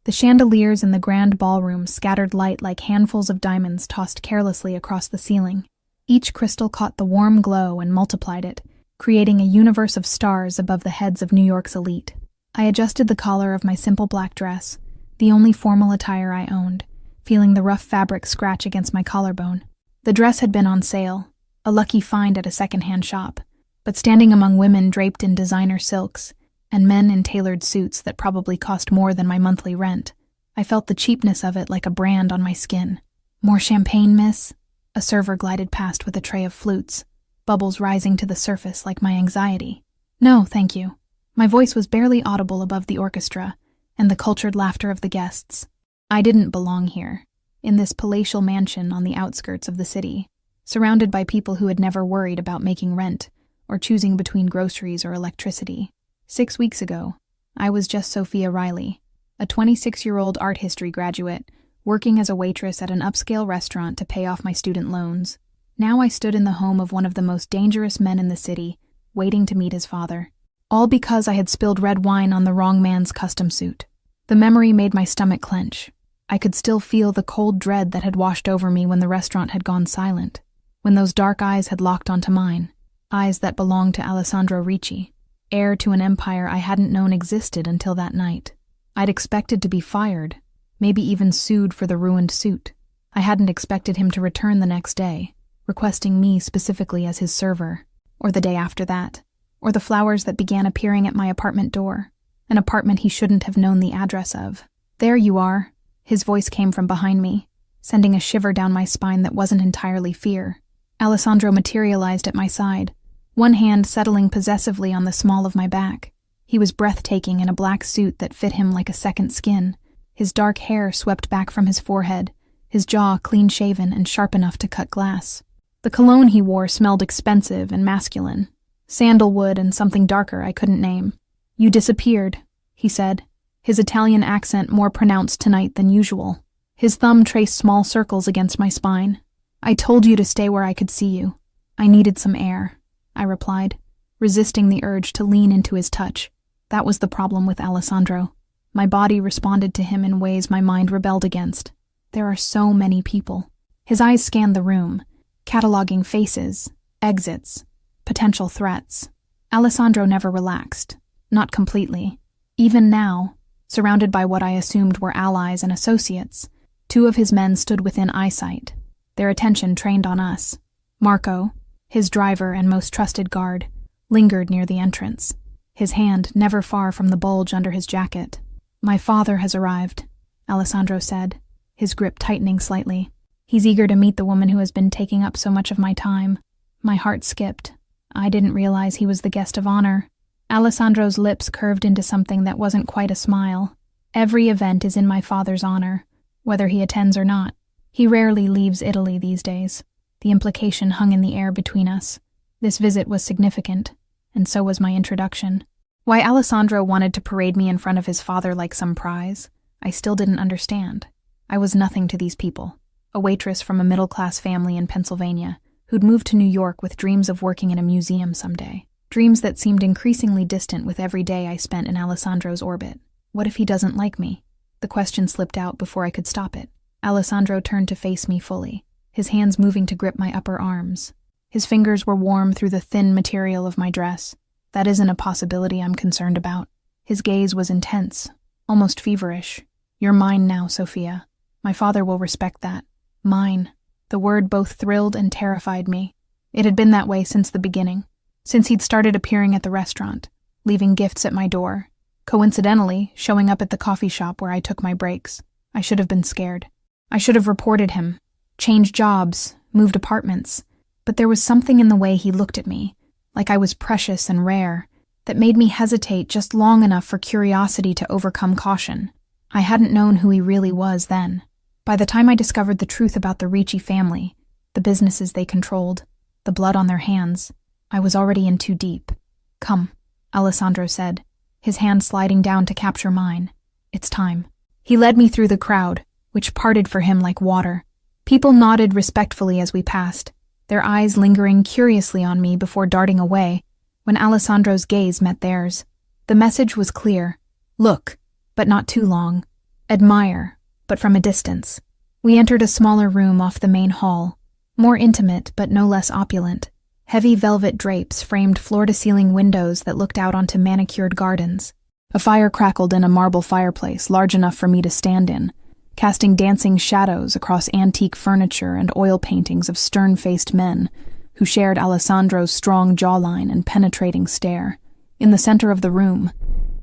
The chandeliers in the grand ballroom scattered light like handfuls of diamonds tossed carelessly across the ceiling. Each crystal caught the warm glow and multiplied it, creating a universe of stars above the heads of New York's elite. I adjusted the collar of my simple black dress, the only formal attire I owned, feeling the rough fabric scratch against my collarbone. The dress had been on sale, a lucky find at a second-hand shop, but standing among women draped in designer silks and men in tailored suits that probably cost more than my monthly rent, I felt the cheapness of it like a brand on my skin. "More champagne, miss?" A server glided past with a tray of flutes, bubbles rising to the surface like my anxiety. "No, thank you." My voice was barely audible above the orchestra and the cultured laughter of the guests. I didn't belong here, in this palatial mansion on the outskirts of the city, surrounded by people who had never worried about making rent or choosing between groceries or electricity. 6 weeks ago, I was just Sophia Riley, a 26-year-old art history graduate, working as a waitress at an upscale restaurant to pay off my student loans. Now I stood in the home of one of the most dangerous men in the city, waiting to meet his father. All because I had spilled red wine on the wrong man's custom suit. The memory made my stomach clench. I could still feel the cold dread that had washed over me when the restaurant had gone silent, when those dark eyes had locked onto mine, eyes that belonged to Alessandro Ricci, heir to an empire I hadn't known existed until that night. I'd expected to be fired, maybe even sued for the ruined suit. I hadn't expected him to return the next day, requesting me specifically as his server, or the day after that, or the flowers that began appearing at my apartment door, an apartment he shouldn't have known the address of. "There you are," his voice came from behind me, sending a shiver down my spine that wasn't entirely fear. Alessandro materialized at my side, one hand settling possessively on the small of my back. He was breathtaking in a black suit that fit him like a second skin, his dark hair swept back from his forehead, his jaw clean-shaven and sharp enough to cut glass. The cologne he wore smelled expensive and masculine, sandalwood and something darker I couldn't name. "You disappeared," he said, his Italian accent more pronounced tonight than usual. His thumb traced small circles against my spine. "I told you to stay where I could see you. I needed some air," I replied, resisting the urge to lean into his touch. That was the problem with Alessandro. My body responded to him in ways my mind rebelled against. There are so many people. His eyes scanned the room, cataloging faces, exits, potential threats. Alessandro never relaxed. Not completely. Even now, surrounded by what I assumed were allies and associates, 2 of his men stood within eyesight, their attention trained on us. Marco, his driver and most trusted guard, lingered near the entrance, his hand never far from the bulge under his jacket. "My father has arrived," Alessandro said, his grip tightening slightly. "He's eager to meet the woman who has been taking up so much of my time." My heart skipped. I didn't realize he was the guest of honor. Alessandro's lips curved into something that wasn't quite a smile. "Every event is in my father's honor, whether he attends or not. He rarely leaves Italy these days." The implication hung in the air between us. This visit was significant, and so was my introduction. Why Alessandro wanted to parade me in front of his father like some prize, I still didn't understand. I was nothing to these people, a waitress from a middle-class family in Pennsylvania, who'd moved to New York with dreams of working in a museum someday. Dreams that seemed increasingly distant with every day I spent in Alessandro's orbit. What if he doesn't like me? The question slipped out before I could stop it. Alessandro turned to face me fully, his hands moving to grip my upper arms. His fingers were warm through the thin material of my dress. That isn't a possibility I'm concerned about. His gaze was intense, almost feverish. "You're mine now, Sophia. My father will respect that. Mine." The word both thrilled and terrified me. It had been that way since the beginning, since he'd started appearing at the restaurant, leaving gifts at my door, coincidentally showing up at the coffee shop where I took my breaks. I should have been scared. I should have reported him, changed jobs, moved apartments, but there was something in the way he looked at me, like I was precious and rare, that made me hesitate just long enough for curiosity to overcome caution. I hadn't known who he really was then. By the time I discovered the truth about the Ricci family, the businesses they controlled, the blood on their hands, I was already in too deep. "Come," Alessandro said, his hand sliding down to capture mine. "It's time." He led me through the crowd, which parted for him like water. People nodded respectfully as we passed, their eyes lingering curiously on me before darting away when Alessandro's gaze met theirs. The message was clear. Look, but not too long. Admire, but from a distance. We entered a smaller room off the main hall, more intimate but no less opulent. Heavy velvet drapes framed floor-to-ceiling windows that looked out onto manicured gardens. A fire crackled in a marble fireplace large enough for me to stand in, casting dancing shadows across antique furniture and oil paintings of stern-faced men who shared Alessandro's strong jawline and penetrating stare. In the center of the room,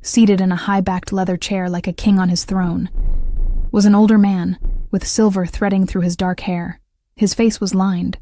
seated in a high-backed leather chair like a king on his throne, was an older man with silver threading through his dark hair. His face was lined,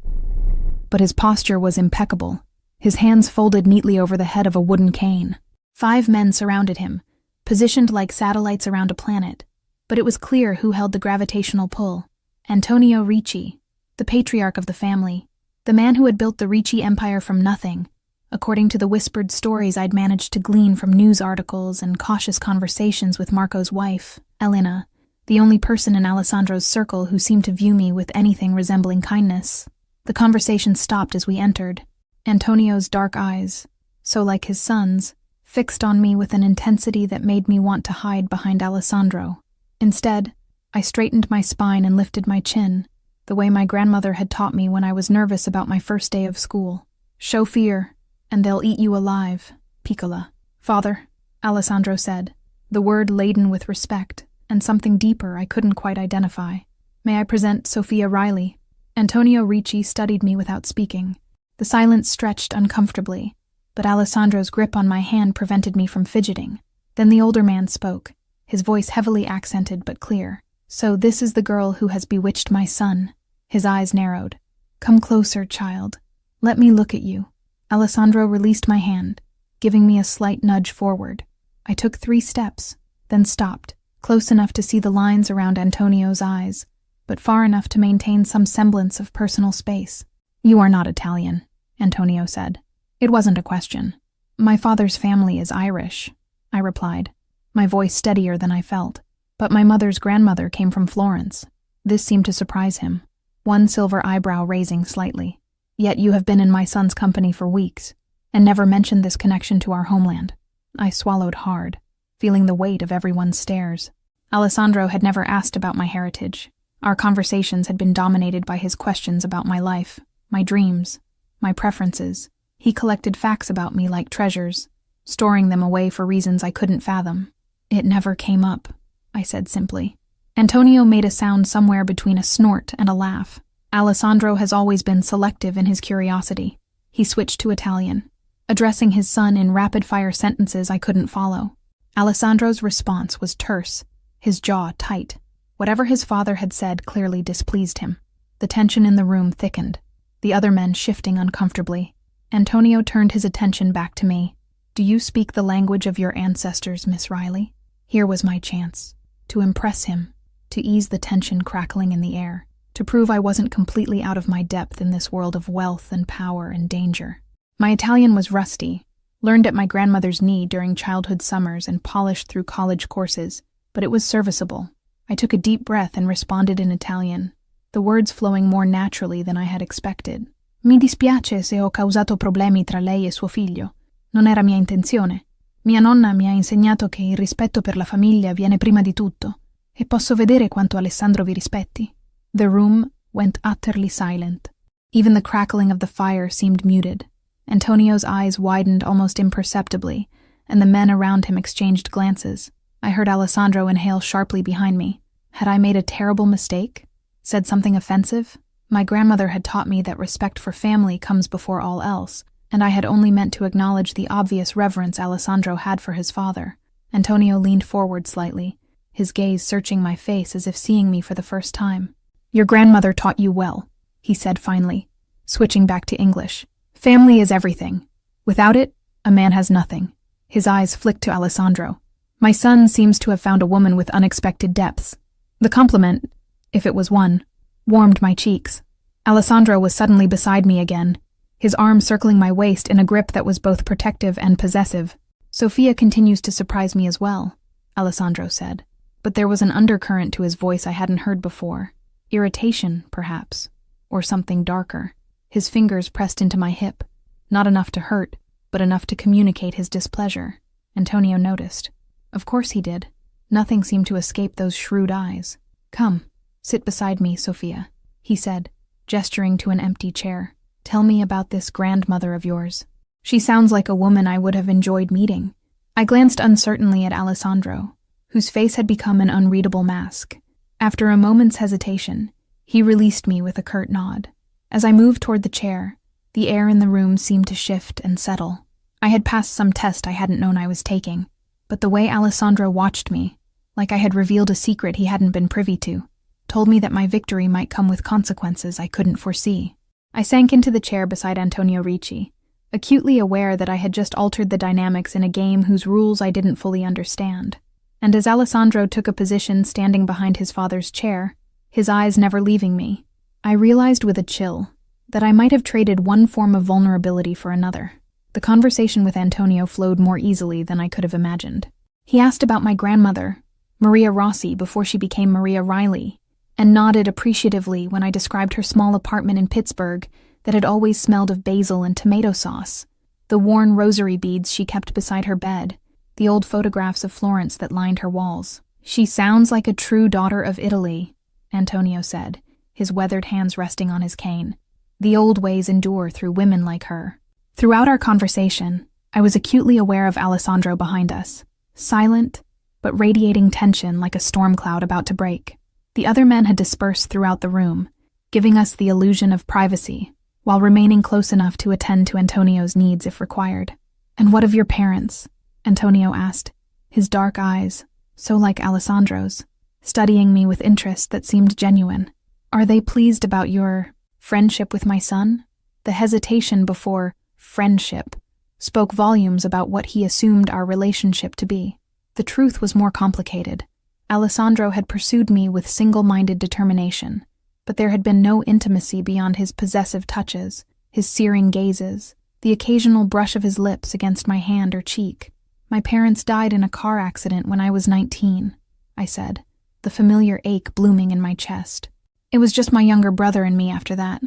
but his posture was impeccable, his hands folded neatly over the head of a wooden cane. 5 men surrounded him, positioned like satellites around a planet, but it was clear who held the gravitational pull. Antonio Ricci, the patriarch of the family, the man who had built the Ricci empire from nothing, according to the whispered stories I'd managed to glean from news articles and cautious conversations with Marco's wife, Elena, the only person in Alessandro's circle who seemed to view me with anything resembling kindness. The conversation stopped as we entered. Antonio's dark eyes, so like his son's, fixed on me with an intensity that made me want to hide behind Alessandro. Instead, I straightened my spine and lifted my chin, the way my grandmother had taught me when I was nervous about my first day of school. Show fear, and they'll eat you alive, Piccola. Father, Alessandro said, the word laden with respect, and something deeper I couldn't quite identify. May I present Sophia Riley? Antonio Ricci studied me without speaking. The silence stretched uncomfortably, but Alessandro's grip on my hand prevented me from fidgeting. Then the older man spoke, his voice heavily accented but clear. So this is the girl who has bewitched my son. His eyes narrowed. Come closer, child. Let me look at you. Alessandro released my hand, giving me a slight nudge forward. I took 3 steps, then stopped, close enough to see the lines around Antonio's eyes, but far enough to maintain some semblance of personal space. You are not Italian, Antonio said. It wasn't a question. My father's family is Irish, I replied, my voice steadier than I felt. But my mother's grandmother came from Florence. This seemed to surprise him, one silver eyebrow raising slightly. Yet you have been in my son's company for weeks, and never mentioned this connection to our homeland. I swallowed hard, feeling the weight of everyone's stares. Alessandro had never asked about my heritage. Our conversations had been dominated by his questions about my life, my dreams, my preferences. He collected facts about me like treasures, storing them away for reasons I couldn't fathom. It never came up, I said simply. Antonio made a sound somewhere between a snort and a laugh. Alessandro has always been selective in his curiosity. He switched to Italian, addressing his son in rapid-fire sentences I couldn't follow. Alessandro's response was terse, his jaw tight. Whatever his father had said clearly displeased him. The tension in the room thickened, the other men shifting uncomfortably. Antonio turned his attention back to me. Do you speak the language of your ancestors, Miss Riley? Here was my chance. To impress him, to ease the tension crackling in the air, to prove I wasn't completely out of my depth in this world of wealth and power and danger. My Italian was rusty, learned at my grandmother's knee during childhood summers and polished through college courses, but it was serviceable. I took a deep breath and responded in Italian, the words flowing more naturally than I had expected. Mi dispiace se ho causato problemi tra lei e suo figlio. Non era mia intenzione. Mia nonna mi ha insegnato che il rispetto per la famiglia viene prima di tutto, e posso vedere quanto Alessandro vi rispetti. The room went utterly silent. Even the crackling of the fire seemed muted. Antonio's eyes widened almost imperceptibly, and the men around him exchanged glances. I heard Alessandro inhale sharply behind me. Had I made a terrible mistake? Said something offensive? My grandmother had taught me that respect for family comes before all else, and I had only meant to acknowledge the obvious reverence Alessandro had for his father. Antonio leaned forward slightly, his gaze searching my face as if seeing me for the first time. Your grandmother taught you well, he said finally, switching back to English. Family is everything. Without it, a man has nothing. His eyes flicked to Alessandro. My son seems to have found a woman with unexpected depths. The compliment, if it was one, warmed my cheeks. Alessandro was suddenly beside me again, his arm circling my waist in a grip that was both protective and possessive. Sophia continues to surprise me as well, Alessandro said, but there was an undercurrent to his voice I hadn't heard before. Irritation, perhaps, or something darker. His fingers pressed into my hip, not enough to hurt, but enough to communicate his displeasure. Antonio noticed. Of course he did. Nothing seemed to escape those shrewd eyes. "Come, sit beside me, Sophia," he said, gesturing to an empty chair. "Tell me about this grandmother of yours. She sounds like a woman I would have enjoyed meeting." I glanced uncertainly at Alessandro, whose face had become an unreadable mask. After a moment's hesitation, he released me with a curt nod. As I moved toward the chair, the air in the room seemed to shift and settle. I had passed some test I hadn't known I was taking, but the way Alessandro watched me, like I had revealed a secret he hadn't been privy to, told me that my victory might come with consequences I couldn't foresee. I sank into the chair beside Antonio Ricci, acutely aware that I had just altered the dynamics in a game whose rules I didn't fully understand. And as Alessandro took a position standing behind his father's chair, his eyes never leaving me, I realized with a chill that I might have traded one form of vulnerability for another. The conversation with Antonio flowed more easily than I could have imagined. He asked about my grandmother, Maria Rossi, before she became Maria Riley, and nodded appreciatively when I described her small apartment in Pittsburgh that had always smelled of basil and tomato sauce, the worn rosary beads she kept beside her bed, the old photographs of Florence that lined her walls. "She sounds like a true daughter of Italy," Antonio said, his weathered hands resting on his cane. "The old ways endure through women like her." Throughout our conversation, I was acutely aware of Alessandro behind us, silent, but radiating tension like a storm cloud about to break. The other men had dispersed throughout the room, giving us the illusion of privacy, while remaining close enough to attend to Antonio's needs if required. "And what of your parents?" Antonio asked, his dark eyes, so like Alessandro's, studying me with interest that seemed genuine. "Are they pleased about your friendship with my son?" The hesitation before friendship spoke volumes about what he assumed our relationship to be. The truth was more complicated. Alessandro had pursued me with single-minded determination, but there had been no intimacy beyond his possessive touches, his searing gazes, the occasional brush of his lips against my hand or cheek. "My parents died in a car accident when I was 19, I said, the familiar ache blooming in my chest. "It was just my younger brother and me after that."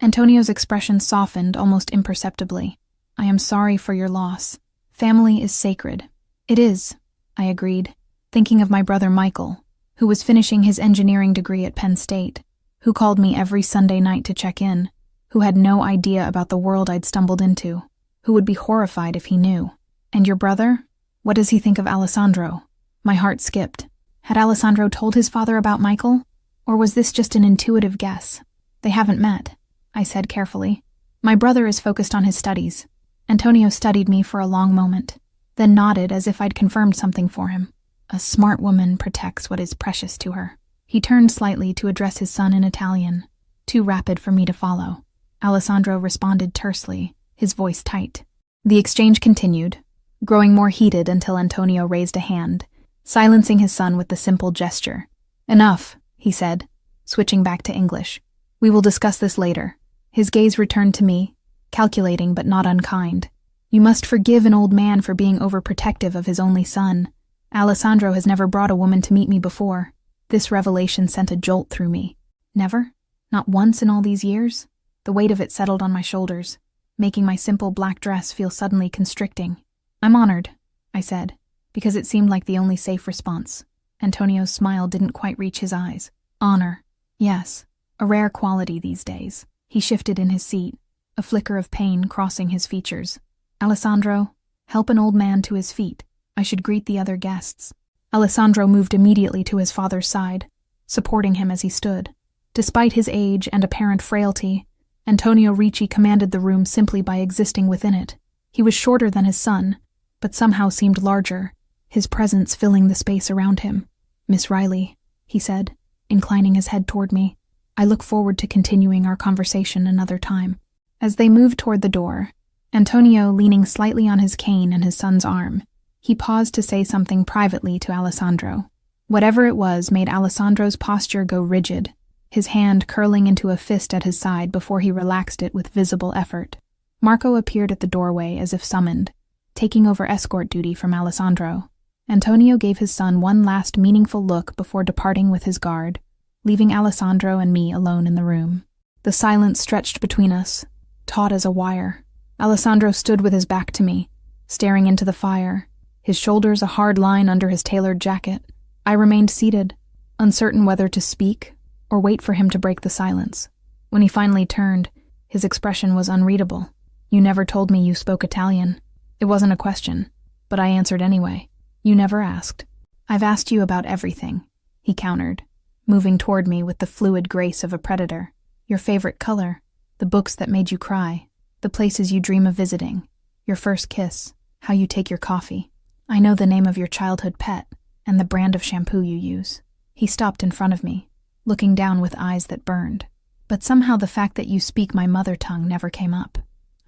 Antonio's expression softened almost imperceptibly. "I am sorry for your loss. Family is sacred." "It is," I agreed, thinking of my brother Michael, who was finishing his engineering degree at Penn State, who called me every Sunday night to check in, who had no idea about the world I'd stumbled into, who would be horrified if he knew. "And your brother? What does he think of Alessandro?" My heart skipped. Had Alessandro told his father about Michael? Or was this just an intuitive guess? "They haven't met," I said carefully. "My brother is focused on his studies." Antonio studied me for a long moment, then nodded as if I'd confirmed something for him. "A smart woman protects what is precious to her." He turned slightly to address his son in Italian, too rapid for me to follow. Alessandro responded tersely, his voice tight. The exchange continued, growing more heated until Antonio raised a hand, silencing his son with the simple gesture. "Enough," he said, switching back to English. "We will discuss this later." His gaze returned to me, calculating but not unkind. "You must forgive an old man for being overprotective of his only son. Alessandro has never brought a woman to meet me before." This revelation sent a jolt through me. Never? Not once in all these years? The weight of it settled on my shoulders, making my simple black dress feel suddenly constricting. "I'm honored," I said, because it seemed like the only safe response. Antonio's smile didn't quite reach his eyes. "Honor. Yes, a rare quality these days." He shifted in his seat, a flicker of pain crossing his features. "Alessandro, help an old man to his feet. I should greet the other guests." Alessandro moved immediately to his father's side, supporting him as he stood. Despite his age and apparent frailty, Antonio Ricci commanded the room simply by existing within it. He was shorter than his son, but somehow seemed larger, his presence filling the space around him. "Miss Riley," he said, inclining his head toward me. "I look forward to continuing our conversation another time." As they moved toward the door, Antonio leaning slightly on his cane and his son's arm, he paused to say something privately to Alessandro. Whatever it was made Alessandro's posture go rigid, his hand curling into a fist at his side before he relaxed it with visible effort. Marco appeared at the doorway as if summoned, taking over escort duty from Alessandro. Antonio gave his son one last meaningful look before departing with his guard, leaving Alessandro and me alone in the room. The silence stretched between us, taut as a wire. Alessandro stood with his back to me, staring into the fire, his shoulders a hard line under his tailored jacket. I remained seated, uncertain whether to speak or wait for him to break the silence. When he finally turned, his expression was unreadable. You never told me you spoke Italian. It wasn't a question, but I answered anyway. You never asked. I've asked you about everything, he countered, moving toward me with the fluid grace of a predator. Your favorite color, the books that made you cry, the places you dream of visiting, your first kiss, how you take your coffee. I know the name of your childhood pet and the brand of shampoo you use. He stopped in front of me, looking down with eyes that burned. But somehow the fact that you speak my mother tongue never came up.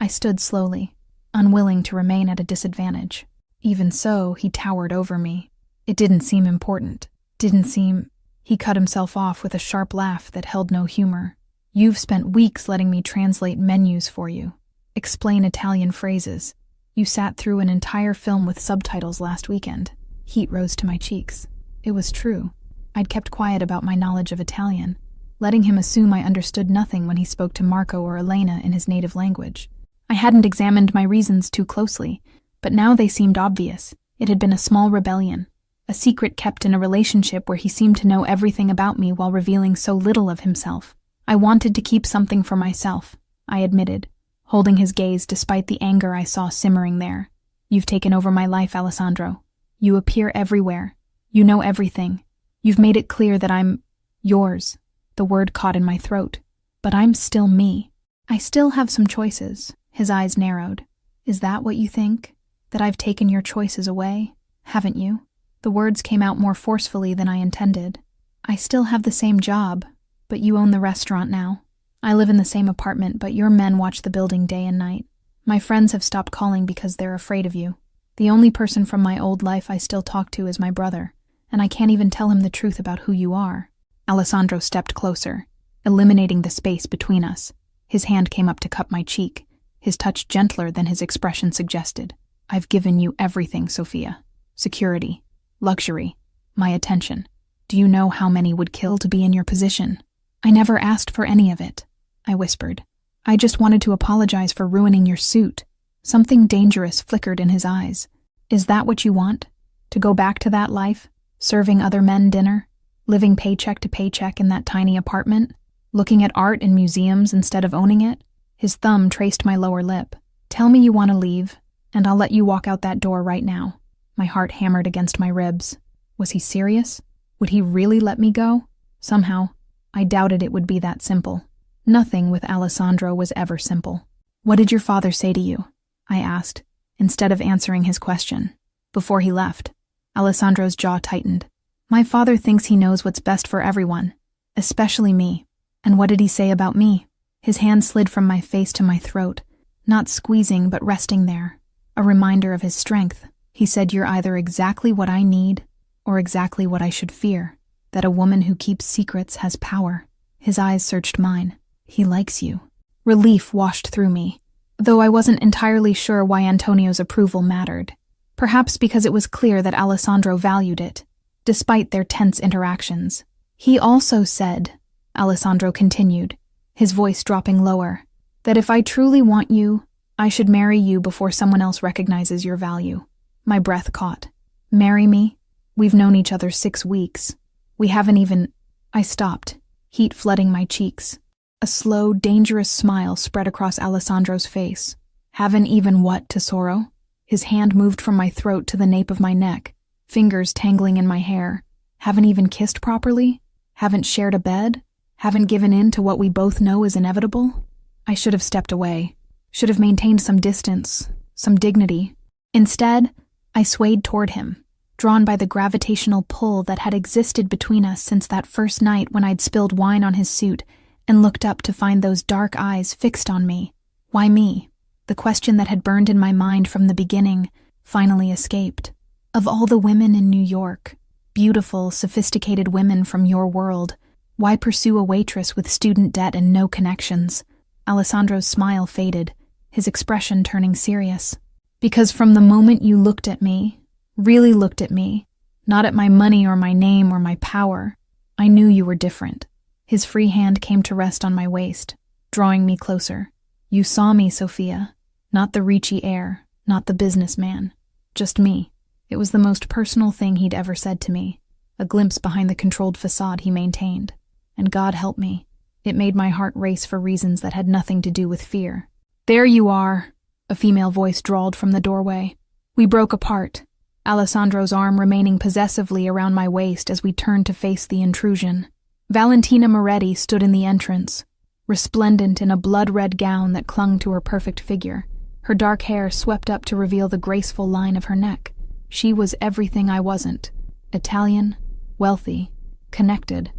I stood slowly, unwilling to remain at a disadvantage. Even so, he towered over me. It didn't seem important. He cut himself off with a sharp laugh that held no humor. You've spent weeks letting me translate menus for you, explain Italian phrases. You sat through an entire film with subtitles last weekend. Heat rose to my cheeks. It was true. I'd kept quiet about my knowledge of Italian, letting him assume I understood nothing when he spoke to Marco or Elena in his native language. I hadn't examined my reasons too closely, but now they seemed obvious. It had been a small rebellion, a secret kept in a relationship where he seemed to know everything about me while revealing so little of himself. I wanted to keep something for myself, I admitted, holding his gaze despite the anger I saw simmering there. You've taken over my life, Alessandro. You appear everywhere. You know everything. You've made it clear that I'm yours. The word caught in my throat. But I'm still me. I still have some choices. His eyes narrowed. Is that what you think? That I've taken your choices away? Haven't you? The words came out more forcefully than I intended. I still have the same job, but you own the restaurant now. I live in the same apartment, but your men watch the building day and night. My friends have stopped calling because they're afraid of you. The only person from my old life I still talk to is my brother, and I can't even tell him the truth about who you are. Alessandro stepped closer, eliminating the space between us. His hand came up to cup my cheek, his touch gentler than his expression suggested. I've given you everything, Sophia. Security, luxury, my attention. Do you know how many would kill to be in your position? I never asked for any of it, I whispered. I just wanted to apologize for ruining your suit. Something dangerous flickered in his eyes. Is that what you want? To go back to that life? Serving other men dinner? Living paycheck to paycheck in that tiny apartment? Looking at art in museums instead of owning it? His thumb traced my lower lip. Tell me you want to leave, and I'll let you walk out that door right now. My heart hammered against my ribs. Was he serious? Would he really let me go? Somehow, I doubted it would be that simple. Nothing with Alessandro was ever simple. What did your father say to you? I asked, instead of answering his question. Before he left, Alessandro's jaw tightened. My father thinks he knows what's best for everyone, especially me. And what did he say about me? His hand slid from my face to my throat, not squeezing but resting there, a reminder of his strength. He said, you're either exactly what I need or exactly what I should fear, that a woman who keeps secrets has power. His eyes searched mine. He likes you. Relief washed through me, though I wasn't entirely sure why Antonio's approval mattered. Perhaps because it was clear that Alessandro valued it, despite their tense interactions. He also said, Alessandro continued, his voice dropping lower, that if I truly want you, I should marry you before someone else recognizes your value. My breath caught. Marry me? We've known each other 6 weeks. We haven't even... I stopped, heat flooding my cheeks. A slow, dangerous smile spread across Alessandro's face. Haven't even what, Tesoro? His hand moved from my throat to the nape of my neck, fingers tangling in my hair. Haven't even kissed properly? Haven't shared a bed? Haven't given in to what we both know is inevitable? I should have stepped away. Should have maintained some distance, some dignity. Instead, I swayed toward him, drawn by the gravitational pull that had existed between us since that first night when I'd spilled wine on his suit and looked up to find those dark eyes fixed on me. Why me? The question that had burned in my mind from the beginning finally escaped. Of all the women in New York, beautiful, sophisticated women from your world, why pursue a waitress with student debt and no connections? Alessandro's smile faded, his expression turning serious. Because from the moment you looked at me, really looked at me, not at my money or my name or my power, I knew you were different. His free hand came to rest on my waist, drawing me closer. You saw me, Sophia. Not the Ricci heir, not the businessman. Just me. It was the most personal thing he'd ever said to me. a glimpse behind the controlled facade he maintained. And God help me, it made my heart race for reasons that had nothing to do with fear. "There you are," a female voice drawled from the doorway. We broke apart, Alessandro's arm remaining possessively around my waist as we turned to face the intrusion. Valentina Moretti stood in the entrance, resplendent in a blood-red gown that clung to her perfect figure, her dark hair swept up to reveal the graceful line of her neck. She was everything I wasn't: Italian, wealthy, connected.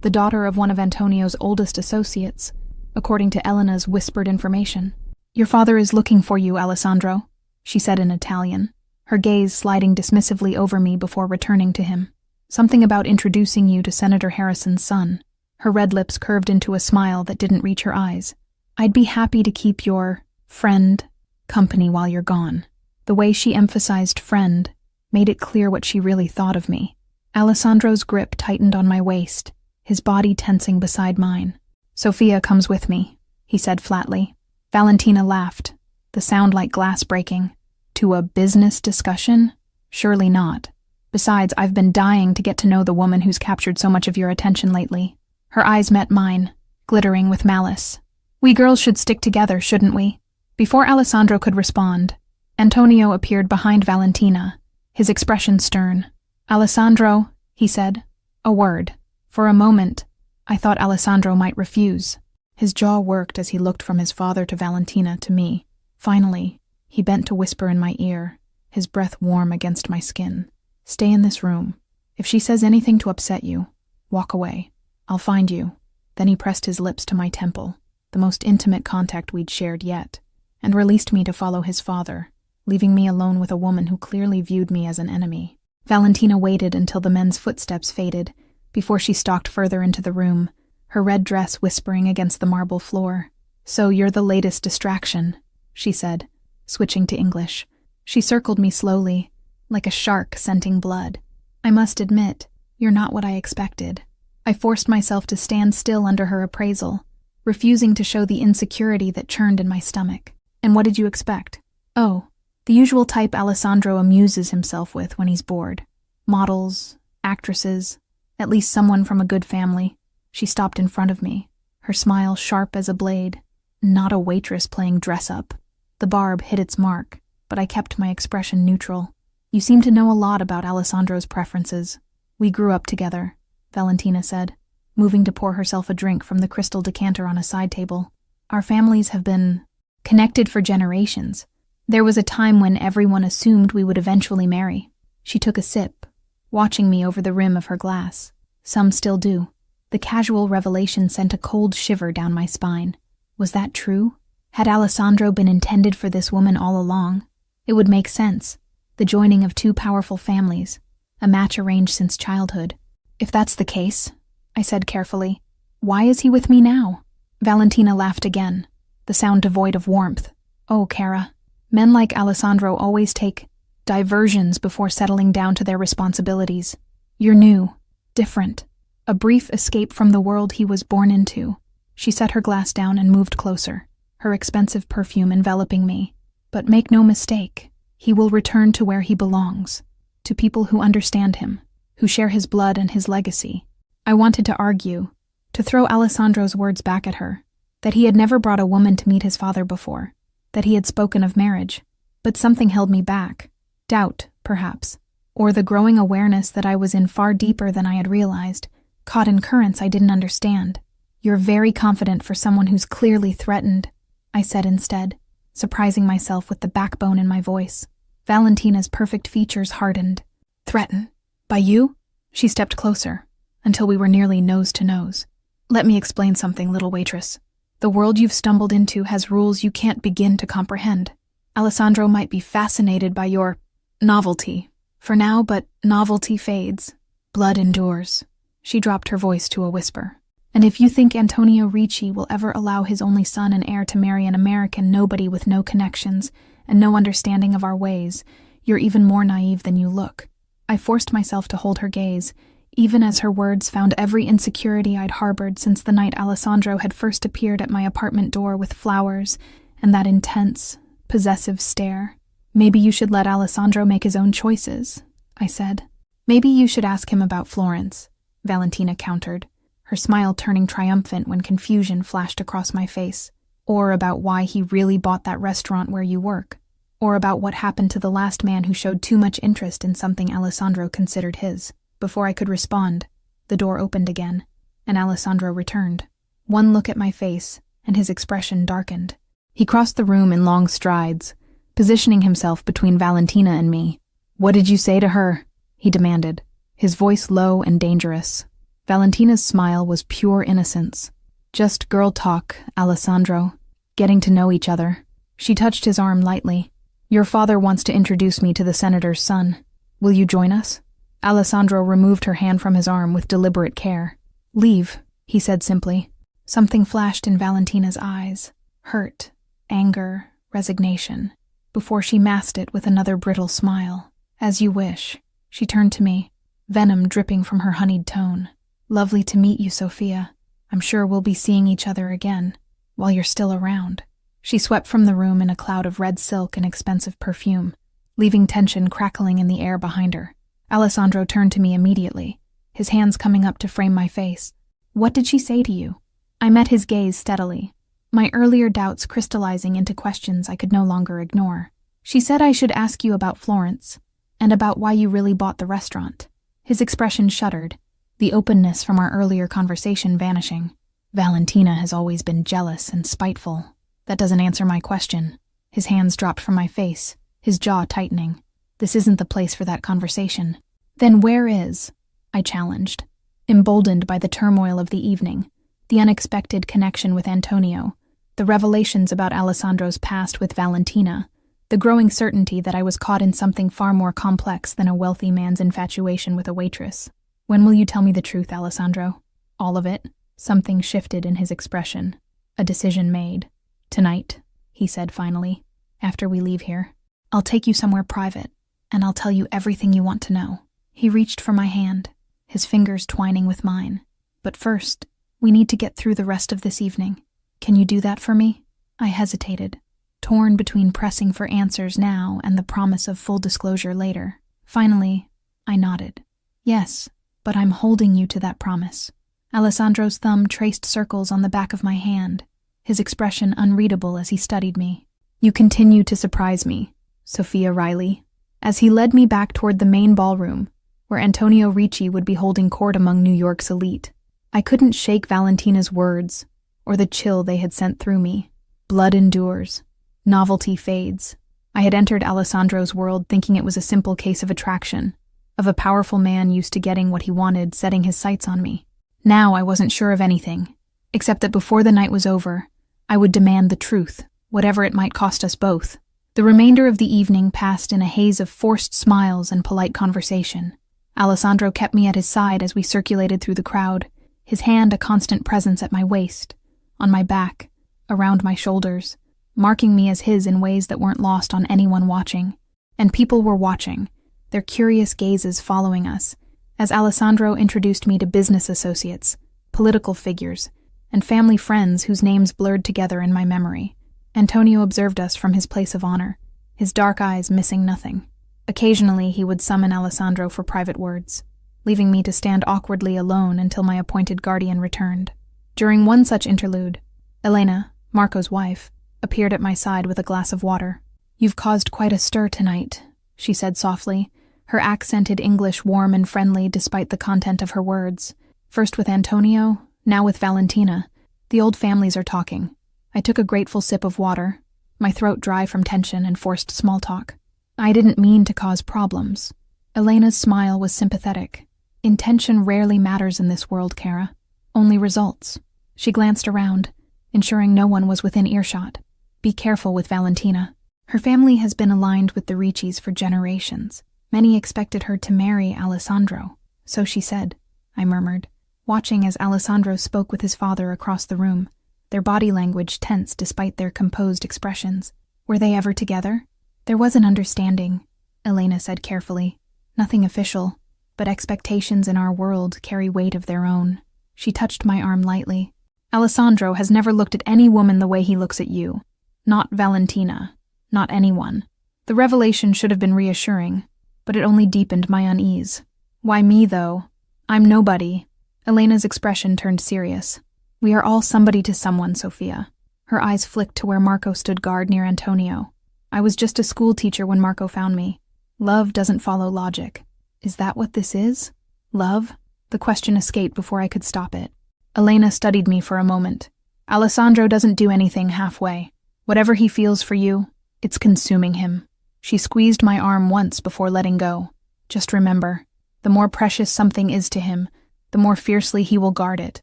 The daughter of one of Antonio's oldest associates, according to Elena's whispered information. "Your father is looking for you, Alessandro," she said in Italian, her gaze sliding dismissively over me before returning to him. "Something about introducing you to Senator Harrison's son." Her red lips curved into a smile that didn't reach her eyes. "I'd be happy to keep your friend company while you're gone." The way she emphasized friend made it clear what she really thought of me. Alessandro's grip tightened on my waist, his body tensing beside mine. "Sophia comes with me," he said flatly. Valentina laughed, the sound like glass breaking. "To a business discussion? Surely not. Besides, I've been dying to get to know the woman who's captured so much of your attention lately." Her eyes met mine, glittering with malice. "We girls should stick together, shouldn't we?" Before Alessandro could respond, Antonio appeared behind Valentina, his expression stern. "Alessandro," he said. A word. For a moment, I thought Alessandro might refuse. His jaw worked as he looked from his father to Valentina to me. Finally, he bent to whisper in my ear, his breath warm against my skin. "Stay in this room. If she says anything to upset you, walk away. I'll find you." Then he pressed his lips to my temple, the most intimate contact we'd shared yet, and released me to follow his father, leaving me alone with a woman who clearly viewed me as an enemy. Valentina waited until the men's footsteps faded, before she stalked further into the room, her red dress whispering against the marble floor. "So you're the latest distraction," she said, switching to English. She circled me slowly, like a shark scenting blood. "I must admit, you're not what I expected." I forced myself to stand still under her appraisal, refusing to show the insecurity that churned in my stomach. "And what did you expect?" "Oh, the usual type Alessandro amuses himself with when he's bored. Models, actresses, at least someone from a good family." She stopped in front of me, her smile sharp as a blade. Not a waitress playing dress-up. The barb hit its mark, but I kept my expression neutral. "You seem to know a lot about Alessandro's preferences. We grew up together," Valentina said, moving to pour herself a drink from the crystal decanter on a side table. "Our families have been connected for generations. There was a time when everyone assumed we would eventually marry." She took a sip, watching me over the rim of her glass. "Some still do." The casual revelation sent a cold shiver down my spine. Was that true? Had Alessandro been intended for this woman all along? It would make sense. The joining of two powerful families, a match arranged since childhood. "If that's the case," I said carefully, "why is he with me now?" Valentina laughed again, the sound devoid of warmth. "Oh, Cara, men like Alessandro always take diversions before settling down to their responsibilities. You're new, different. A brief escape from the world he was born into." She set her glass down and moved closer, her expensive perfume enveloping me. "But make no mistake, he will return to where he belongs, to people who understand him, who share his blood and his legacy." I wanted to argue, to throw Alessandro's words back at her, that he had never brought a woman to meet his father before, that he had spoken of marriage, but something held me back. Doubt, perhaps, or the growing awareness that I was in far deeper than I had realized, caught in currents I didn't understand. "You're very confident for someone who's clearly threatened," I said instead, surprising myself with the backbone in my voice. Valentina's perfect features hardened. "Threatened? By you?" She stepped closer, until we were nearly nose to nose. "Let me explain something, little waitress. The world you've stumbled into has rules you can't begin to comprehend. Alessandro might be fascinated by your novelty for now, but novelty fades. Blood endures." She dropped her voice to a whisper. "And if you think Antonio Ricci will ever allow his only son and heir to marry an American nobody with no connections and no understanding of our ways, you're even more naive than you look." I forced myself to hold her gaze, even as her words found every insecurity I'd harbored since the night Alessandro had first appeared at my apartment door with flowers and that intense, possessive stare. "Maybe you should let Alessandro make his own choices," I said. Maybe you should ask him about Florence, Valentina countered, her smile turning triumphant when confusion flashed across my face. Or about why he really bought that restaurant where you work. Or about what happened to the last man who showed too much interest in something Alessandro considered his. Before I could respond, the door opened again, and Alessandro returned. One look at my face, and his expression darkened. He crossed the room in long strides, positioning himself between Valentina and me. "What did you say to her?" he demanded, his voice low and dangerous. Valentina's smile was pure innocence. "Just girl talk, Alessandro. Getting to know each other." She touched his arm lightly. "Your father wants to introduce me to the senator's son. Will you join us?" Alessandro removed her hand from his arm with deliberate care. "Leave," he said simply. Something flashed in Valentina's eyes. Hurt, anger, resignation, before she masked it with another brittle smile. "As you wish." She turned to me, venom dripping from her honeyed tone. "Lovely to meet you, Sophia. I'm sure we'll be seeing each other again, while you're still around." She swept from the room in a cloud of red silk and expensive perfume, leaving tension crackling in the air behind her. Alessandro turned to me immediately, his hands coming up to frame my face. "What did she say to you?" I met his gaze steadily, my earlier doubts crystallizing into questions I could no longer ignore. "She said I should ask you about Florence, and about why you really bought the restaurant." His expression shuddered, the openness from our earlier conversation vanishing. "Valentina has always been jealous and spiteful. That doesn't answer my question." His hands dropped from my face, his jaw tightening. "This isn't the place for that conversation." "Then where is?" I challenged, emboldened by the turmoil of the evening, the unexpected connection with Antonio, the revelations about Alessandro's past with Valentina, the growing certainty that I was caught in something far more complex than a wealthy man's infatuation with a waitress. "When will you tell me the truth, Alessandro?" "All of it." Something shifted in his expression. A decision made. "Tonight," he said finally, "after we leave here. I'll take you somewhere private, and I'll tell you everything you want to know." He reached for my hand, his fingers twining with mine. "But first, we need to get through the rest of this evening. Can you do that for me?" I hesitated, torn between pressing for answers now and the promise of full disclosure later. Finally, I nodded. "Yes, but I'm holding you to that promise." Alessandro's thumb traced circles on the back of my hand, his expression unreadable as he studied me. "You continue to surprise me, Sophia Riley." As he led me back toward the main ballroom, where Antonio Ricci would be holding court among New York's elite, I couldn't shake Valentina's words, or the chill they had sent through me. Blood endures. Novelty fades. I had entered Alessandro's world thinking it was a simple case of attraction, of a powerful man used to getting what he wanted, setting his sights on me. Now I wasn't sure of anything, except that before the night was over, I would demand the truth, whatever it might cost us both. The remainder of the evening passed in a haze of forced smiles and polite conversation. Alessandro kept me at his side as we circulated through the crowd, his hand a constant presence at my waist, on my back, around my shoulders, marking me as his in ways that weren't lost on anyone watching. And people were watching, their curious gazes following us, as Alessandro introduced me to business associates, political figures, and family friends whose names blurred together in my memory. Antonio observed us from his place of honor, his dark eyes missing nothing. Occasionally he would summon Alessandro for private words, leaving me to stand awkwardly alone until my appointed guardian returned. During one such interlude, Elena, Marco's wife, appeared at my side with a glass of water. "You've caused quite a stir tonight," she said softly, her accented English warm and friendly despite the content of her words. "First with Antonio, now with Valentina. The old families are talking." I took a grateful sip of water, my throat dry from tension and forced small talk. "I didn't mean to cause problems." Elena's smile was sympathetic. "Intention rarely matters in this world, Kara. Only results." She glanced around, ensuring no one was within earshot. "Be careful with Valentina. Her family has been aligned with the Riccis for generations. Many expected her to marry Alessandro." "So she said," I murmured, watching as Alessandro spoke with his father across the room, their body language tense despite their composed expressions. "Were they ever together?" "There was an understanding," Elena said carefully. "Nothing official, but expectations in our world carry weight of their own." She touched my arm lightly. "Alessandro has never looked at any woman the way he looks at you. Not Valentina. Not anyone." The revelation should have been reassuring, but it only deepened my unease. Why me, though? I'm nobody. Elena's expression turned serious. We are all somebody to someone, Sophia. Her eyes flicked to where Marco stood guard near Antonio. I was just a school teacher when Marco found me. Love doesn't follow logic. Is that what this is? Love? The question escaped before I could stop it. Elena studied me for a moment. Alessandro doesn't do anything halfway. Whatever he feels for you, it's consuming him. She squeezed my arm once before letting go. Just remember, the more precious something is to him, the more fiercely he will guard it,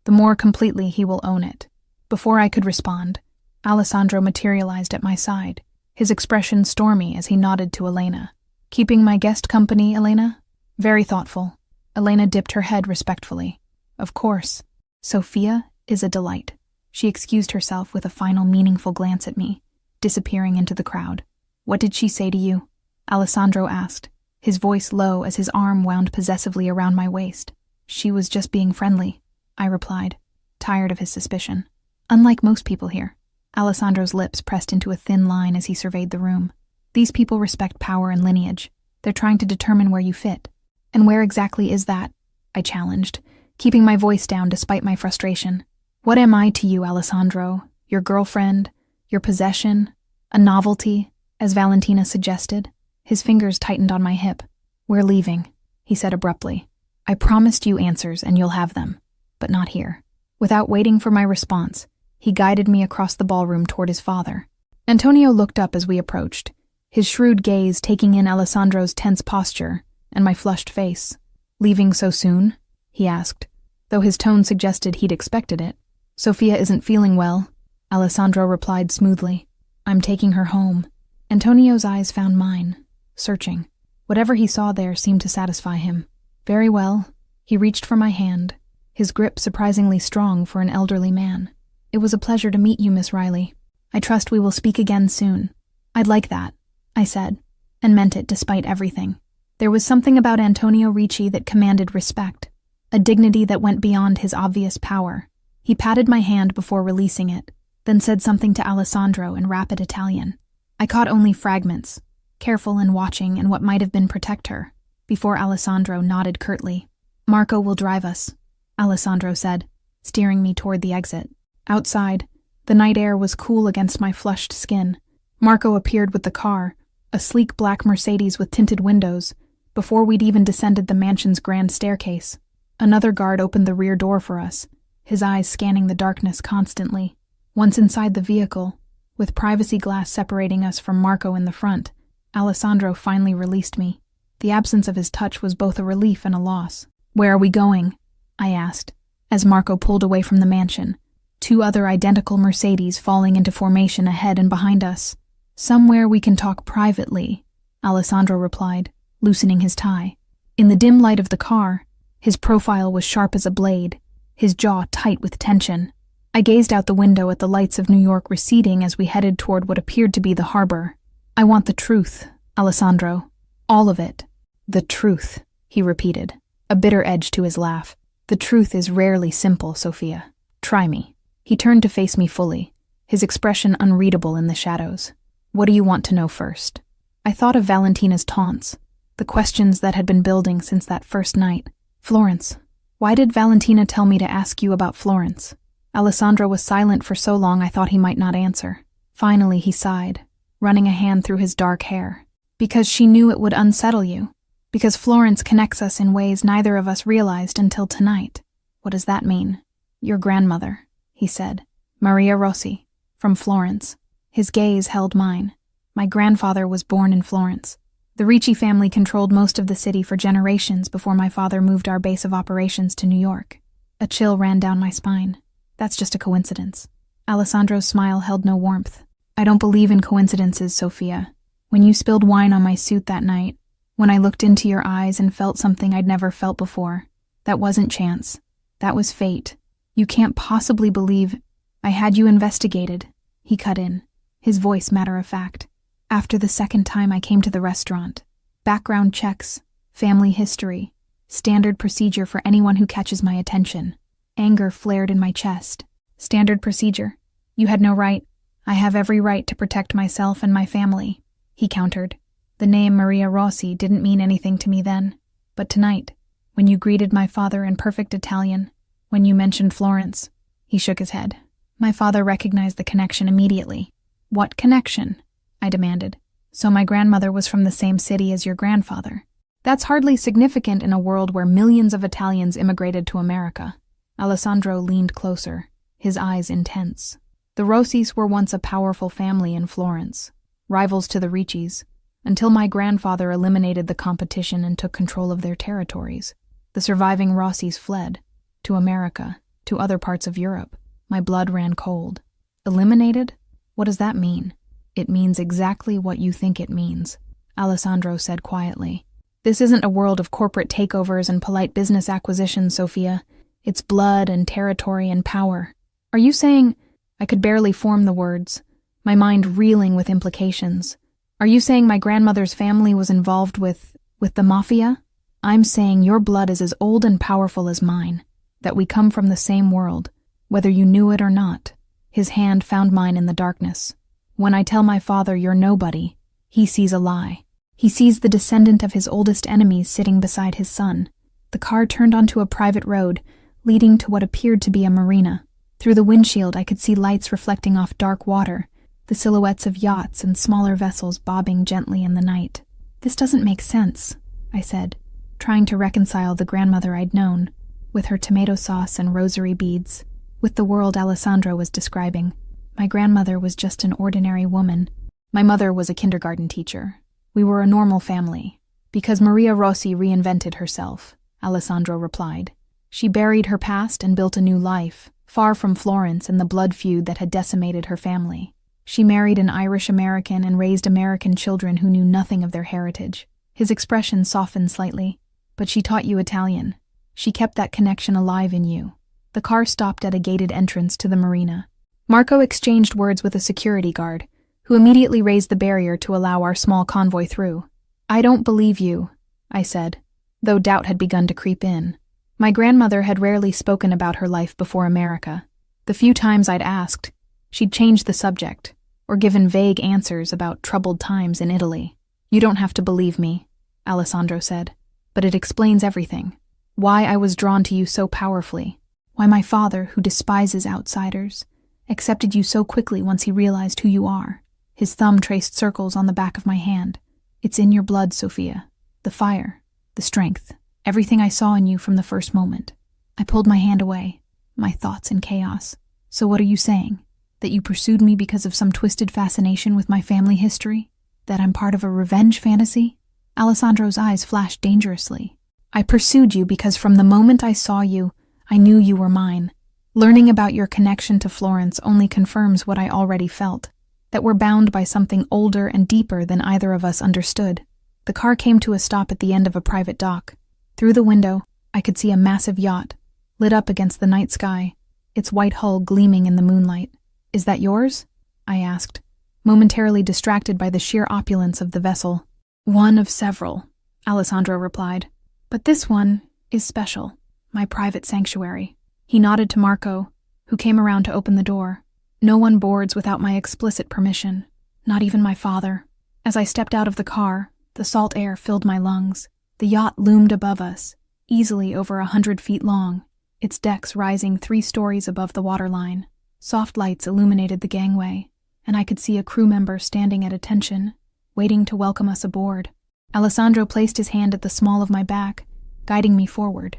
the more completely he will own it. Before I could respond, Alessandro materialized at my side, his expression stormy as he nodded to Elena. Keeping my guest company, Elena? Very thoughtful. Elena dipped her head respectfully. Of course. Sophia is a delight. She excused herself with a final meaningful glance at me, disappearing into the crowd. What did she say to you? Alessandro asked, his voice low as his arm wound possessively around my waist. She was just being friendly, I replied, tired of his suspicion. Unlike most people here. Alessandro's lips pressed into a thin line as he surveyed the room. These people respect power and lineage. They're trying to determine where you fit. And where exactly is that? I challenged, keeping my voice down despite my frustration. What am I to you, Alessandro? Your girlfriend? Your possession? A novelty, as Valentina suggested? His fingers tightened on my hip. We're leaving, he said abruptly. I promised you answers and you'll have them, but not here. Without waiting for my response, he guided me across the ballroom toward his father. Antonio looked up as we approached, his shrewd gaze taking in Alessandro's tense posture and my flushed face. Leaving so soon? He asked, though his tone suggested he'd expected it. Sophia isn't feeling well, Alessandro replied smoothly. I'm taking her home. Antonio's eyes found mine, searching. Whatever he saw there seemed to satisfy him. Very well. He reached for my hand, his grip surprisingly strong for an elderly man. It was a pleasure to meet you, Miss Riley. I trust we will speak again soon. I'd like that, I said, and meant it despite everything. There was something about Antonio Ricci that commanded respect, a dignity that went beyond his obvious power. He patted my hand before releasing it, then said something to Alessandro in rapid Italian. I caught only fragments, careful and watching in what might have been protect her, before Alessandro nodded curtly. Marco will drive us, Alessandro said, steering me toward the exit. Outside, the night air was cool against my flushed skin. Marco appeared with the car, a sleek black Mercedes with tinted windows, before we'd even descended the mansion's grand staircase. Another guard opened the rear door for us, his eyes scanning the darkness constantly. Once inside the vehicle, with privacy glass separating us from Marco in the front, Alessandro finally released me. The absence of his touch was both a relief and a loss. Where are we going? I asked, as Marco pulled away from the mansion, two other identical Mercedes falling into formation ahead and behind us. Somewhere we can talk privately, Alessandro replied, loosening his tie. In the dim light of the car, his profile was sharp as a blade, his jaw tight with tension. I gazed out the window at the lights of New York receding as we headed toward what appeared to be the harbor. I want the truth, Alessandro. All of it. The truth, he repeated, a bitter edge to his laugh. The truth is rarely simple, Sophia. Try me. He turned to face me fully, his expression unreadable in the shadows. What do you want to know first? I thought of Valentina's taunts, the questions that had been building since that first night. Florence. Why did Valentina tell me to ask you about Florence? Alessandro was silent for so long I thought he might not answer. Finally he sighed, running a hand through his dark hair. Because she knew it would unsettle you. Because Florence connects us in ways neither of us realized until tonight. What does that mean? Your grandmother, he said. Maria Rossi, from Florence. His gaze held mine. My grandfather was born in Florence. The Ricci family controlled most of the city for generations before my father moved our base of operations to New York. A chill ran down my spine. That's just a coincidence. Alessandro's smile held no warmth. I don't believe in coincidences, Sophia. When you spilled wine on my suit that night, when I looked into your eyes and felt something I'd never felt before, that wasn't chance. That was fate. You can't possibly believe I had you investigated, he cut in, his voice matter-of-fact. After the second time I came to the restaurant. Background checks, family history, standard procedure for anyone who catches my attention. Anger flared in my chest. Standard procedure. You had no right. I have every right to protect myself and my family, he countered. The name Maria Rossi didn't mean anything to me then, But tonight, when you greeted my father in perfect Italian, when you mentioned Florence, he shook his head. My father recognized the connection immediately. What connection? I demanded. So my grandmother was from the same city as your grandfather. That's hardly significant in a world where millions of Italians immigrated to America. Alessandro leaned closer, his eyes intense. The Rossis were once a powerful family in Florence, rivals to the Riccis, until my grandfather eliminated the competition and took control of their territories. The surviving Rossis fled, to America, to other parts of Europe. My blood ran cold. Eliminated? What does that mean? It means exactly what you think it means, Alessandro said quietly. This isn't a world of corporate takeovers and polite business acquisitions, Sophia. It's blood and territory and power. Are you saying— I could barely form the words, my mind reeling with implications. Are you saying my grandmother's family was involved with the Mafia? I'm saying your blood is as old and powerful as mine, that we come from the same world, whether you knew it or not. His hand found mine in the darkness. When I tell my father you're nobody, he sees a lie. He sees the descendant of his oldest enemies sitting beside his son. The car turned onto a private road, leading to what appeared to be a marina. Through the windshield, I could see lights reflecting off dark water, the silhouettes of yachts and smaller vessels bobbing gently in the night. This doesn't make sense, I said, trying to reconcile the grandmother I'd known, with her tomato sauce and rosary beads, with the world Alessandro was describing. My grandmother was just an ordinary woman. My mother was a kindergarten teacher. We were a normal family, because Maria Rossi reinvented herself, Alessandro replied. She buried her past and built a new life, far from Florence and the blood feud that had decimated her family. She married an Irish-American and raised American children who knew nothing of their heritage. His expression softened slightly. But she taught you Italian. She kept that connection alive in you. The car stopped at a gated entrance to the marina. Marco exchanged words with a security guard, who immediately raised the barrier to allow our small convoy through. I don't believe you, I said, though doubt had begun to creep in. My grandmother had rarely spoken about her life before America. The few times I'd asked, she'd changed the subject, or given vague answers about troubled times in Italy. You don't have to believe me, Alessandro said, but it explains everything. Why I was drawn to you so powerfully. Why my father, who despises outsiders, accepted you so quickly once he realized who you are. His thumb traced circles on the back of my hand. It's in your blood, Sophia. The fire, the strength, everything I saw in you from the first moment. I pulled my hand away, my thoughts in chaos. So what are you saying? That you pursued me because of some twisted fascination with my family history? That I'm part of a revenge fantasy? Alessandro's eyes flashed dangerously. I pursued you because from the moment I saw you, I knew you were mine. Learning about your connection to Florence only confirms what I already felt, that we're bound by something older and deeper than either of us understood. The car came to a stop at the end of a private dock. Through the window, I could see a massive yacht, lit up against the night sky, its white hull gleaming in the moonlight. Is that yours? I asked, momentarily distracted by the sheer opulence of the vessel. One of several, Alessandro replied. But this one is special, my private sanctuary. He nodded to Marco, who came around to open the door. No one boards without my explicit permission, not even my father. As I stepped out of the car, the salt air filled my lungs. The yacht loomed above us, easily over 100 feet long, its decks rising 3 stories above the waterline. Soft lights illuminated the gangway, and I could see a crew member standing at attention, waiting to welcome us aboard. Alessandro placed his hand at the small of my back, guiding me forward.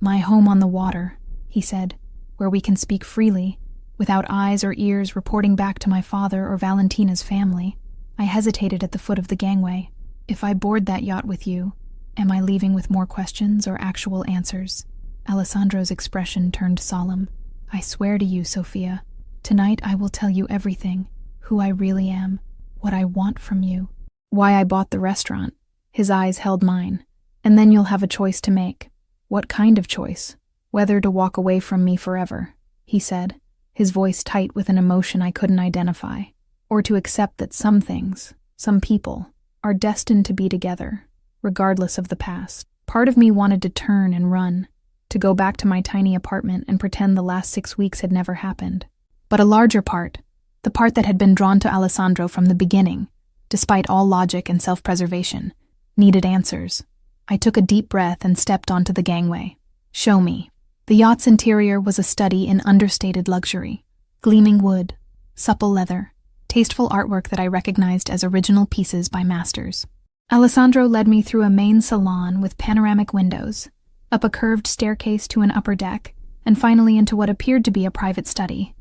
My home on the water, he said, where we can speak freely, without eyes or ears reporting back to my father or Valentina's family. I hesitated at the foot of the gangway. If I board that yacht with you, am I leaving with more questions or actual answers? Alessandro's expression turned solemn. I swear to you, Sophia, tonight I will tell you everything, who I really am, what I want from you, why I bought the restaurant. His eyes held mine. And then you'll have a choice to make. What kind of choice? Whether to walk away from me forever, he said, his voice tight with an emotion I couldn't identify, or to accept that some things, some people, are destined to be together, regardless of the past. Part of me wanted to turn and run, to go back to my tiny apartment and pretend the last 6 weeks had never happened. But a larger part, the part that had been drawn to Alessandro from the beginning, despite all logic and self-preservation, needed answers. I took a deep breath and stepped onto the gangway. Show me. The yacht's interior was a study in understated luxury. Gleaming wood, supple leather, tasteful artwork that I recognized as original pieces by masters. Alessandro led me through a main salon with panoramic windows, up a curved staircase to an upper deck, and finally into what appeared to be a private study.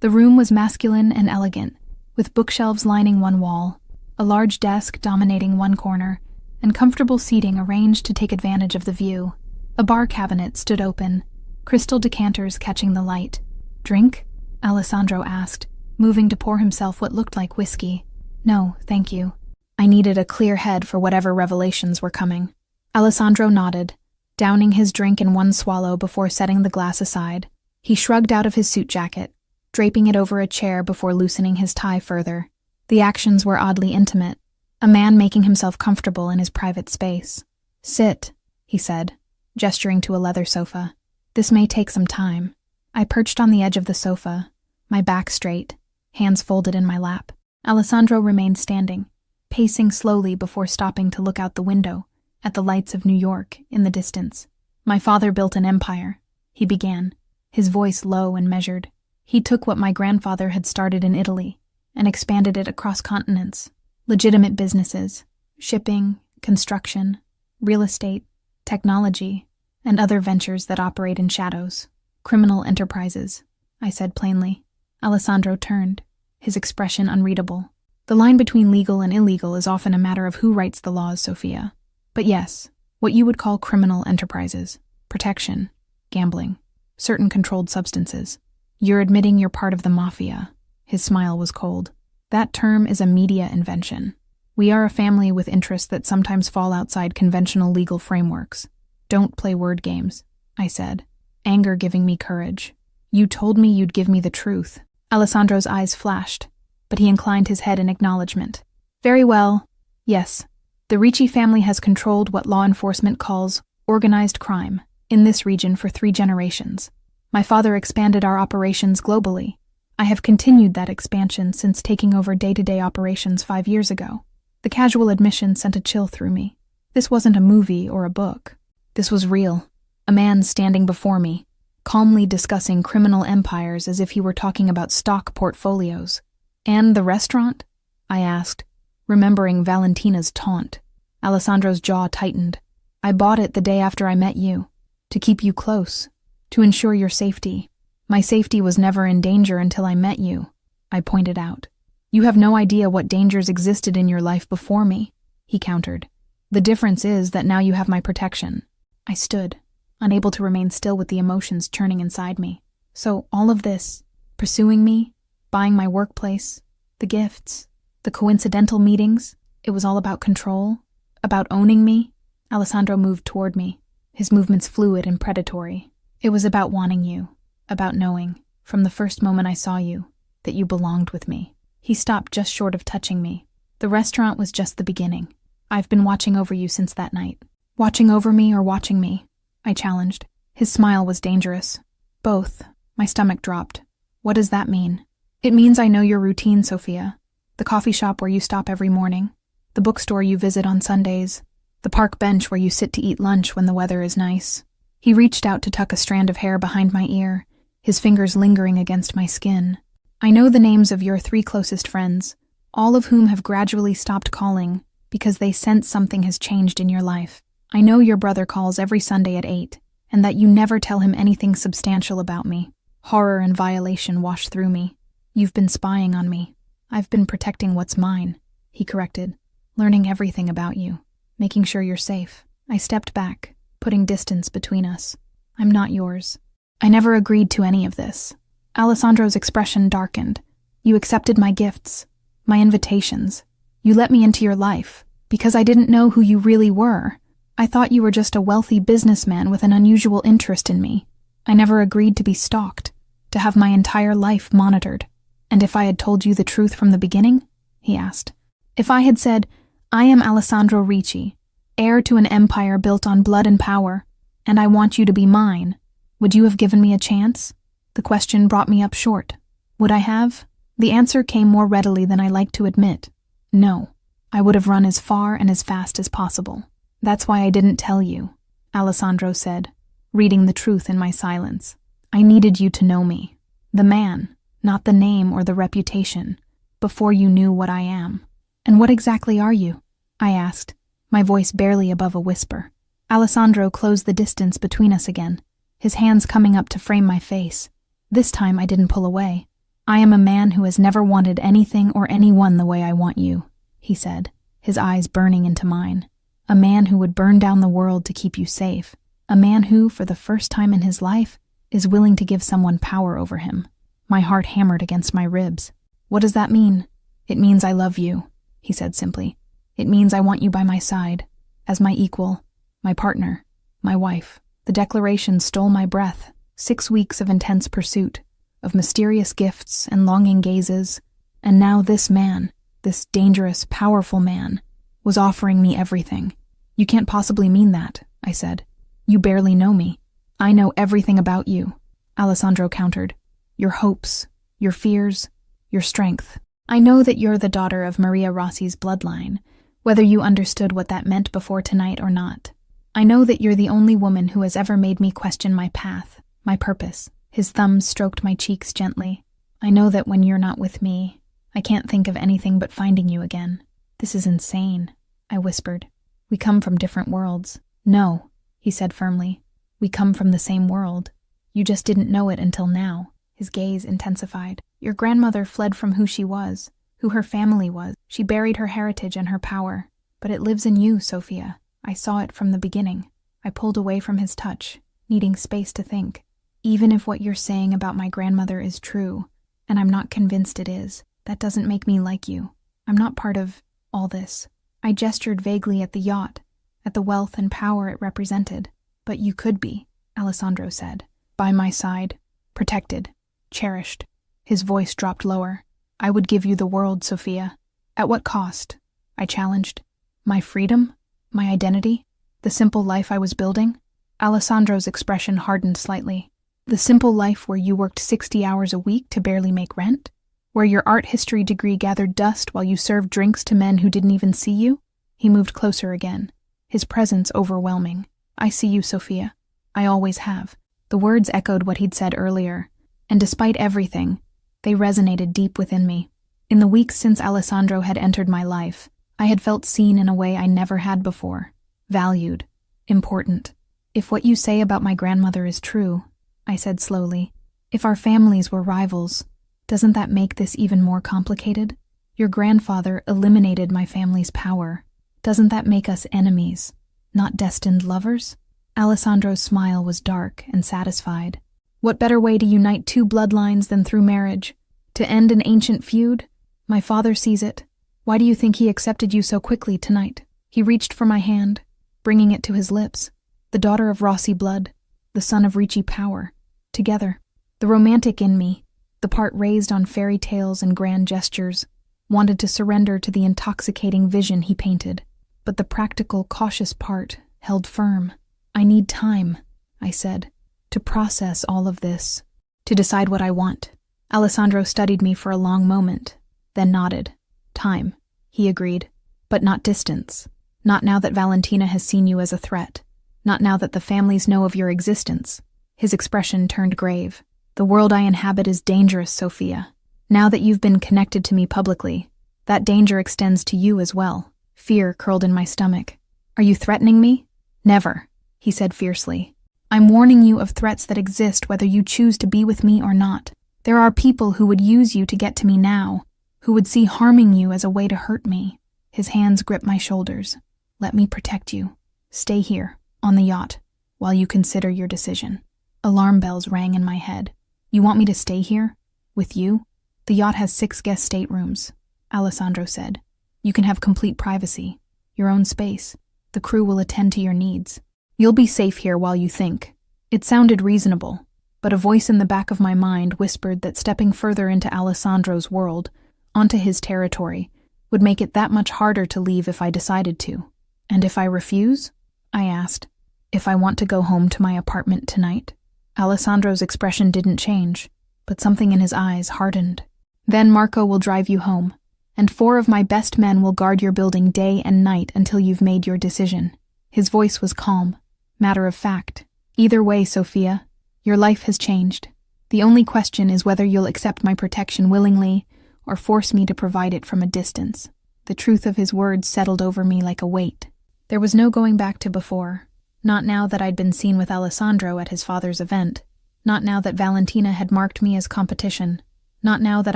The room was masculine and elegant, with bookshelves lining one wall, a large desk dominating one corner, and comfortable seating arranged to take advantage of the view. A bar cabinet stood open, crystal decanters catching the light. Drink? Alessandro asked, moving to pour himself what looked like whiskey. No, thank you. I needed a clear head for whatever revelations were coming. Alessandro nodded, downing his drink in one swallow before setting the glass aside. He shrugged out of his suit jacket, draping it over a chair before loosening his tie further. The actions were oddly intimate, a man making himself comfortable in his private space. Sit, he said, gesturing to a leather sofa. This may take some time. I perched on the edge of the sofa, my back straight, hands folded in my lap. Alessandro remained standing, pacing slowly before stopping to look out the window at the lights of New York in the distance. My father built an empire, he began, his voice low and measured. He took what my grandfather had started in Italy and expanded it across continents. Legitimate businesses, shipping, construction, real estate, technology, and other ventures that operate in shadows. Criminal enterprises, I said plainly. Alessandro turned, his expression unreadable. The line between legal and illegal is often a matter of who writes the laws, Sophia. But yes, what you would call criminal enterprises, protection, gambling, certain controlled substances. You're admitting you're part of the Mafia. His smile was cold. That term is a media invention. We are a family with interests that sometimes fall outside conventional legal frameworks. Don't play word games, I said, anger giving me courage. You told me you'd give me the truth. Alessandro's eyes flashed, but he inclined his head in acknowledgement. Very well. Yes, the Ricci family has controlled what law enforcement calls organized crime in this region for 3 generations. My father expanded our operations globally. I have continued that expansion since taking over day-to-day operations 5 years ago. The casual admission sent a chill through me. This wasn't a movie or a book. This was real. A man standing before me, calmly discussing criminal empires as if he were talking about stock portfolios. And the restaurant? I asked, remembering Valentina's taunt. Alessandro's jaw tightened. I bought it the day after I met you, to keep you close, to ensure your safety. My safety was never in danger until I met you, I pointed out. You have no idea what dangers existed in your life before me, he countered. The difference is that now you have my protection. I stood, unable to remain still with the emotions churning inside me. So all of this, pursuing me, buying my workplace, the gifts, the coincidental meetings, it was all about control, about owning me. Alessandro moved toward me, his movements fluid and predatory. It was about wanting you, about knowing, from the first moment I saw you, that you belonged with me. He stopped just short of touching me. The restaurant was just the beginning. I've been watching over you since that night. Watching over me or watching me? I challenged. His smile was dangerous. Both. My stomach dropped. What does that mean? It means I know your routine, Sophia. The coffee shop where you stop every morning. The bookstore you visit on Sundays. The park bench where you sit to eat lunch when the weather is nice. He reached out to tuck a strand of hair behind my ear, his fingers lingering against my skin. I know the names of your 3 closest friends, all of whom have gradually stopped calling because they sense something has changed in your life. I know your brother calls every Sunday at 8, and that you never tell him anything substantial about me. Horror and violation wash through me. You've been spying on me. I've been protecting what's mine, he corrected, learning everything about you, making sure you're safe. I stepped back, putting distance between us. I'm not yours. I never agreed to any of this. Alessandro's expression darkened. You accepted my gifts, my invitations. You let me into your life, because I didn't know who you really were. I thought you were just a wealthy businessman with an unusual interest in me. I never agreed to be stalked, to have my entire life monitored. And if I had told you the truth from the beginning? He asked. If I had said, I am Alessandro Ricci, heir to an empire built on blood and power, and I want you to be mine, would you have given me a chance? The question brought me up short. Would I have? The answer came more readily than I liked to admit. No. I would have run as far and as fast as possible. That's why I didn't tell you, Alessandro said, reading the truth in my silence. I needed you to know me. The man, not the name or the reputation, before you knew what I am. And what exactly are you? I asked, my voice barely above a whisper. Alessandro closed the distance between us again, his hands coming up to frame my face. This time I didn't pull away. I am a man who has never wanted anything or anyone the way I want you, he said, his eyes burning into mine. A man who would burn down the world to keep you safe. A man who, for the first time in his life, is willing to give someone power over him. My heart hammered against my ribs. What does that mean? It means I love you, he said simply. It means I want you by my side, as my equal, my partner, my wife. The declaration stole my breath. 6 weeks of intense pursuit, of mysterious gifts and longing gazes, and now this man, this dangerous, powerful man, was offering me everything. You can't possibly mean that, I said. You barely know me. I know everything about you, Alessandro countered. Your hopes, your fears, your strength. I know that you're the daughter of Maria Rossi's bloodline, whether you understood what that meant before tonight or not. I know that you're the only woman who has ever made me question my path, my purpose. His thumbs stroked my cheeks gently. I know that when you're not with me, I can't think of anything but finding you again. This is insane, I whispered. We come from different worlds. No, he said firmly. We come from the same world. You just didn't know it until now. His gaze intensified. Your grandmother fled from who she was, who her family was. She buried her heritage and her power. But it lives in you, Sophia. I saw it from the beginning. I pulled away from his touch, needing space to think. Even if what you're saying about my grandmother is true, and I'm not convinced it is, that doesn't make me like you. I'm not part of all this. I gestured vaguely at the yacht, at the wealth and power it represented. But you could be, Alessandro said. By my side, protected, cherished. His voice dropped lower. I would give you the world, Sophia. At what cost? I challenged. My freedom? My identity? The simple life I was building? Alessandro's expression hardened slightly. The simple life where you worked 60 hours a week to barely make rent? Where your art history degree gathered dust while you served drinks to men who didn't even see you? He moved closer again, his presence overwhelming. I see you, Sophia. I always have. The words echoed what he'd said earlier, and despite everything, they resonated deep within me. In the weeks since Alessandro had entered my life, I had felt seen in a way I never had before. Valued. Important. If what you say about my grandmother is true, I said slowly, if our families were rivals, doesn't that make this even more complicated? Your grandfather eliminated my family's power. Doesn't that make us enemies, not destined lovers? Alessandro's smile was dark and satisfied. What better way to unite two bloodlines than through marriage? To end an ancient feud? My father sees it. Why do you think he accepted you so quickly tonight? He reached for my hand, bringing it to his lips. The daughter of Rossi blood, the son of Ricci power. Together. The romantic in me, the part raised on fairy tales and grand gestures, wanted to surrender to the intoxicating vision he painted. But the practical, cautious part held firm. I need time, I said, to process all of this, to decide what I want. Alessandro studied me for a long moment, then nodded. Time, he agreed, but not distance. Not now that Valentina has seen you as a threat. Not now that the families know of your existence. His expression turned grave. The world I inhabit is dangerous, Sophia. Now that you've been connected to me publicly, that danger extends to you as well. Fear curled in my stomach. Are you threatening me? Never, he said fiercely. I'm warning you of threats that exist whether you choose to be with me or not. There are people who would use you to get to me now, who would see harming you as a way to hurt me. His hands gripped my shoulders. Let me protect you. Stay here, on the yacht, while you consider your decision. Alarm bells rang in my head. You want me to stay here? With you? The yacht has 6 guest staterooms, Alessandro said. You can have complete privacy, your own space. The crew will attend to your needs. You'll be safe here while you think. It sounded reasonable, but a voice in the back of my mind whispered that stepping further into Alessandro's world, onto his territory, would make it that much harder to leave if I decided to. And if I refuse? I asked. If I want to go home to my apartment tonight? Alessandro's expression didn't change, but something in his eyes hardened. Then Marco will drive you home, and 4 of my best men will guard your building day and night until you've made your decision. His voice was calm, matter of fact. Either way, Sophia, your life has changed. The only question is whether you'll accept my protection willingly or force me to provide it from a distance. The truth of his words settled over me like a weight. There was no going back to before. Not now that I'd been seen with Alessandro at his father's event. Not now that Valentina had marked me as competition. Not now that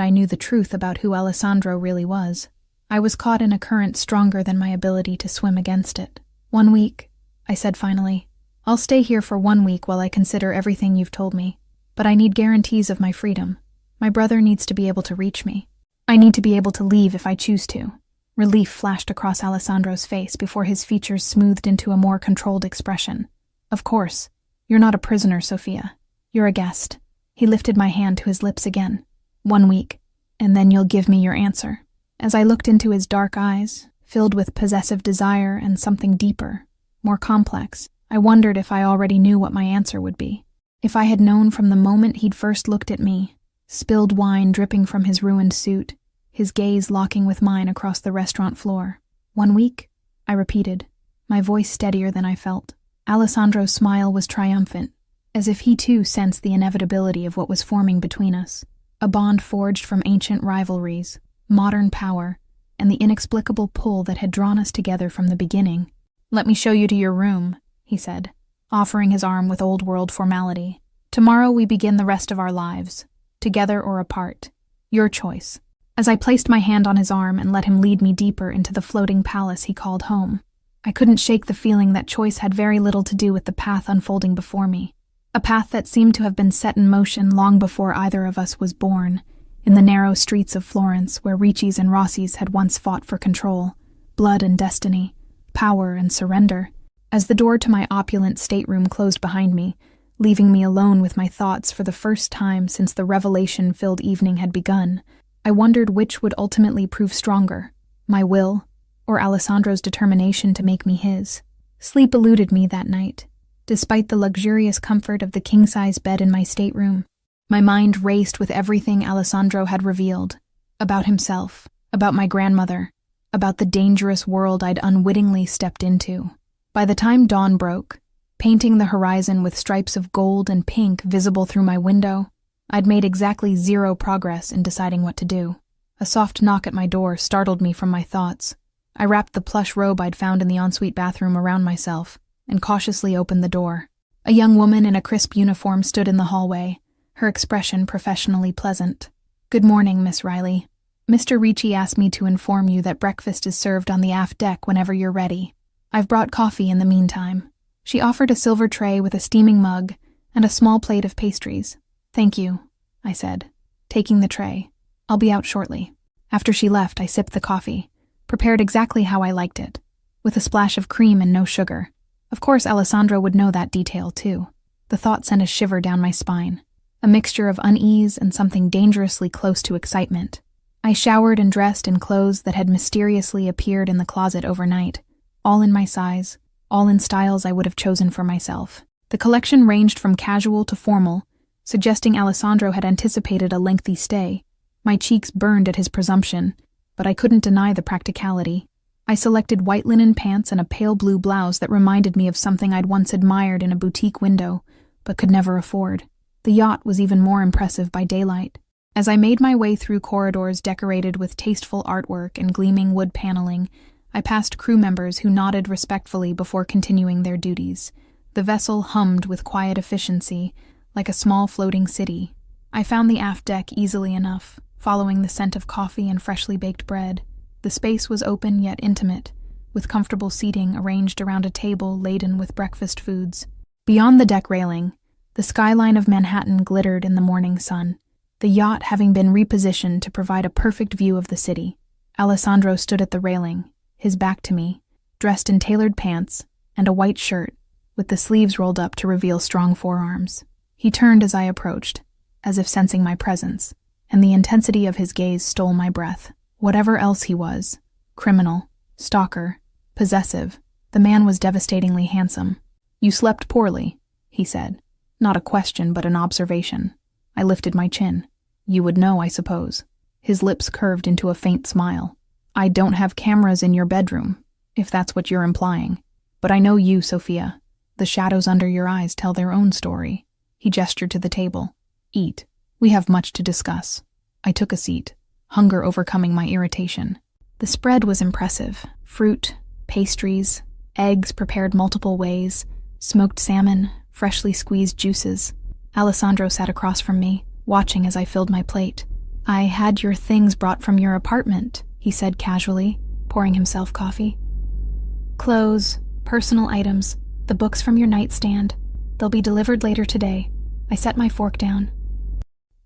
I knew the truth about who Alessandro really was. I was caught in a current stronger than my ability to swim against it. 1 week, I said finally. I'll stay here for 1 week while I consider everything you've told me. But I need guarantees of my freedom. My brother needs to be able to reach me. I need to be able to leave if I choose to. Relief flashed across Alessandro's face before his features smoothed into a more controlled expression. Of course, you're not a prisoner, Sophia. You're a guest. He lifted my hand to his lips again. 1 week, and then you'll give me your answer. As I looked into his dark eyes, filled with possessive desire and something deeper, more complex, I wondered if I already knew what my answer would be. If I had known from the moment he'd first looked at me, spilled wine dripping from his ruined suit, his gaze locking with mine across the restaurant floor. 1 week? I repeated, my voice steadier than I felt. Alessandro's smile was triumphant, as if he too sensed the inevitability of what was forming between us. A bond forged from ancient rivalries, modern power, and the inexplicable pull that had drawn us together from the beginning. Let me show you to your room, he said, offering his arm with old-world formality. Tomorrow we begin the rest of our lives, together or apart. Your choice. As I placed my hand on his arm and let him lead me deeper into the floating palace he called home, I couldn't shake the feeling that choice had very little to do with the path unfolding before me, a path that seemed to have been set in motion long before either of us was born, in the narrow streets of Florence where Ricci's and Rossi's had once fought for control, blood and destiny, power and surrender. As the door to my opulent stateroom closed behind me, leaving me alone with my thoughts for the first time since the revelation-filled evening had begun, I wondered which would ultimately prove stronger, my will or Alessandro's determination to make me his. Sleep eluded me that night, despite the luxurious comfort of the king-size bed in my stateroom. My mind raced with everything Alessandro had revealed, about himself, about my grandmother, about the dangerous world I'd unwittingly stepped into. By the time dawn broke, painting the horizon with stripes of gold and pink visible through my window, I'd made exactly 0 progress in deciding what to do. A soft knock at my door startled me from my thoughts. I wrapped the plush robe I'd found in the ensuite bathroom around myself and cautiously opened the door. A young woman in a crisp uniform stood in the hallway, her expression professionally pleasant. Good morning, Miss Riley. Mr. Ricci asked me to inform you that breakfast is served on the aft deck whenever you're ready. I've brought coffee in the meantime. She offered a silver tray with a steaming mug and a small plate of pastries. Thank you, I said, taking the tray. I'll be out shortly. After she left, I sipped the coffee, prepared exactly how I liked it, with a splash of cream and no sugar. Of course, Alessandro would know that detail, too. The thought sent a shiver down my spine, a mixture of unease and something dangerously close to excitement. I showered and dressed in clothes that had mysteriously appeared in the closet overnight, all in my size, all in styles I would have chosen for myself. The collection ranged from casual to formal, suggesting Alessandro had anticipated a lengthy stay. My cheeks burned at his presumption, but I couldn't deny the practicality. I selected white linen pants and a pale blue blouse that reminded me of something I'd once admired in a boutique window, but could never afford. The yacht was even more impressive by daylight. As I made my way through corridors decorated with tasteful artwork and gleaming wood paneling, I passed crew members who nodded respectfully before continuing their duties. The vessel hummed with quiet efficiency, like a small floating city. I found the aft deck easily enough, following the scent of coffee and freshly baked bread. The space was open yet intimate, with comfortable seating arranged around a table laden with breakfast foods. Beyond the deck railing, the skyline of Manhattan glittered in the morning sun, the yacht having been repositioned to provide a perfect view of the city. Alessandro stood at the railing, his back to me, dressed in tailored pants and a white shirt, with the sleeves rolled up to reveal strong forearms. He turned as I approached, as if sensing my presence, and the intensity of his gaze stole my breath. Whatever else he was, criminal, stalker, possessive, the man was devastatingly handsome. You slept poorly, he said. Not a question, but an observation. I lifted my chin. You would know, I suppose. His lips curved into a faint smile. I don't have cameras in your bedroom, if that's what you're implying. But I know you, Sophia. The shadows under your eyes tell their own story. He gestured to the table. Eat. We have much to discuss. I took a seat, hunger overcoming my irritation. The spread was impressive. Fruit, pastries, eggs prepared multiple ways, smoked salmon, freshly squeezed juices. Alessandro sat across from me, watching as I filled my plate. I had your things brought from your apartment, he said casually, pouring himself coffee. Clothes, personal items, the books from your nightstand. They'll be delivered later today. I set my fork down.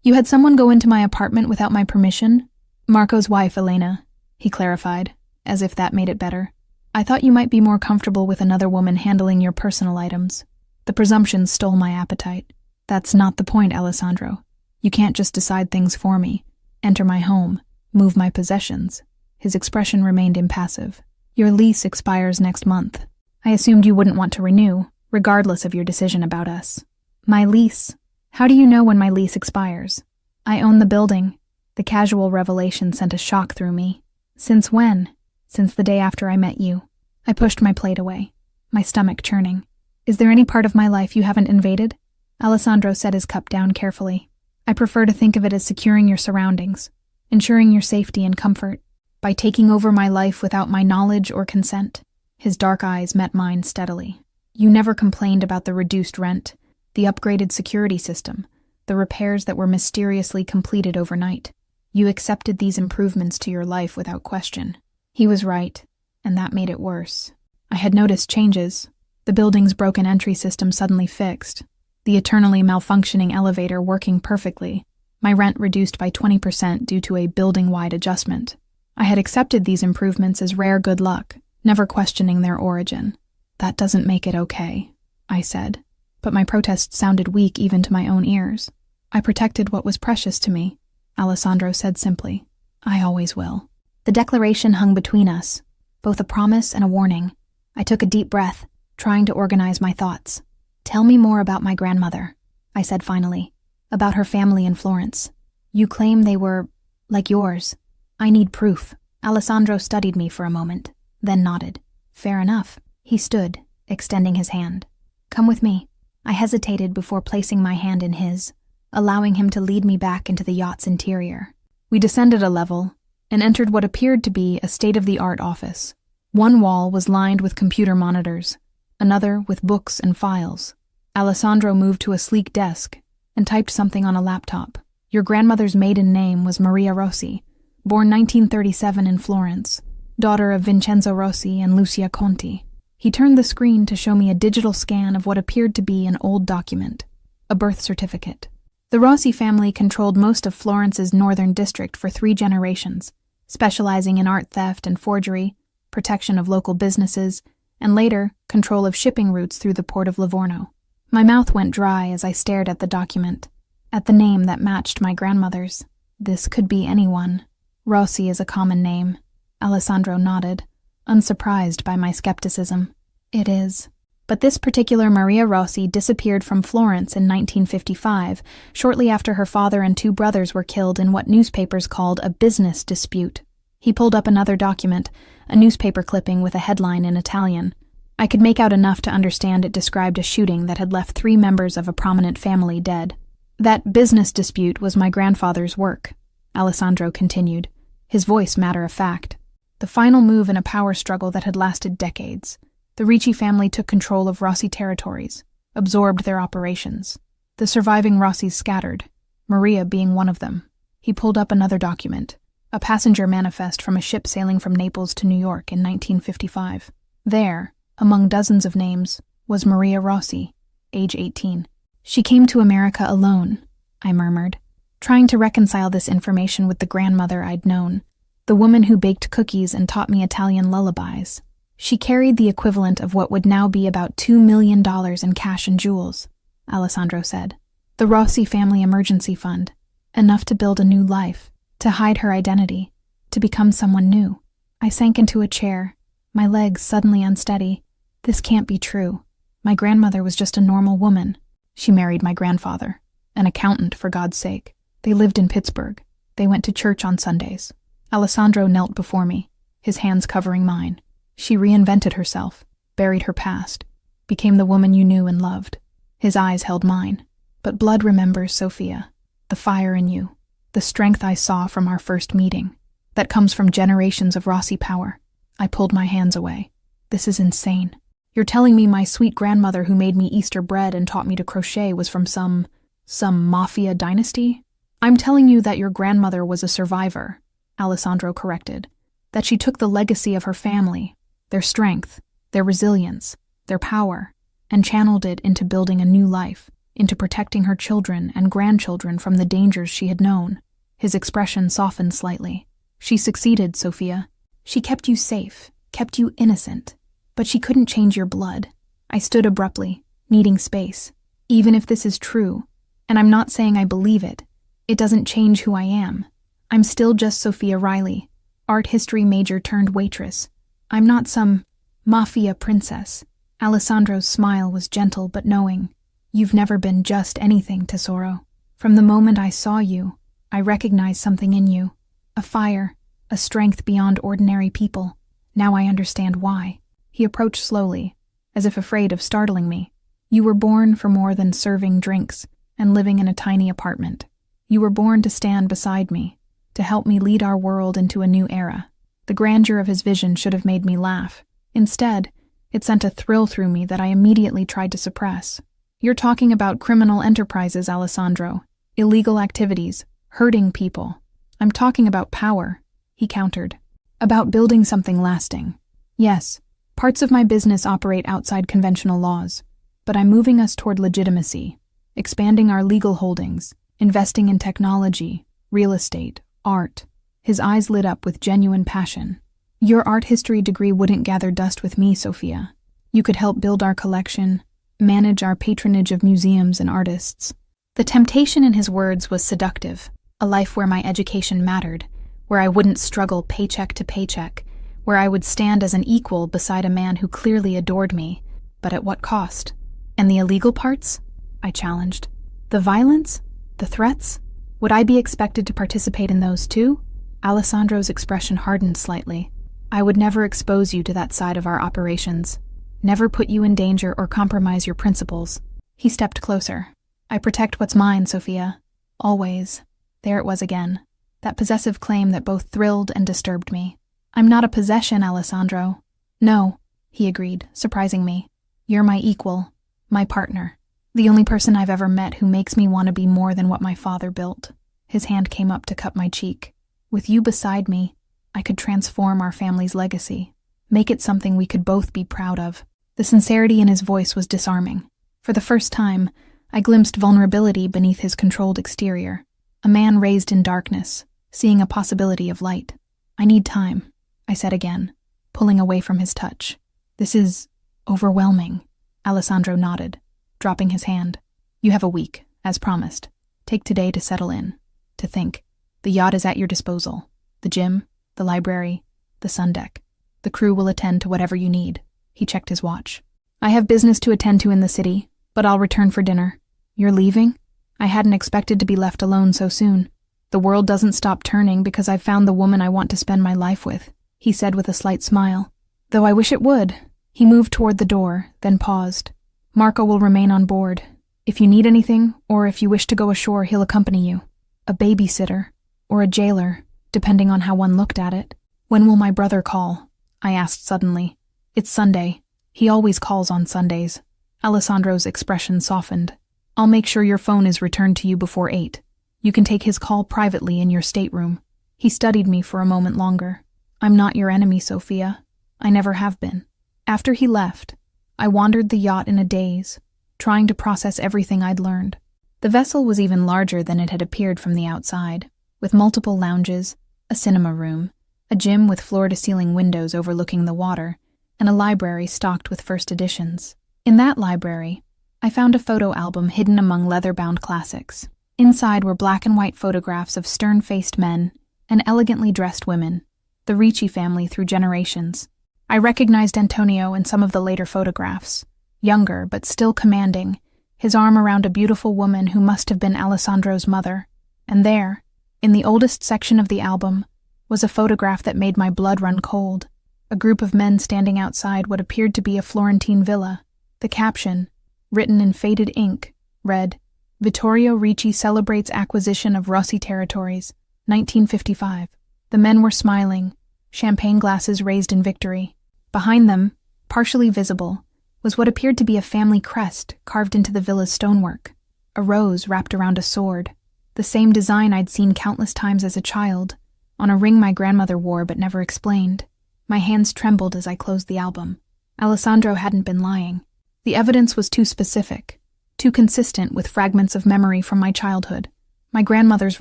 You had someone go into my apartment without my permission? Marco's wife, Elena, he clarified, as if that made it better. I thought you might be more comfortable with another woman handling your personal items. The presumption stole my appetite. That's not the point, Alessandro. You can't just decide things for me. Enter my home, move my possessions. His expression remained impassive. Your lease expires next month. I assumed you wouldn't want to renew, regardless of your decision about us. My lease? How do you know when my lease expires? I own the building. The casual revelation sent a shock through me. Since when? Since the day after I met you. I pushed my plate away, my stomach churning. Is there any part of my life you haven't invaded? Alessandro set his cup down carefully. I prefer to think of it as securing your surroundings, ensuring your safety and comfort, by taking over my life without my knowledge or consent. His dark eyes met mine steadily. You never complained about the reduced rent, the upgraded security system, the repairs that were mysteriously completed overnight. You accepted these improvements to your life without question. He was right, and that made it worse. I had noticed changes. The building's broken entry system suddenly fixed, the eternally malfunctioning elevator working perfectly, my rent reduced by 20% due to a building-wide adjustment. I had accepted these improvements as rare good luck, never questioning their origin. That doesn't make it okay, I said, but my protest sounded weak even to my own ears. I protected what was precious to me, Alessandro said simply. I always will. The declaration hung between us, both a promise and a warning. I took a deep breath, trying to organize my thoughts. Tell me more about my grandmother, I said finally, about her family in Florence. You claim they were like yours. I need proof. Alessandro studied me for a moment, then nodded. Fair enough. He stood, extending his hand. Come with me. I hesitated before placing my hand in his, allowing him to lead me back into the yacht's interior. We descended a level and entered what appeared to be a state-of-the-art office. One wall was lined with computer monitors, another with books and files. Alessandro moved to a sleek desk and typed something on a laptop. Your grandmother's maiden name was Maria Rossi, born 1937 in Florence, daughter of Vincenzo Rossi and Lucia Conti. He turned the screen to show me a digital scan of what appeared to be an old document, a birth certificate. The Rossi family controlled most of Florence's northern district for 3 generations, specializing in art theft and forgery, protection of local businesses, and later, control of shipping routes through the port of Livorno. My mouth went dry as I stared at the document, at the name that matched my grandmother's. This could be anyone. Rossi is a common name. Alessandro nodded, unsurprised by my skepticism. It is. But this particular Maria Rossi disappeared from Florence in 1955, shortly after her father and 2 brothers were killed in what newspapers called a business dispute. He pulled up another document, a newspaper clipping with a headline in Italian. I could make out enough to understand it described a shooting that had left 3 members of a prominent family dead. That business dispute was my grandfather's work, Alessandro continued, his voice matter-of-fact. The final move in a power struggle that had lasted decades. The Ricci family took control of Rossi territories, absorbed their operations. The surviving Rossis scattered, Maria being one of them. He pulled up another document, a passenger manifest from a ship sailing from Naples to New York in 1955. There, among dozens of names, was Maria Rossi, age 18. She came to America alone, I murmured, trying to reconcile this information with the grandmother I'd known, the woman who baked cookies and taught me Italian lullabies. She carried the equivalent of what would now be about $2 million in cash and jewels, Alessandro said. The Rossi family emergency fund, enough to build a new life, to hide her identity, to become someone new. I sank into a chair, my legs suddenly unsteady. This can't be true. My grandmother was just a normal woman. She married my grandfather, an accountant for God's sake. They lived in Pittsburgh. They went to church on Sundays. Alessandro knelt before me, his hands covering mine. She reinvented herself, buried her past, became the woman you knew and loved. His eyes held mine. But blood remembers, Sophia. The fire in you, the strength I saw from our first meeting. That comes from generations of Rossi power. I pulled my hands away. This is insane. You're telling me my sweet grandmother who made me Easter bread and taught me to crochet was from some Mafia dynasty? I'm telling you that your grandmother was a survivor, Alessandro corrected. That she took the legacy of her family, their strength, their resilience, their power, and channeled it into building a new life, into protecting her children and grandchildren from the dangers she had known. His expression softened slightly. She succeeded, Sophia. She kept you safe, kept you innocent. But she couldn't change your blood. I stood abruptly, needing space. Even if this is true, and I'm not saying I believe it, it doesn't change who I am. I'm still just Sophia Riley, art history major turned waitress. I'm not some Mafia princess. Alessandro's smile was gentle but knowing. You've never been just anything, Tesoro. From the moment I saw you, I recognized something in you. A fire, a strength beyond ordinary people. Now I understand why. He approached slowly, as if afraid of startling me. You were born for more than serving drinks and living in a tiny apartment. You were born to stand beside me, to help me lead our world into a new era. The grandeur of his vision should have made me laugh. Instead, it sent a thrill through me that I immediately tried to suppress. You're talking about criminal enterprises, Alessandro. Illegal activities, hurting people. I'm talking about power, he countered. About building something lasting. Yes, parts of my business operate outside conventional laws, but I'm moving us toward legitimacy, expanding our legal holdings, investing in technology, real estate, art. His eyes lit up with genuine passion. Your art history degree wouldn't gather dust with me, Sophia. You could help build our collection, manage our patronage of museums and artists. The temptation in his words was seductive, a life where my education mattered, where I wouldn't struggle paycheck to paycheck, where I would stand as an equal beside a man who clearly adored me, but at what cost? And the illegal parts? I challenged. The violence? The threats? Would I be expected to participate in those too? Alessandro's expression hardened slightly. I would never expose you to that side of our operations. Never put you in danger or compromise your principles. He stepped closer. I protect what's mine, Sophia. Always. There it was again. That possessive claim that both thrilled and disturbed me. I'm not a possession, Alessandro. No, he agreed, surprising me. You're my equal, my partner. The only person I've ever met who makes me want to be more than what my father built. His hand came up to cup my cheek. With you beside me, I could transform our family's legacy, make it something we could both be proud of. The sincerity in his voice was disarming. For the first time, I glimpsed vulnerability beneath his controlled exterior. A man raised in darkness, seeing a possibility of light. I need time, I said again, pulling away from his touch. This is overwhelming. Alessandro nodded, dropping his hand. You have a week, as promised. Take today to settle in, to think. The yacht is at your disposal. The gym, the library, the sun deck. The crew will attend to whatever you need. He checked his watch. I have business to attend to in the city, but I'll return for dinner. You're leaving? I hadn't expected to be left alone so soon. The world doesn't stop turning because I've found the woman I want to spend my life with, he said with a slight smile. Though I wish it would. He moved toward the door, then paused. Marco will remain on board. If you need anything, or if you wish to go ashore, he'll accompany you. A babysitter, or a jailer, depending on how one looked at it. When will my brother call? I asked suddenly. It's Sunday. He always calls on Sundays. Alessandro's expression softened. I'll make sure your phone is returned to you before 8. You can take his call privately in your stateroom. He studied me for a moment longer. I'm not your enemy, Sophia. I never have been. After he left, I wandered the yacht in a daze, trying to process everything I'd learned. The vessel was even larger than it had appeared from the outside, with multiple lounges, a cinema room, a gym with floor-to-ceiling windows overlooking the water, and a library stocked with first editions. In that library, I found a photo album hidden among leather-bound classics. Inside were black and white photographs of stern-faced men and elegantly dressed women, the Ricci family through generations. I recognized Antonio in some of the later photographs, younger but still commanding, his arm around a beautiful woman who must have been Alessandro's mother. And there, in the oldest section of the album, was a photograph that made my blood run cold. A group of men standing outside what appeared to be a Florentine villa. The caption, written in faded ink, read, Vittorio Ricci celebrates acquisition of Rossi territories, 1955. The men were smiling, champagne glasses raised in victory. Behind them, partially visible, was what appeared to be a family crest carved into the villa's stonework. A rose wrapped around a sword. The same design I'd seen countless times as a child, on a ring my grandmother wore but never explained. My hands trembled as I closed the album. Alessandro hadn't been lying. The evidence was too specific, too consistent with fragments of memory from my childhood. My grandmother's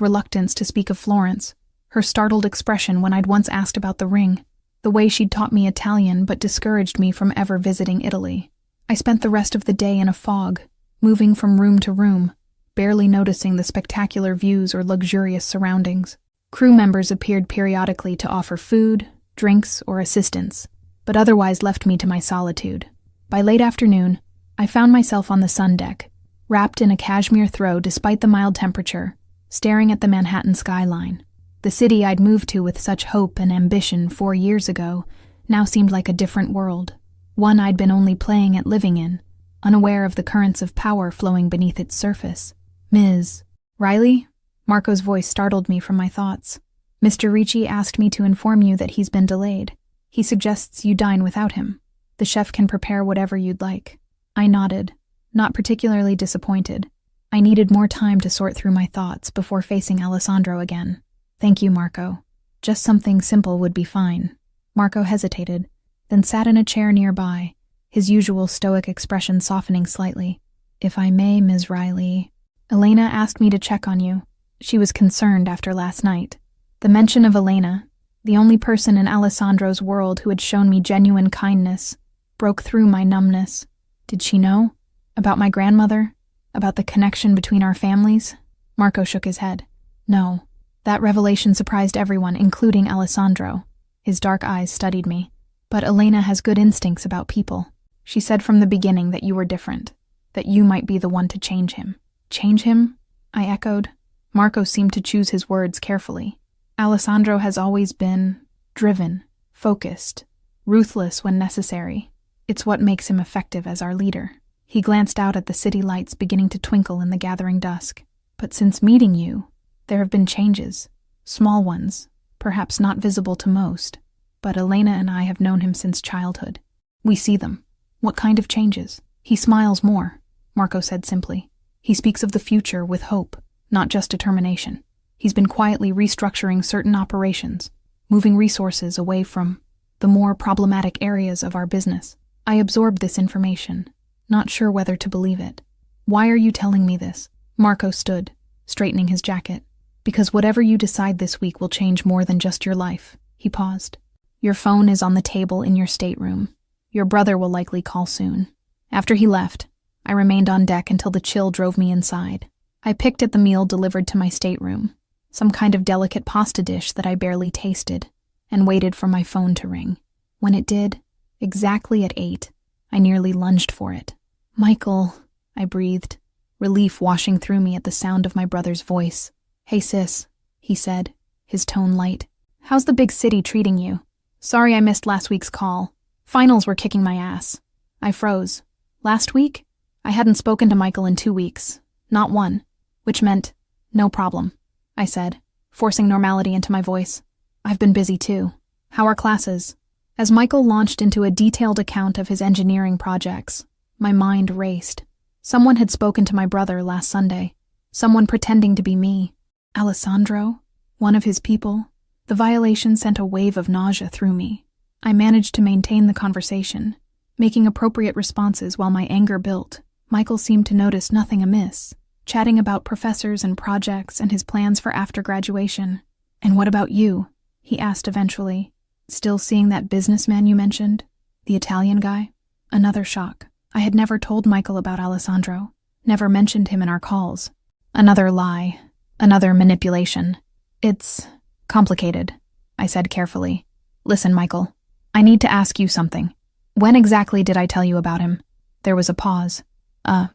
reluctance to speak of Florence, her startled expression when I'd once asked about the ring, the way she'd taught me Italian but discouraged me from ever visiting Italy. I spent the rest of the day in a fog, moving from room to room, barely noticing the spectacular views or luxurious surroundings. Crew members appeared periodically to offer food, drinks, or assistance, but otherwise left me to my solitude. By late afternoon, I found myself on the sun deck, wrapped in a cashmere throw despite the mild temperature, staring at the Manhattan skyline. The city I'd moved to with such hope and ambition 4 years ago now seemed like a different world, one I'd been only playing at living in, unaware of the currents of power flowing beneath its surface. Ms. Riley? Marco's voice startled me from my thoughts. Mr. Ricci asked me to inform you that he's been delayed. He suggests you dine without him. The chef can prepare whatever you'd like. I nodded, not particularly disappointed. I needed more time to sort through my thoughts before facing Alessandro again. Thank you, Marco. Just something simple would be fine. Marco hesitated, then sat in a chair nearby, his usual stoic expression softening slightly. If I may, Ms. Riley. Elena asked me to check on you. She was concerned after last night. The mention of Elena, the only person in Alessandro's world who had shown me genuine kindness, broke through my numbness. Did she know? About my grandmother? About the connection between our families? Marco shook his head. No. That revelation surprised everyone, including Alessandro. His dark eyes studied me. But Elena has good instincts about people. She said from the beginning that you were different, that you might be the one to change him. Change him? I echoed. Marco seemed to choose his words carefully. Alessandro has always been driven, focused, ruthless when necessary. It's what makes him effective as our leader. He glanced out at the city lights beginning to twinkle in the gathering dusk. But since meeting you, there have been changes. Small ones, perhaps not visible to most. But Elena and I have known him since childhood. We see them. What kind of changes? He smiles more, Marco said simply. He speaks of the future with hope, not just determination. He's been quietly restructuring certain operations, moving resources away from the more problematic areas of our business. I absorbed this information, not sure whether to believe it. Why are you telling me this? Marco stood, straightening his jacket. Because whatever you decide this week will change more than just your life. He paused. Your phone is on the table in your stateroom. Your brother will likely call soon. After he left, I remained on deck until the chill drove me inside. I picked at the meal delivered to my stateroom, some kind of delicate pasta dish that I barely tasted, and waited for my phone to ring. When it did, exactly at 8, I nearly lunged for it. Michael, I breathed, relief washing through me at the sound of my brother's voice. Hey sis, he said, his tone light. How's the big city treating you? Sorry I missed last week's call. Finals were kicking my ass. I froze. Last week? I hadn't spoken to Michael in 2 weeks. Not one. Which meant, no problem, I said, forcing normality into my voice. I've been busy too. How are classes? As Michael launched into a detailed account of his engineering projects, my mind raced. Someone had spoken to my brother last Sunday. Someone pretending to be me. Alessandro? One of his people? The violation sent a wave of nausea through me. I managed to maintain the conversation, making appropriate responses while my anger built. Michael seemed to notice nothing amiss, chatting about professors and projects and his plans for after graduation. And what about you? He asked eventually. Still seeing that businessman you mentioned? The Italian guy? Another shock. I had never told Michael about Alessandro, never mentioned him in our calls. Another lie. Another manipulation. It's complicated, I said carefully. Listen, Michael, I need to ask you something. When exactly did I tell you about him? There was a pause. I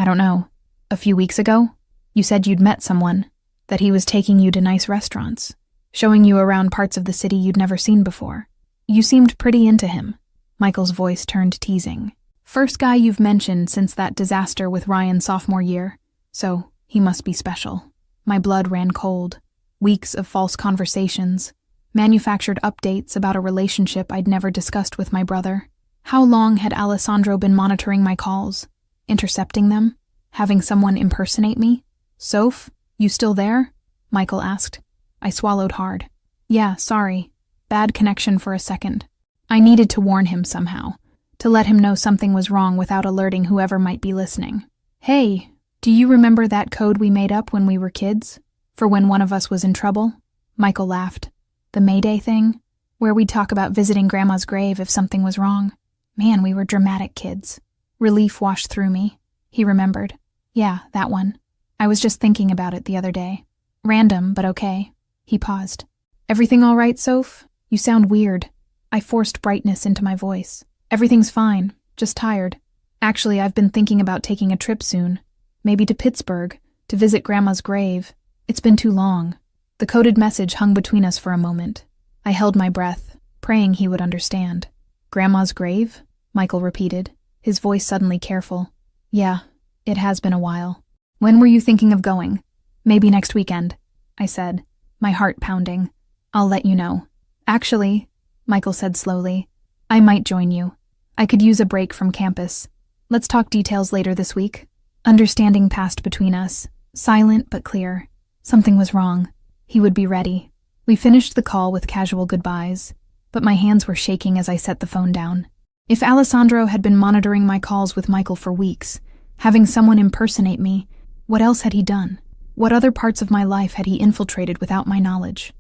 don't know. A few weeks ago? You said you'd met someone, that he was taking you to nice restaurants, showing you around parts of the city you'd never seen before. You seemed pretty into him. Michael's voice turned teasing. First guy you've mentioned since that disaster with Ryan's sophomore year, so he must be special. My blood ran cold. Weeks of false conversations, manufactured updates about a relationship I'd never discussed with my brother. How long had Alessandro been monitoring my calls? Intercepting them? Having someone impersonate me? Soph, you still there? Michael asked. I swallowed hard. Yeah, sorry. Bad connection for a second. I needed to warn him somehow, to let him know something was wrong without alerting whoever might be listening. Hey, do you remember that code we made up when we were kids? For when one of us was in trouble? Michael laughed. The Mayday thing? Where we'd talk about visiting Grandma's grave if something was wrong. Man, we were dramatic kids. Relief washed through me. He remembered. Yeah, that one. I was just thinking about it the other day. Random, but okay. He paused. Everything all right, Soph? You sound weird. I forced brightness into my voice. Everything's fine, just tired. Actually, I've been thinking about taking a trip soon. Maybe to Pittsburgh, to visit Grandma's grave. It's been too long. The coded message hung between us for a moment. I held my breath, praying he would understand. Grandma's grave? Michael repeated, his voice suddenly careful. Yeah, it has been a while. When were you thinking of going? Maybe next weekend, I said, my heart pounding. I'll let you know. Actually, Michael said slowly, I might join you. I could use a break from campus. Let's talk details later this week. Understanding passed between us, silent but clear. Something was wrong. He would be ready. We finished the call with casual goodbyes, but my hands were shaking as I set the phone down. If Alessandro had been monitoring my calls with Michael for weeks, having someone impersonate me, what else had he done? What other parts of my life had he infiltrated without my knowledge?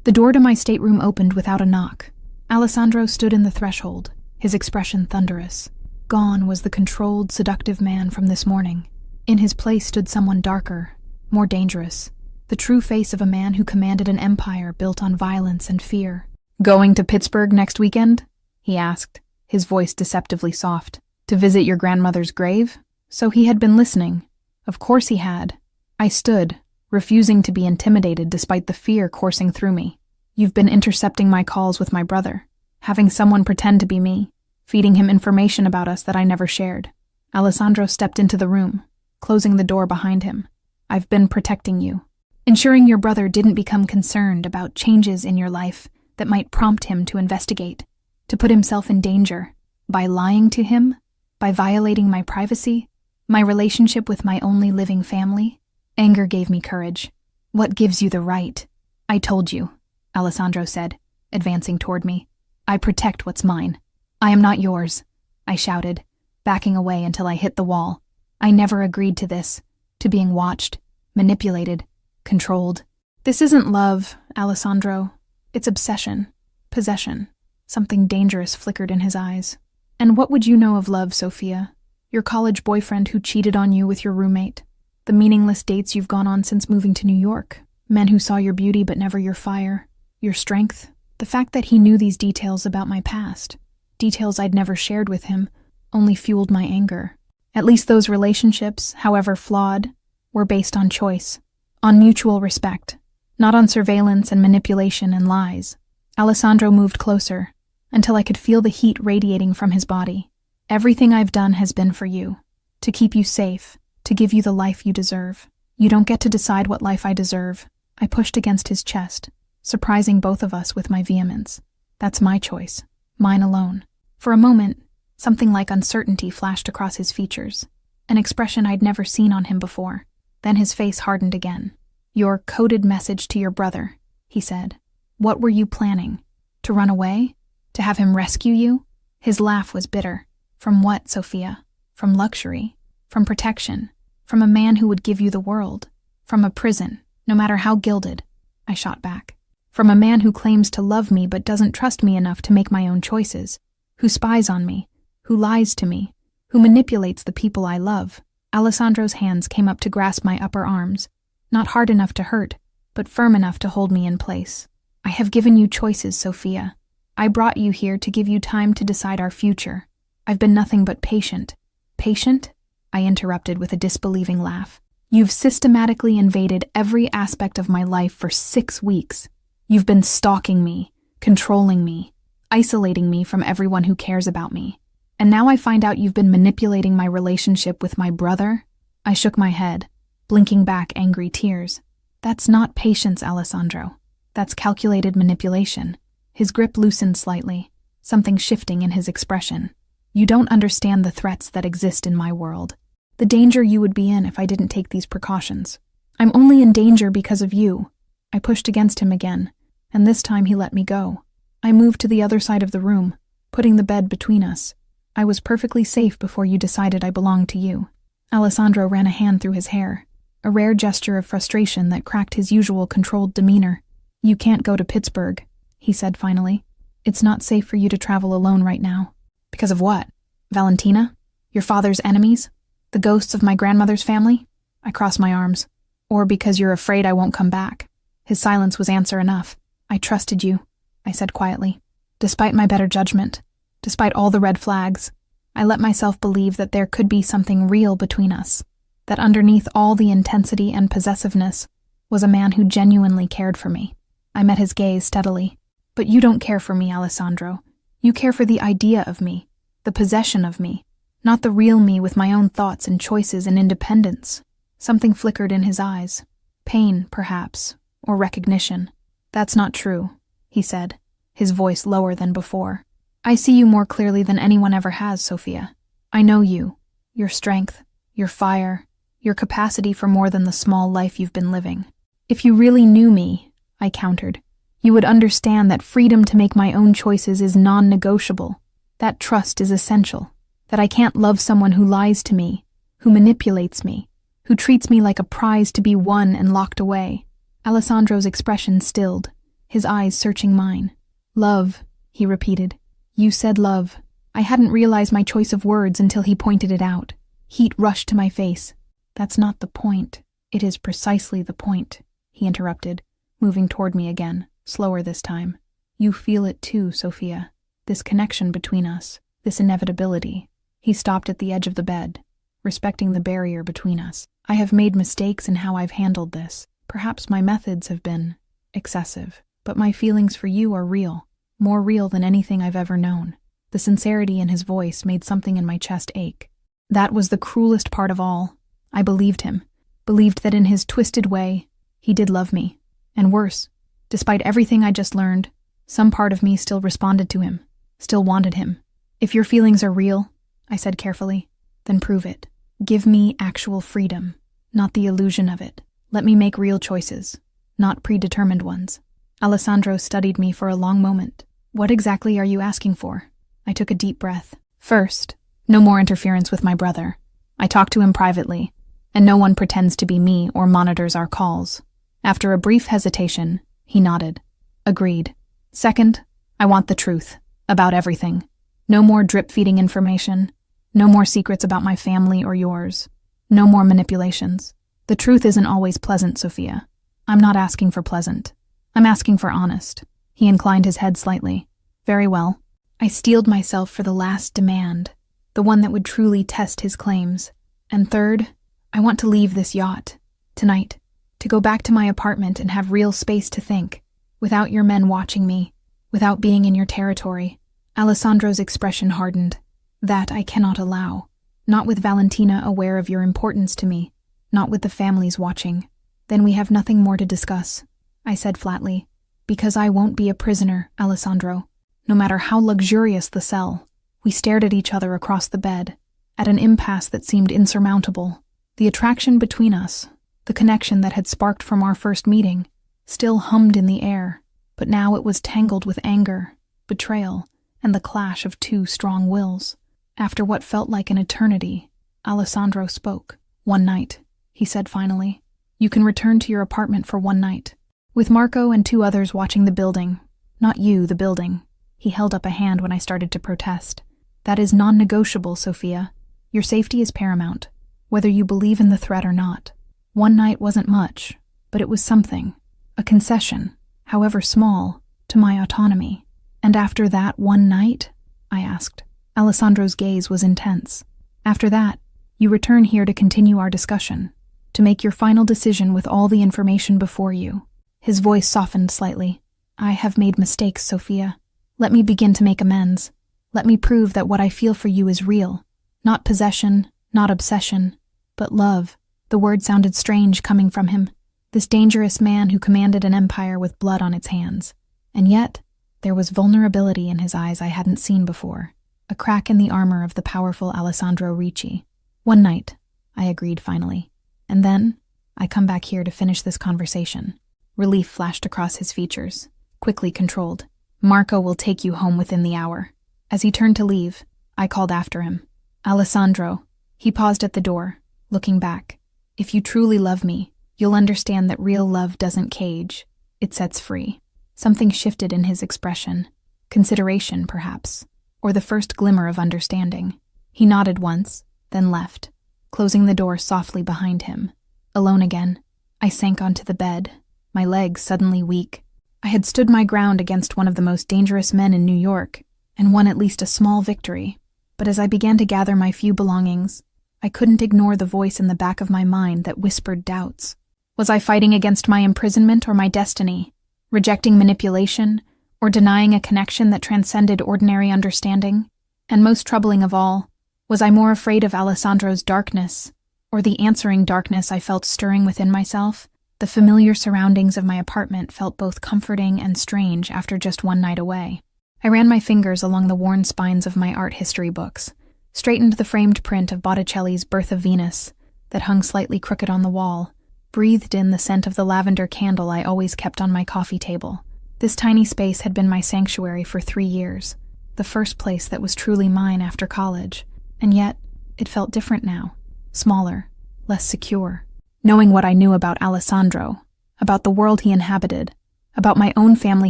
The door to my stateroom opened without a knock. Alessandro stood in the threshold, his expression thunderous. Gone was the controlled, seductive man from this morning. In his place stood someone darker, more dangerous, the true face of a man who commanded an empire built on violence and fear. Going to Pittsburgh next weekend? He asked, his voice deceptively soft. To visit your grandmother's grave? So he had been listening. Of course he had. I stood, refusing to be intimidated despite the fear coursing through me. You've been intercepting my calls with my brother, having someone pretend to be me, feeding him information about us that I never shared. Alessandro stepped into the room, closing the door behind him. I've been protecting you, ensuring your brother didn't become concerned about changes in your life that might prompt him to investigate, to put himself in danger, by lying to him, by violating my privacy, my relationship with my only living family. Anger gave me courage. What gives you the right? I told you, Alessandro said, advancing toward me. I protect what's mine. I am not yours, I shouted, backing away until I hit the wall. I never agreed to this, to being watched, manipulated, controlled. This isn't love, Alessandro. It's obsession, possession. Something dangerous flickered in his eyes. And what would you know of love, Sophia? Your college boyfriend who cheated on you with your roommate. The meaningless dates you've gone on since moving to New York. Men who saw your beauty but never your fire, your strength. The fact that he knew these details about my past, details I'd never shared with him, only fueled my anger. At least those relationships, however flawed, were based on choice, on mutual respect, not on surveillance and manipulation and lies. Alessandro moved closer, until I could feel the heat radiating from his body. Everything I've done has been for you, to keep you safe, to give you the life you deserve. You don't get to decide what life I deserve. I pushed against his chest, surprising both of us with my vehemence. That's my choice, mine alone. For a moment, something like uncertainty flashed across his features, an expression I'd never seen on him before. Then his face hardened again. Your coded message to your brother, he said. What were you planning? To run away? To have him rescue you? His laugh was bitter. From what, Sophia? From luxury? From protection? From a man who would give you the world? From a prison, no matter how gilded? I shot back. From a man who claims to love me but doesn't trust me enough to make my own choices, who spies on me, who lies to me, who manipulates the people I love. Alessandro's hands came up to grasp my upper arms, not hard enough to hurt, but firm enough to hold me in place. I have given you choices, Sophia. I brought you here to give you time to decide our future. I've been nothing but patient. Patient? I interrupted with a disbelieving laugh. You've systematically invaded every aspect of my life for 6 weeks. You've been stalking me, controlling me. isolating me from everyone who cares about me. And now I find out you've been manipulating my relationship with my brother? I shook my head, blinking back angry tears. That's not patience, Alessandro. That's calculated manipulation. His grip loosened slightly, something shifting in his expression. You don't understand the threats that exist in my world. The danger you would be in if I didn't take these precautions. I'm only in danger because of you. I pushed against him again, and this time he let me go. I moved to the other side of the room, putting the bed between us. I was perfectly safe before you decided I belonged to you. Alessandro ran a hand through his hair, a rare gesture of frustration that cracked his usual controlled demeanor. You can't go to Pittsburgh, he said finally. It's not safe for you to travel alone right now. Because of what? Valentina? Your father's enemies? The ghosts of my grandmother's family? I crossed my arms. Or because you're afraid I won't come back. His silence was answer enough. I trusted you, I said quietly. Despite my better judgment, despite all the red flags, I let myself believe that there could be something real between us, that underneath all the intensity and possessiveness was a man who genuinely cared for me. I met his gaze steadily. But you don't care for me, Alessandro. You care for the idea of me, the possession of me, not the real me with my own thoughts and choices and independence. Something flickered in his eyes. Pain, perhaps, or recognition. That's not true, he said, his voice lower than before. I see you more clearly than anyone ever has, Sophia. I know you, your strength, your fire, your capacity for more than the small life you've been living. If you really knew me, I countered, you would understand that freedom to make my own choices is non-negotiable, that trust is essential, that I can't love someone who lies to me, who manipulates me, who treats me like a prize to be won and locked away. Alessandro's expression stilled, his eyes searching mine. Love, he repeated. You said love. I hadn't realized my choice of words until he pointed it out. Heat rushed to my face. That's not the point. It is precisely the point, he interrupted, moving toward me again, slower this time. You feel it too, Sophia. This connection between us, this inevitability. He stopped at the edge of the bed, respecting the barrier between us. I have made mistakes in how I've handled this. Perhaps my methods have been excessive, but my feelings for you are real, more real than anything I've ever known. The sincerity in his voice made something in my chest ache. That was the cruelest part of all. I believed him, believed that in his twisted way, he did love me. And worse, despite everything I just learned, some part of me still responded to him, still wanted him. If your feelings are real, I said carefully, then prove it. Give me actual freedom, not the illusion of it. Let me make real choices, not predetermined ones. Alessandro studied me for a long moment. What exactly are you asking for? I took a deep breath. First, no more interference with my brother. I talk to him privately, and no one pretends to be me or monitors our calls. After a brief hesitation, he nodded. Agreed. Second, I want the truth, about everything. No more drip-feeding information. No more secrets about my family or yours. No more manipulations. The truth isn't always pleasant, Sophia. I'm not asking for pleasant. I'm asking for honest. He inclined his head slightly. Very well. I steeled myself for the last demand, the one that would truly test his claims. And third, I want to leave this yacht, tonight, to go back to my apartment and have real space to think, without your men watching me, without being in your territory. Alessandro's expression hardened. That I cannot allow. Not with Valentina aware of your importance to me, not with the families watching. Then we have nothing more to discuss, I said flatly, because I won't be a prisoner, Alessandro. No matter how luxurious the cell. We stared at each other across the bed, at an impasse that seemed insurmountable. The attraction between us, the connection that had sparked from our first meeting, still hummed in the air, but now it was tangled with anger, betrayal, and the clash of two strong wills. After what felt like an eternity, Alessandro spoke. One night, he said finally. You can return to your apartment for one night. With Marco and two others watching the building. Not you, the building. He held up a hand when I started to protest. That is non-negotiable, Sophia. Your safety is paramount, whether you believe in the threat or not. One night wasn't much, but it was something. A concession, however small, to my autonomy. And after that one night? I asked. Alessandro's gaze was intense. After that, you return here to continue our discussion, to make your final decision with all the information before you. His voice softened slightly. I have made mistakes, Sophia. Let me begin to make amends. Let me prove that what I feel for you is real. Not possession, not obsession, but love. The word sounded strange coming from him, this dangerous man who commanded an empire with blood on its hands. And yet, there was vulnerability in his eyes I hadn't seen before, a crack in the armor of the powerful Alessandro Ricci. One night, I agreed finally. And then, I come back here to finish this conversation. Relief flashed across his features, quickly controlled. Marco will take you home within the hour. As he turned to leave, I called after him. Alessandro. He paused at the door, looking back. If you truly love me, you'll understand that real love doesn't cage. It sets free. Something shifted in his expression. Consideration, perhaps, or the first glimmer of understanding. He nodded once, then left, closing the door softly behind him. Alone again, I sank onto the bed, my legs suddenly weak. I had stood my ground against one of the most dangerous men in New York, and won at least a small victory. But as I began to gather my few belongings, I couldn't ignore the voice in the back of my mind that whispered doubts. Was I fighting against my imprisonment or my destiny? Rejecting manipulation, or denying a connection that transcended ordinary understanding? And most troubling of all, was I more afraid of Alessandro's darkness, or the answering darkness I felt stirring within myself? The familiar surroundings of my apartment felt both comforting and strange after just one night away. I ran my fingers along the worn spines of my art history books, straightened the framed print of Botticelli's Birth of Venus that hung slightly crooked on the wall, breathed in the scent of the lavender candle I always kept on my coffee table. This tiny space had been my sanctuary for 3 years, the first place that was truly mine after college, and yet it felt different now, smaller, less secure. Knowing what I knew about Alessandro, about the world he inhabited, about my own family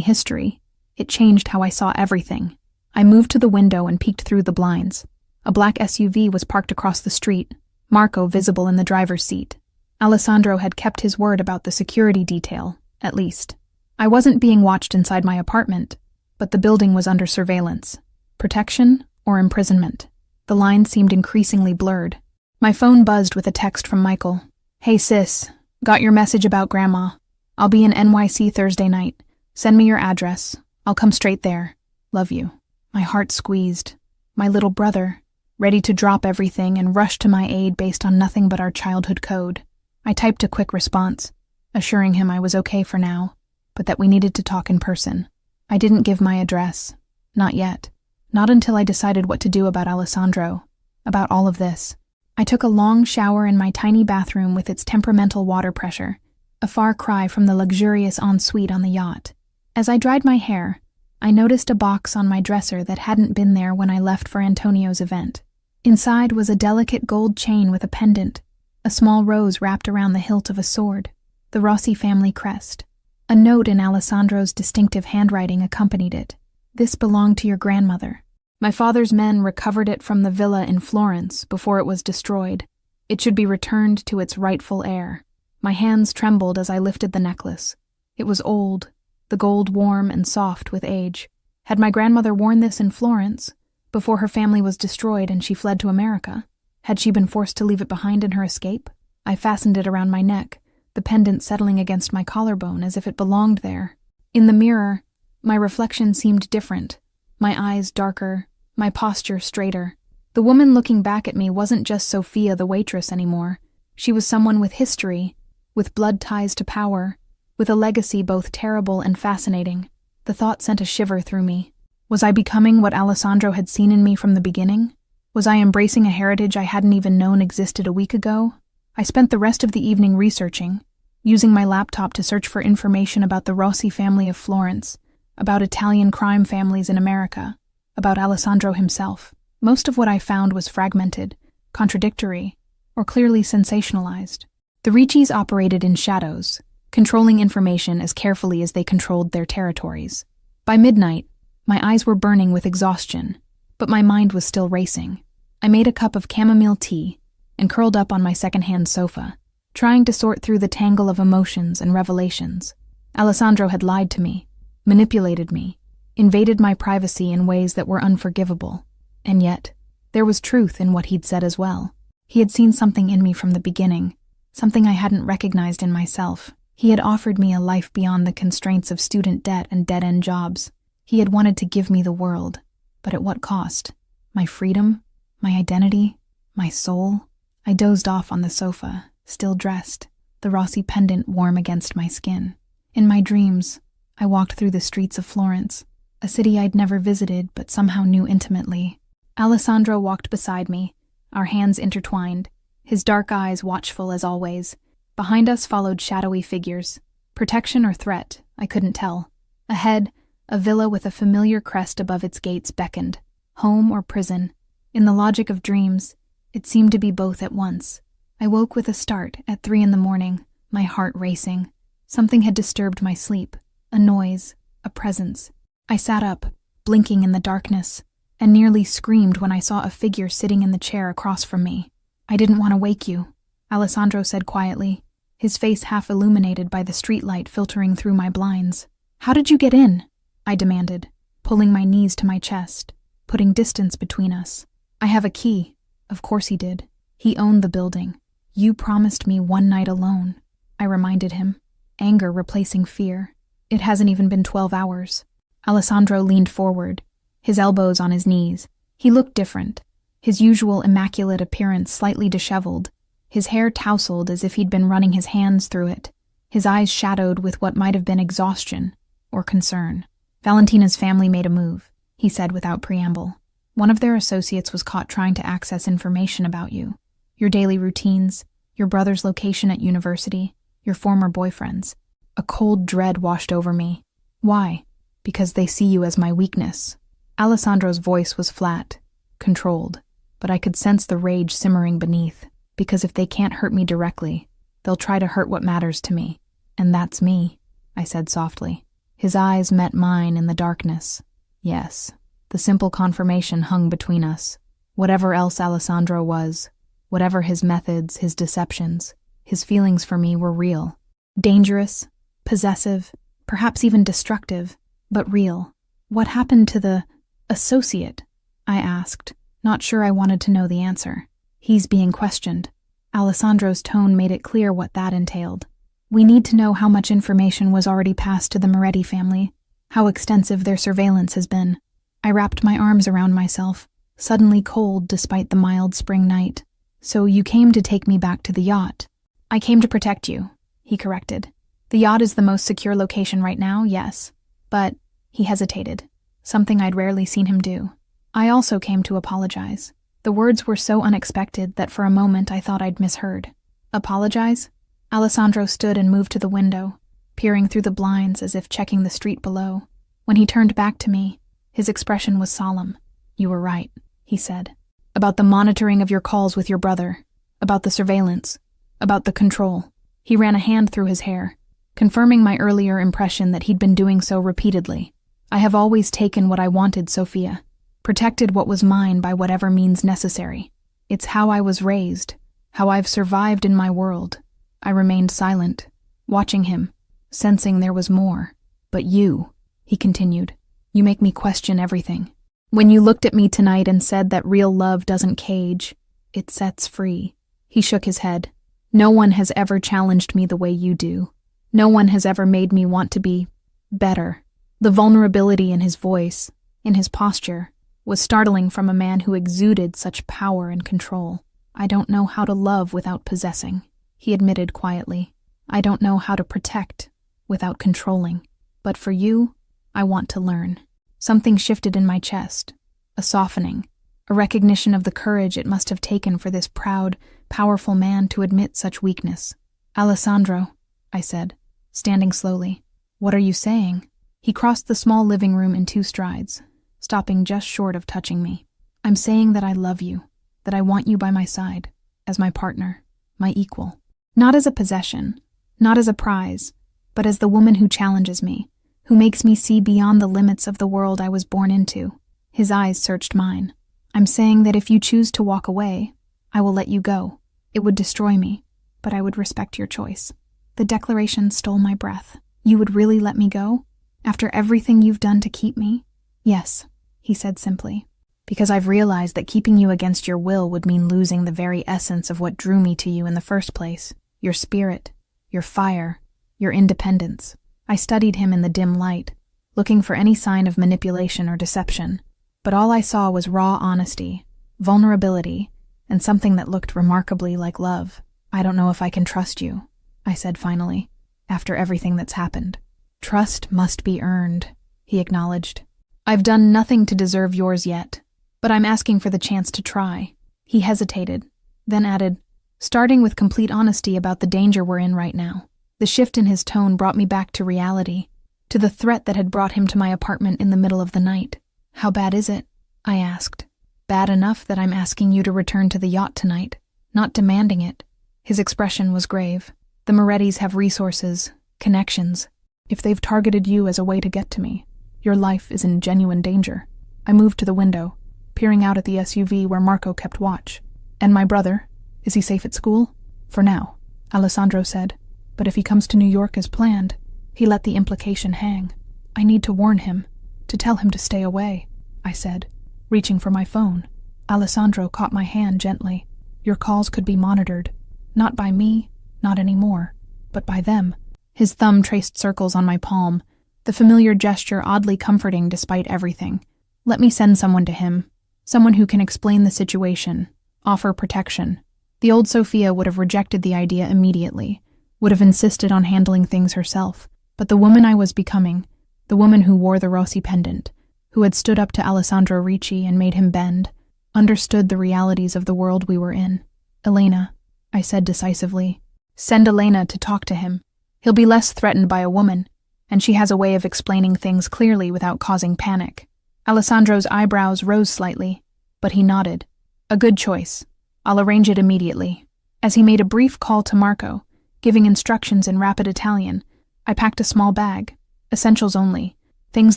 history, it changed how I saw everything. I moved to the window and peeked through the blinds. A black SUV was parked across the street, Marco visible in the driver's seat. Alessandro had kept his word about the security detail, at least. I wasn't being watched inside my apartment, but the building was under surveillance. Protection or imprisonment? The lines seemed increasingly blurred. My phone buzzed with a text from Michael. Hey sis, got your message about Grandma. I'll be in NYC Thursday night. Send me your address. I'll come straight there. Love you. My heart squeezed. My little brother, ready to drop everything and rush to my aid based on nothing but our childhood code. I typed a quick response, assuring him I was okay for now, but that we needed to talk in person. I didn't give my address. Not yet. Not until I decided what to do about Alessandro, about all of this. I took a long shower in my tiny bathroom with its temperamental water pressure, a far cry from the luxurious ensuite on the yacht. As I dried my hair, I noticed a box on my dresser that hadn't been there when I left for Antonio's event. Inside was a delicate gold chain with a pendant, a small rose wrapped around the hilt of a sword, the Rossi family crest. A note in Alessandro's distinctive handwriting accompanied it. This belonged to your grandmother. My father's men recovered it from the villa in Florence before it was destroyed. It should be returned to its rightful heir. My hands trembled as I lifted the necklace. It was old, the gold warm and soft with age. Had my grandmother worn this in Florence, before her family was destroyed and she fled to America? Had she been forced to leave it behind in her escape? I fastened it around my neck, the pendant settling against my collarbone as if it belonged there. In the mirror, my reflection seemed different. My eyes darker, my posture straighter. The woman looking back at me wasn't just Sophia the waitress anymore. She was someone with history, with blood ties to power, with a legacy both terrible and fascinating. The thought sent a shiver through me. Was I becoming what Alessandro had seen in me from the beginning? Was I embracing a heritage I hadn't even known existed a week ago? I spent the rest of the evening researching, using my laptop to search for information about the Rossi family of Florence, about Italian crime families in America, about Alessandro himself. Most of what I found was fragmented, contradictory, or clearly sensationalized. The Riccis operated in shadows, controlling information as carefully as they controlled their territories. By midnight, my eyes were burning with exhaustion, but my mind was still racing. I made a cup of chamomile tea and curled up on my second-hand sofa, trying to sort through the tangle of emotions and revelations. Alessandro had lied to me, manipulated me, invaded my privacy in ways that were unforgivable. And yet, there was truth in what he'd said as well. He had seen something in me from the beginning, something I hadn't recognized in myself. He had offered me a life beyond the constraints of student debt and dead-end jobs. He had wanted to give me the world, but at what cost? My freedom? My identity? My soul? I dozed off on the sofa, still dressed, the Rossi pendant warm against my skin. In my dreams, I walked through the streets of Florence, a city I'd never visited but somehow knew intimately. Alessandro walked beside me, our hands intertwined, his dark eyes watchful as always. Behind us followed shadowy figures. Protection or threat, I couldn't tell. Ahead, a villa with a familiar crest above its gates beckoned. Home or prison? In the logic of dreams, it seemed to be both at once. I woke with a start at 3 a.m, my heart racing. Something had disturbed my sleep. A noise, a presence. I sat up, blinking in the darkness, and nearly screamed when I saw a figure sitting in the chair across from me. "I didn't want to wake you," Alessandro said quietly, his face half illuminated by the streetlight filtering through my blinds. "How did you get in?" I demanded, pulling my knees to my chest, putting distance between us. "I have a key." Of course he did. He owned the building. "You promised me one night alone," I reminded him, anger replacing fear. "It hasn't even been 12 hours. Alessandro leaned forward, his elbows on his knees. He looked different, his usual immaculate appearance slightly disheveled, his hair tousled as if he'd been running his hands through it, his eyes shadowed with what might have been exhaustion or concern. "Valentina's family made a move," he said without preamble. "One of their associates was caught trying to access information about you. Your daily routines, your brother's location at university, your former boyfriends." A cold dread washed over me. "Why?" "Because they see you as my weakness." Alessandro's voice was flat, controlled, but I could sense the rage simmering beneath. "Because if they can't hurt me directly, they'll try to hurt what matters to me. And that's me," I said softly. His eyes met mine in the darkness. Yes, the simple confirmation hung between us. Whatever else Alessandro was, whatever his methods, his deceptions, his feelings for me were real. Dangerous, possessive, perhaps even destructive, but real. "What happened to the associate?" I asked, not sure I wanted to know the answer. "He's being questioned." Alessandro's tone made it clear what that entailed. "We need to know how much information was already passed to the Moretti family, how extensive their surveillance has been." I wrapped my arms around myself, suddenly cold despite the mild spring night. "So you came to take me back to the yacht?" "I came to protect you," he corrected. "The yacht is the most secure location right now, yes. But," he hesitated, something I'd rarely seen him do, "I also came to apologize." The words were so unexpected that for a moment I thought I'd misheard. "Apologize?" Alessandro stood and moved to the window, peering through the blinds as if checking the street below. When he turned back to me, his expression was solemn. "You were right," he said. "About the monitoring of your calls with your brother, about the surveillance, about the control." He ran a hand through his hair, confirming my earlier impression that he'd been doing so repeatedly. "I have always taken what I wanted, Sophia. Protected what was mine by whatever means necessary. It's how I was raised, how I've survived in my world." I remained silent, watching him, sensing there was more. "But you," he continued, "you make me question everything. When you looked at me tonight and said that real love doesn't cage, it sets free." He shook his head. "No one has ever challenged me the way you do. No one has ever made me want to be better." The vulnerability in his voice, in his posture, was startling from a man who exuded such power and control. "I don't know how to love without possessing," he admitted quietly. "I don't know how to protect without controlling. But for you, I want to learn." Something shifted in my chest, a softening, a recognition of the courage it must have taken for this proud, powerful man to admit such weakness. "Alessandro," I said, standing slowly. "What are you saying?" He crossed the small living room in 2 strides, stopping just short of touching me. "I'm saying that I love you, that I want you by my side, as my partner, my equal. Not as a possession, not as a prize, but as the woman who challenges me, who makes me see beyond the limits of the world I was born into." His eyes searched mine. "I'm saying that if you choose to walk away, I will let you go. It would destroy me, but I would respect your choice." The declaration stole my breath. "You would really let me go? After everything you've done to keep me?" "Yes," he said simply, "because I've realized that keeping you against your will would mean losing the very essence of what drew me to you in the first place, your spirit, your fire, your independence." I studied him in the dim light, looking for any sign of manipulation or deception. But all I saw was raw honesty, vulnerability, and something that looked remarkably like love. "I don't know if I can trust you," I said finally, "after everything that's happened." "Trust must be earned," he acknowledged. "I've done nothing to deserve yours yet, but I'm asking for the chance to try." He hesitated, then added, starting with complete honesty about the danger we're in right now. The shift in his tone brought me back to reality, to the threat that had brought him to my apartment in the middle of the night. "How bad is it?" I asked. "Bad enough that I'm asking you to return to the yacht tonight, not demanding it." His expression was grave. "The Morettis have resources, connections. If they've targeted you as a way to get to me, your life is in genuine danger." I moved to the window, peering out at the SUV where Marco kept watch. "And my brother? Is he safe at school?" "For now," Alessandro said. "But if he comes to New York as planned," he let the implication hang. "I need to warn him, to tell him to stay away," I said, reaching for my phone. Alessandro caught my hand gently. "Your calls could be monitored. Not by me, not anymore, but by them." His thumb traced circles on my palm, the familiar gesture oddly comforting despite everything. "Let me send someone to him, someone who can explain the situation, offer protection." The old Sophia would have rejected the idea immediately, would have insisted on handling things herself. But the woman I was becoming, the woman who wore the Rossi pendant, who had stood up to Alessandro Ricci and made him bend, understood the realities of the world we were in. "Elena," I said decisively. "Send Elena to talk to him. He'll be less threatened by a woman, and she has a way of explaining things clearly without causing panic." Alessandro's eyebrows rose slightly, but he nodded. "A good choice. I'll arrange it immediately." As he made a brief call to Marco, giving instructions in rapid Italian, I packed a small bag, essentials only, things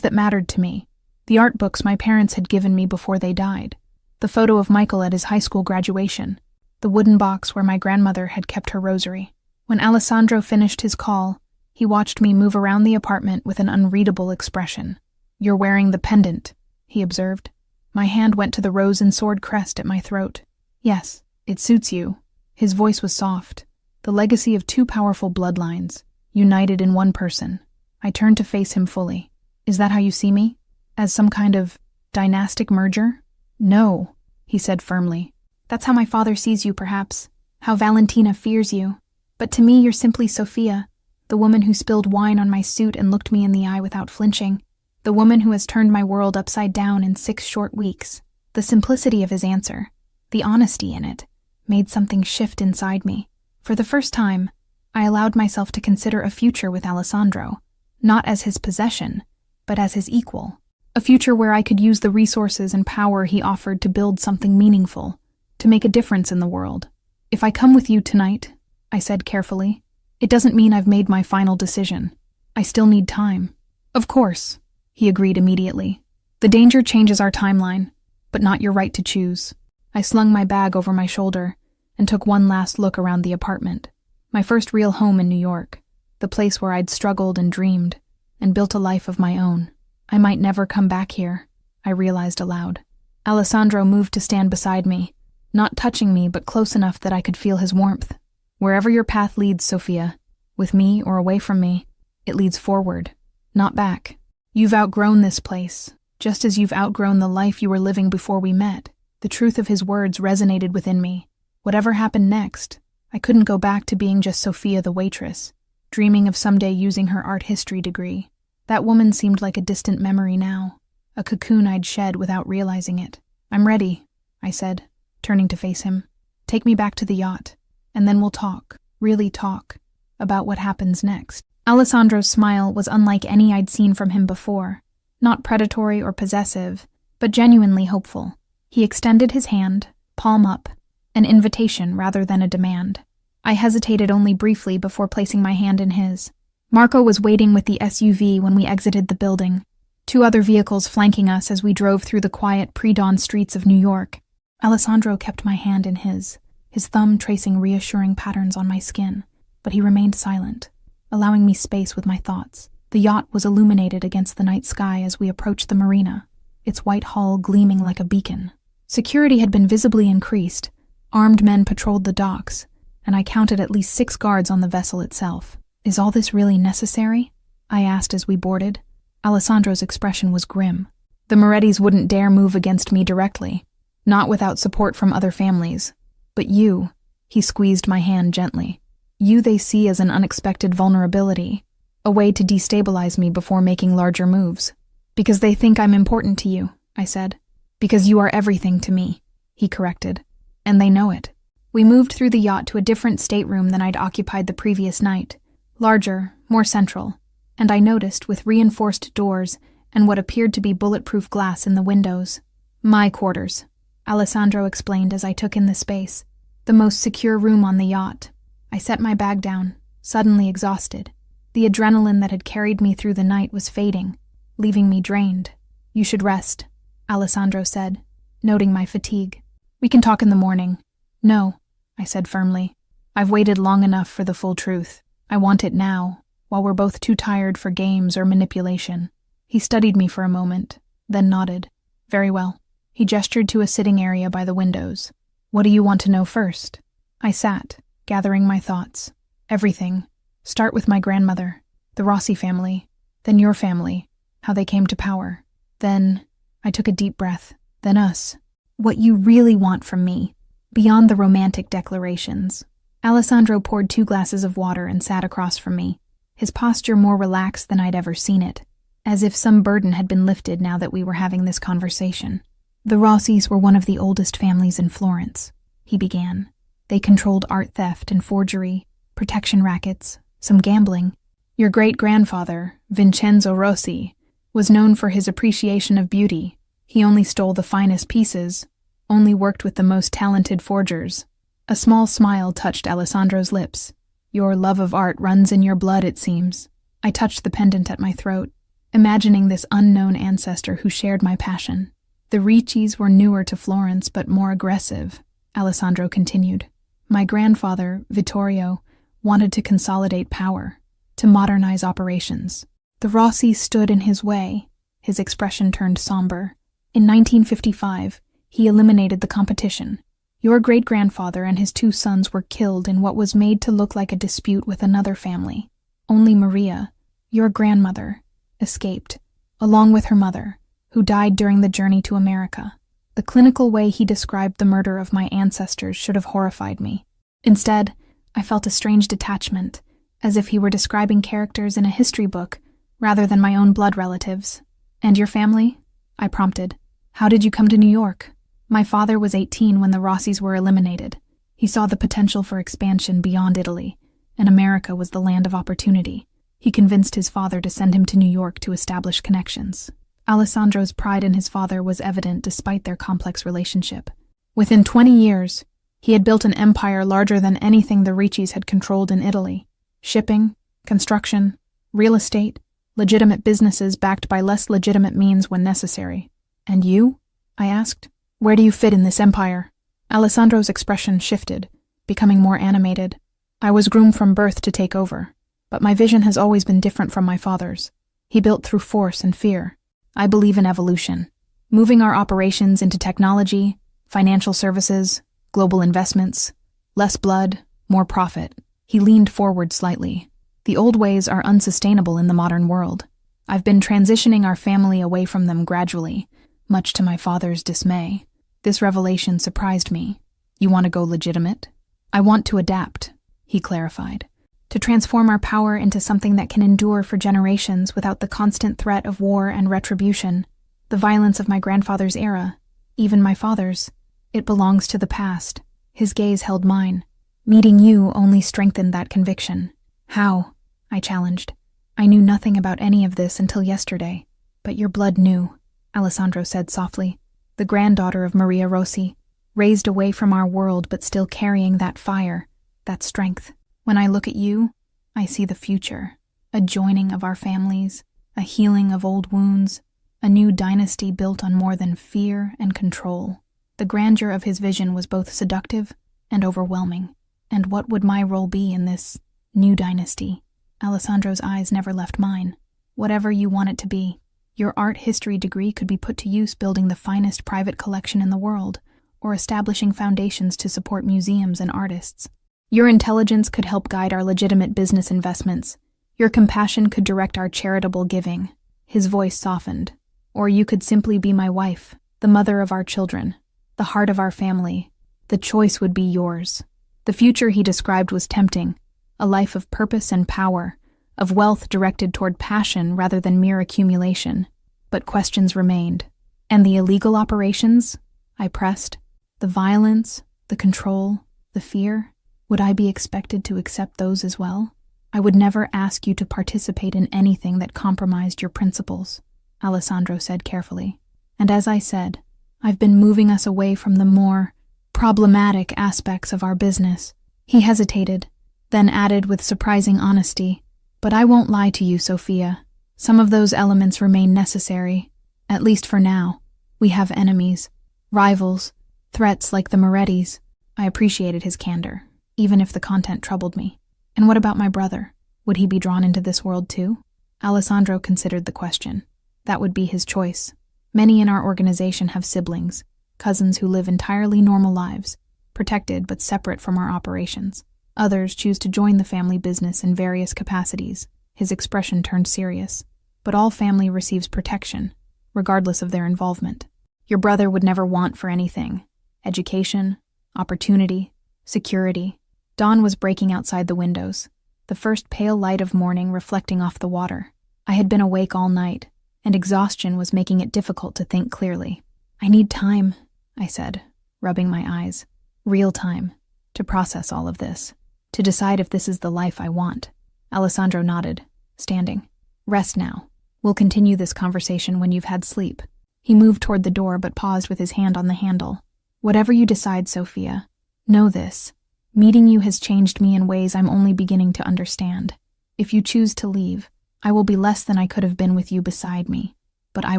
that mattered to me. The art books my parents had given me before they died, the photo of Michael at his high school graduation, the wooden box where my grandmother had kept her rosary. When Alessandro finished his call, he watched me move around the apartment with an unreadable expression. "You're wearing the pendant," he observed. My hand went to the rose and sword crest at my throat. "Yes, it suits you." His voice was soft, the legacy of two powerful bloodlines, united in one person. I turned to face him fully. "Is that how you see me? As some kind of dynastic merger?" "No," he said firmly. "That's how my father sees you, perhaps. How Valentina fears you. But to me, you're simply Sophia, the woman who spilled wine on my suit and looked me in the eye without flinching. The woman who has turned my world upside down in 6 short weeks." The simplicity of his answer, the honesty in it, made something shift inside me. For the first time, I allowed myself to consider a future with Alessandro, not as his possession, but as his equal. A future where I could use the resources and power he offered to build something meaningful, to make a difference in the world. "If I come with you tonight," I said carefully, "it doesn't mean I've made my final decision. I still need time." "Of course," he agreed immediately. "The danger changes our timeline, but not your right to choose." I slung my bag over my shoulder and took one last look around the apartment. My first real home in New York, the place where I'd struggled and dreamed, and built a life of my own. I might never come back here, I realized aloud. Alessandro moved to stand beside me, not touching me but close enough that I could feel his warmth. "Wherever your path leads, Sophia, with me or away from me, it leads forward, not back. You've outgrown this place, just as you've outgrown the life you were living before we met." The truth of his words resonated within me. Whatever happened next, I couldn't go back to being just Sophia the waitress, dreaming of someday using her art history degree. That woman seemed like a distant memory now, a cocoon I'd shed without realizing it. "I'm ready," I said, turning to face him. "Take me back to the yacht, and then we'll talk, really talk, about what happens next." Alessandro's smile was unlike any I'd seen from him before, not predatory or possessive, but genuinely hopeful. He extended his hand, palm up, an invitation rather than a demand. I hesitated only briefly before placing my hand in his. Marco was waiting with the SUV when we exited the building, 2 other vehicles flanking us as we drove through the quiet pre-dawn streets of New York. Alessandro kept my hand in his thumb tracing reassuring patterns on my skin, but he remained silent, allowing me space with my thoughts. The yacht was illuminated against the night sky as we approached the marina, its white hull gleaming like a beacon. Security had been visibly increased. Armed men patrolled the docks, and I counted at least 6 guards on the vessel itself. "Is all this really necessary?" I asked as we boarded. Alessandro's expression was grim. The Morettis wouldn't dare move against me directly, not without support from other families. But you, he squeezed my hand gently. You they see as an unexpected vulnerability, a way to destabilize me before making larger moves. Because they think I'm important to you, I said. Because you are everything to me, he corrected. And they know it. We moved through the yacht to a different stateroom than I'd occupied the previous night. Larger, more central. And I noticed, with reinforced doors and what appeared to be bulletproof glass in the windows. My quarters, Alessandro explained as I took in the space. The most secure room on the yacht. I set my bag down, suddenly exhausted. The adrenaline that had carried me through the night was fading, leaving me drained. You should rest, Alessandro said, noting my fatigue. We can talk in the morning. No, I said firmly. I've waited long enough for the full truth. I want it now, while we're both too tired for games or manipulation. He studied me for a moment, then nodded. Very well. He gestured to a sitting area by the windows. What do you want to know first? I sat, gathering my thoughts. Everything. Start with my grandmother, the Rossi family, then your family, how they came to power. Then, I took a deep breath, then us. What you really want from me, beyond the romantic declarations. Alessandro poured 2 glasses of water and sat across from me, his posture more relaxed than I'd ever seen it, as if some burden had been lifted now that we were having this conversation. The Rossis were one of the oldest families in Florence, he began. They controlled art theft and forgery, protection rackets, some gambling. Your great-grandfather, Vincenzo Rossi, was known for his appreciation of beauty. He only stole the finest pieces, only worked with the most talented forgers. A small smile touched Alessandro's lips. Your love of art runs in your blood, it seems. I touched the pendant at my throat, imagining this unknown ancestor who shared my passion. The Riccis were newer to Florence but more aggressive, Alessandro continued. My grandfather, Vittorio, wanted to consolidate power, to modernize operations. The Rossi stood in his way. His expression turned somber. In 1955, he eliminated the competition. Your great-grandfather and his 2 sons were killed in what was made to look like a dispute with another family. Only Maria, your grandmother, escaped, along with her mother, who died during the journey to America. The clinical way he described the murder of my ancestors should have horrified me. Instead, I felt a strange detachment, as if he were describing characters in a history book rather than my own blood relatives. And your family? I prompted. How did you come to New York? My father was 18 when the Rossis were eliminated. He saw the potential for expansion beyond Italy, and America was the land of opportunity. He convinced his father to send him to New York to establish connections. Alessandro's pride in his father was evident despite their complex relationship. Within 20 years, he had built an empire larger than anything the Riccis had controlled in Italy. Shipping, construction, real estate, legitimate businesses backed by less legitimate means when necessary. And you? I asked. Where do you fit in this empire? Alessandro's expression shifted, becoming more animated. I was groomed from birth to take over, but my vision has always been different from my father's. He built through force and fear. I believe in evolution, moving our operations into technology, financial services, global investments, less blood, more profit. He leaned forward slightly. The old ways are unsustainable in the modern world. I've been transitioning our family away from them gradually, much to my father's dismay. This revelation surprised me. You want to go legitimate? I want to adapt, he clarified. To transform our power into something that can endure for generations without the constant threat of war and retribution. The violence of my grandfather's era, even my father's, it belongs to the past. His gaze held mine. Meeting you only strengthened that conviction. How? I challenged. I knew nothing about any of this until yesterday. But your blood knew, Alessandro said softly. The granddaughter of Maria Rossi, raised away from our world but still carrying that fire, that strength. When I look at you, I see the future, a joining of our families, a healing of old wounds, a new dynasty built on more than fear and control. The grandeur of his vision was both seductive and overwhelming. And what would my role be in this new dynasty? Alessandro's eyes never left mine. Whatever you want it to be. Your art history degree could be put to use building the finest private collection in the world, or establishing foundations to support museums and artists. Your intelligence could help guide our legitimate business investments. Your compassion could direct our charitable giving. His voice softened. Or you could simply be my wife, the mother of our children, the heart of our family. The choice would be yours. The future he described was tempting, a life of purpose and power, of wealth directed toward passion rather than mere accumulation. But questions remained. And the illegal operations? I pressed. The violence, the control, the fear? Would I be expected to accept those as well? I would never ask you to participate in anything that compromised your principles, Alessandro said carefully. And as I said, I've been moving us away from the more problematic aspects of our business. He hesitated, then added with surprising honesty, but I won't lie to you, Sophia. Some of those elements remain necessary, at least for now. We have enemies, rivals, threats like the Morettis. I appreciated his candor, even if the content troubled me. And what about my brother? Would he be drawn into this world too? Alessandro considered the question. That would be his choice. Many in our organization have siblings, cousins who live entirely normal lives, protected but separate from our operations. Others choose to join the family business in various capacities. His expression turned serious. But all family receives protection, regardless of their involvement. Your brother would never want for anything. Education, opportunity, security. Dawn was breaking outside the windows, the first pale light of morning reflecting off the water. I had been awake all night, and exhaustion was making it difficult to think clearly. I need time, I said, rubbing my eyes. Real time, to process all of this, to decide if this is the life I want. Alessandro nodded, standing. Rest now. We'll continue this conversation when you've had sleep. He moved toward the door but paused with his hand on the handle. Whatever you decide, Sophia, know this. Meeting you has changed me in ways I'm only beginning to understand. If you choose to leave, I will be less than I could have been with you beside me, but I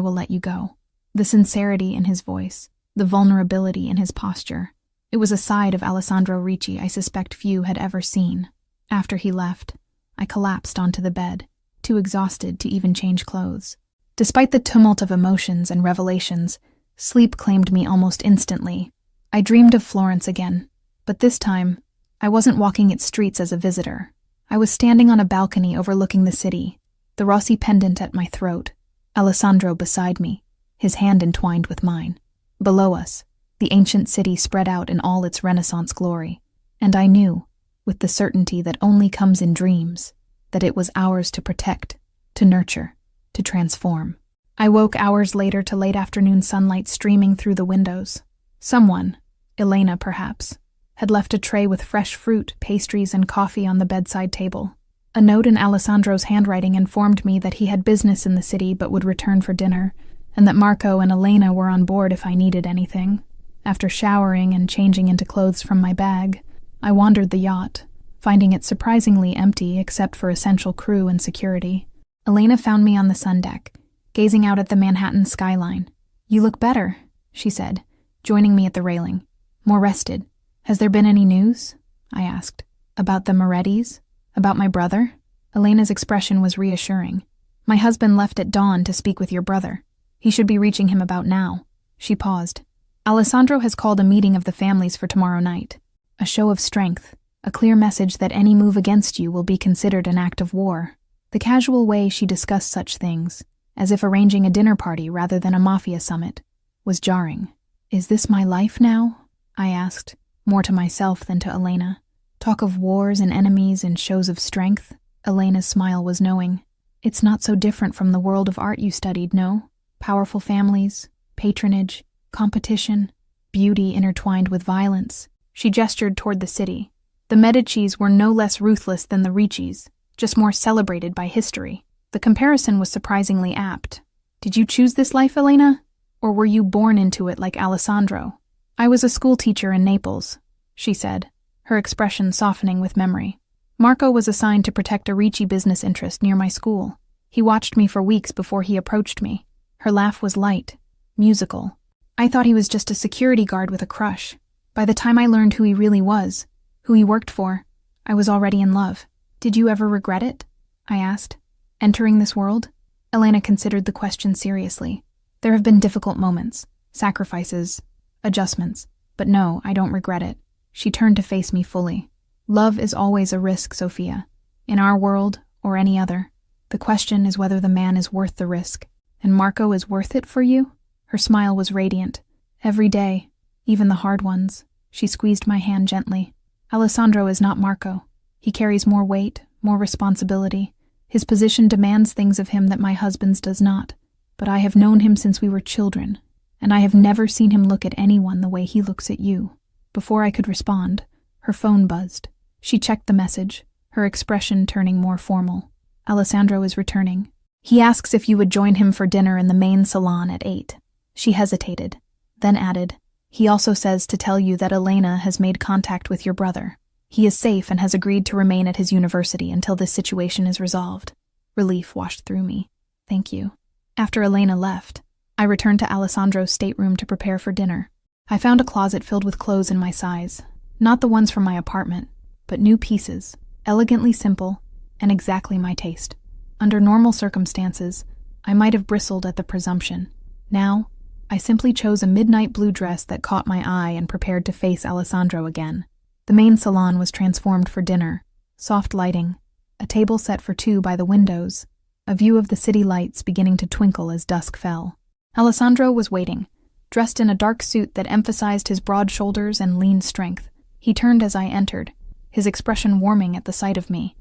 will let you go. The sincerity in his voice, the vulnerability in his posture. It was a side of Alessandro Ricci I suspect few had ever seen. After he left, I collapsed onto the bed, too exhausted to even change clothes. Despite the tumult of emotions and revelations, sleep claimed me almost instantly. I dreamed of Florence again, but this time, I wasn't walking its streets as a visitor. I was standing on a balcony overlooking the city, the Rossi pendant at my throat, Alessandro beside me, his hand entwined with mine. Below us, the ancient city spread out in all its Renaissance glory, and I knew, with the certainty that only comes in dreams, that it was ours to protect, to nurture, to transform. I woke hours later to late afternoon sunlight streaming through the windows. Someone, Elena perhaps, had left a tray with fresh fruit, pastries, and coffee on the bedside table. A note in Alessandro's handwriting informed me that he had business in the city but would return for dinner, and that Marco and Elena were on board if I needed anything. After showering and changing into clothes from my bag, I wandered the yacht, finding it surprisingly empty except for essential crew and security. Elena found me on the sun deck, gazing out at the Manhattan skyline. "You look better," she said, joining me at the railing. "More rested. Has there been any news?" I asked. "About the Morettis? About my brother?" Elena's expression was reassuring. "My husband left at dawn to speak with your brother. He should be reaching him about now." She paused. "Alessandro has called a meeting of the families for tomorrow night. A show of strength, a clear message that any move against you will be considered an act of war." The casual way she discussed such things, as if arranging a dinner party rather than a Mafia summit, was jarring. "Is this my life now?" I asked, more to myself than to Elena. "Talk of wars and enemies and shows of strength?" Elena's smile was knowing. "It's not so different from the world of art you studied, no? Powerful families, patronage, competition, beauty intertwined with violence." She gestured toward the city. The Medicis were no less ruthless than the Riccis, just more celebrated by history. The comparison was surprisingly apt. "Did you choose this life, Elena? Or were you born into it like Alessandro?" "I was a schoolteacher in Naples," she said, her expression softening with memory. "Marco was assigned to protect a Ricci business interest near my school. He watched me for weeks before he approached me." Her laugh was light, musical. "I thought he was just a security guard with a crush. By the time I learned who he really was, who he worked for, I was already in love." "Did you ever regret it?" I asked. "Entering this world?" Elena considered the question seriously. "There have been difficult moments, sacrifices, adjustments, but no, I don't regret it." She turned to face me fully. "Love is always a risk, Sophia. In our world, or any other. The question is whether the man is worth the risk. And Marco is worth it for you? Her smile was radiant. Every day, even the hard ones. She squeezed my hand gently. Alessandro is not Marco. He carries more weight, more responsibility. His position demands things of him that my husband's does not. But I have known him since we were children, and I have never seen him look at anyone the way he looks at you. Before I could respond, her phone buzzed. She checked the message, her expression turning more formal. Alessandro is returning. He asks if you would join him for dinner in the main salon at 8. She hesitated, then added, he also says to tell you that Elena has made contact with your brother. He is safe and has agreed to remain at his university until this situation is resolved. Relief washed through me. Thank you. After Elena left, I returned to Alessandro's stateroom to prepare for dinner. I found a closet filled with clothes in my size, not the ones from my apartment, but new pieces, elegantly simple, and exactly my taste. Under normal circumstances, I might have bristled at the presumption. Now, I simply chose a midnight blue dress that caught my eye and prepared to face Alessandro again. The main salon was transformed for dinner, soft lighting, a table set for two by the windows, a view of the city lights beginning to twinkle as dusk fell. Alessandro was waiting, dressed in a dark suit that emphasized his broad shoulders and lean strength. He turned as I entered, his expression warming at the sight of me.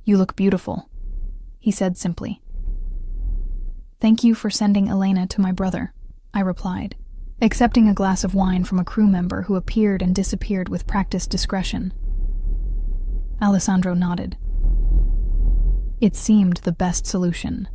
"You look beautiful," he said simply. "Thank you for sending Elena to my brother," I replied, accepting a glass of wine from a crew member who appeared and disappeared with practiced discretion. Alessandro nodded. It seemed the best solution.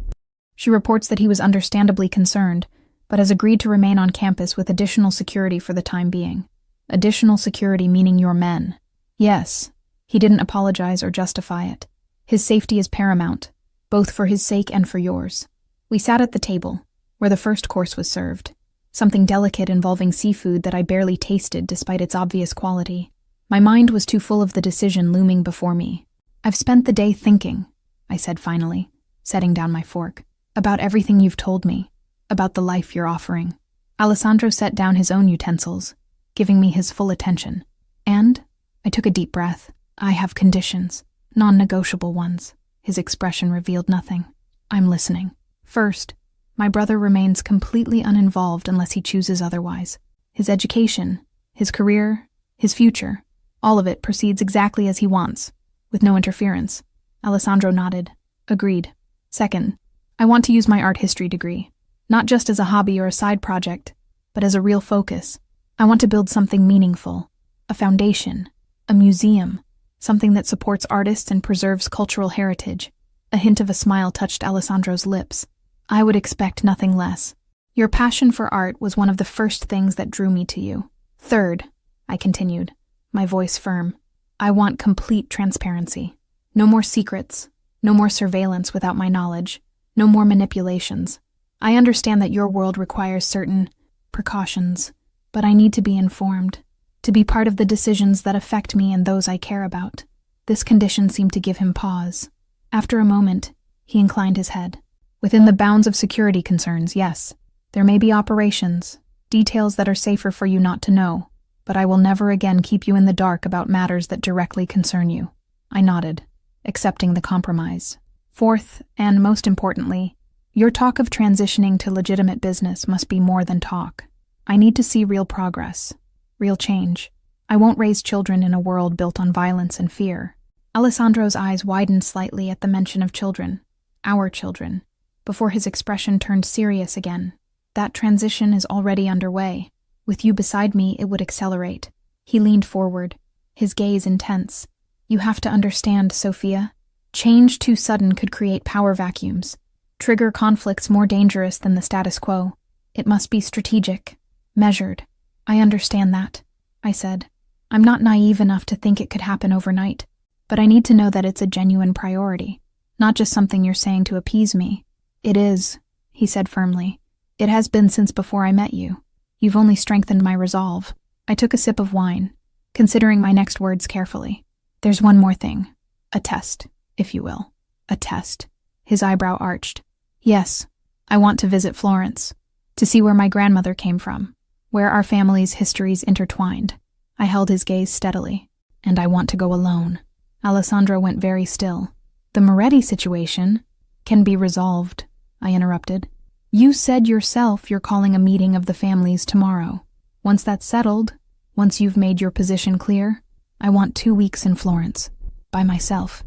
She reports that he was understandably concerned, but has agreed to remain on campus with additional security for the time being. Additional security meaning your men. Yes, he didn't apologize or justify it. His safety is paramount, both for his sake and for yours. We sat at the table, where the first course was served, something delicate involving seafood that I barely tasted despite its obvious quality. My mind was too full of the decision looming before me. "I've spent the day thinking," I said finally, setting down my fork, "about everything you've told me, about the life you're offering." Alessandro set down his own utensils, giving me his full attention. And I took a deep breath. "I have conditions, non-negotiable ones." His expression revealed nothing. "I'm listening. First, my brother remains completely uninvolved unless he chooses otherwise. His education, his career, his future, all of it proceeds exactly as he wants, with no interference." Alessandro nodded. "Agreed. Second, I want to use my art history degree, not just as a hobby or a side project, but as a real focus. I want to build something meaningful, a foundation, a museum, something that supports artists and preserves cultural heritage." A hint of a smile touched Alessandro's lips. "I would expect nothing less. Your passion for art was one of the first things that drew me to you. Third," I continued, my voice firm, "I want complete transparency. No more secrets, no more surveillance without my knowledge, no more manipulations. I understand that your world requires certain precautions, but I need to be informed, to be part of the decisions that affect me and those I care about." This condition seemed to give him pause. After a moment, he inclined his head. "Within the bounds of security concerns, yes. There may be operations, details that are safer for you not to know, but I will never again keep you in the dark about matters that directly concern you." I nodded, accepting the compromise. "Fourth, and most importantly, your talk of transitioning to legitimate business must be more than talk. I need to see real progress, real change. I won't raise children in a world built on violence and fear." Alessandro's eyes widened slightly at the mention of children, our children, before his expression turned serious again. "That transition is already underway. With you beside me, it would accelerate." He leaned forward, his gaze intense. "You have to understand, Sophia. Change too sudden could create power vacuums, trigger conflicts more dangerous than the status quo. It must be strategic, measured." "I understand that," I said. "I'm not naive enough to think it could happen overnight, but I need to know that it's a genuine priority, not just something you're saying to appease me." "It is," he said firmly. "It has been since before I met you. You've only strengthened my resolve." I took a sip of wine, considering my next words carefully. "There's one more thing. A test, if you will." "A test?" His eyebrow arched. "Yes, I want to visit Florence, to see where my grandmother came from, where our family's histories intertwined." I held his gaze steadily. "And I want to go alone." Alessandro went very still. The Moretti situation can be resolved, I interrupted. You said yourself you're calling a meeting of the families tomorrow. Once that's settled, once you've made your position clear, I want 2 weeks in Florence, by myself,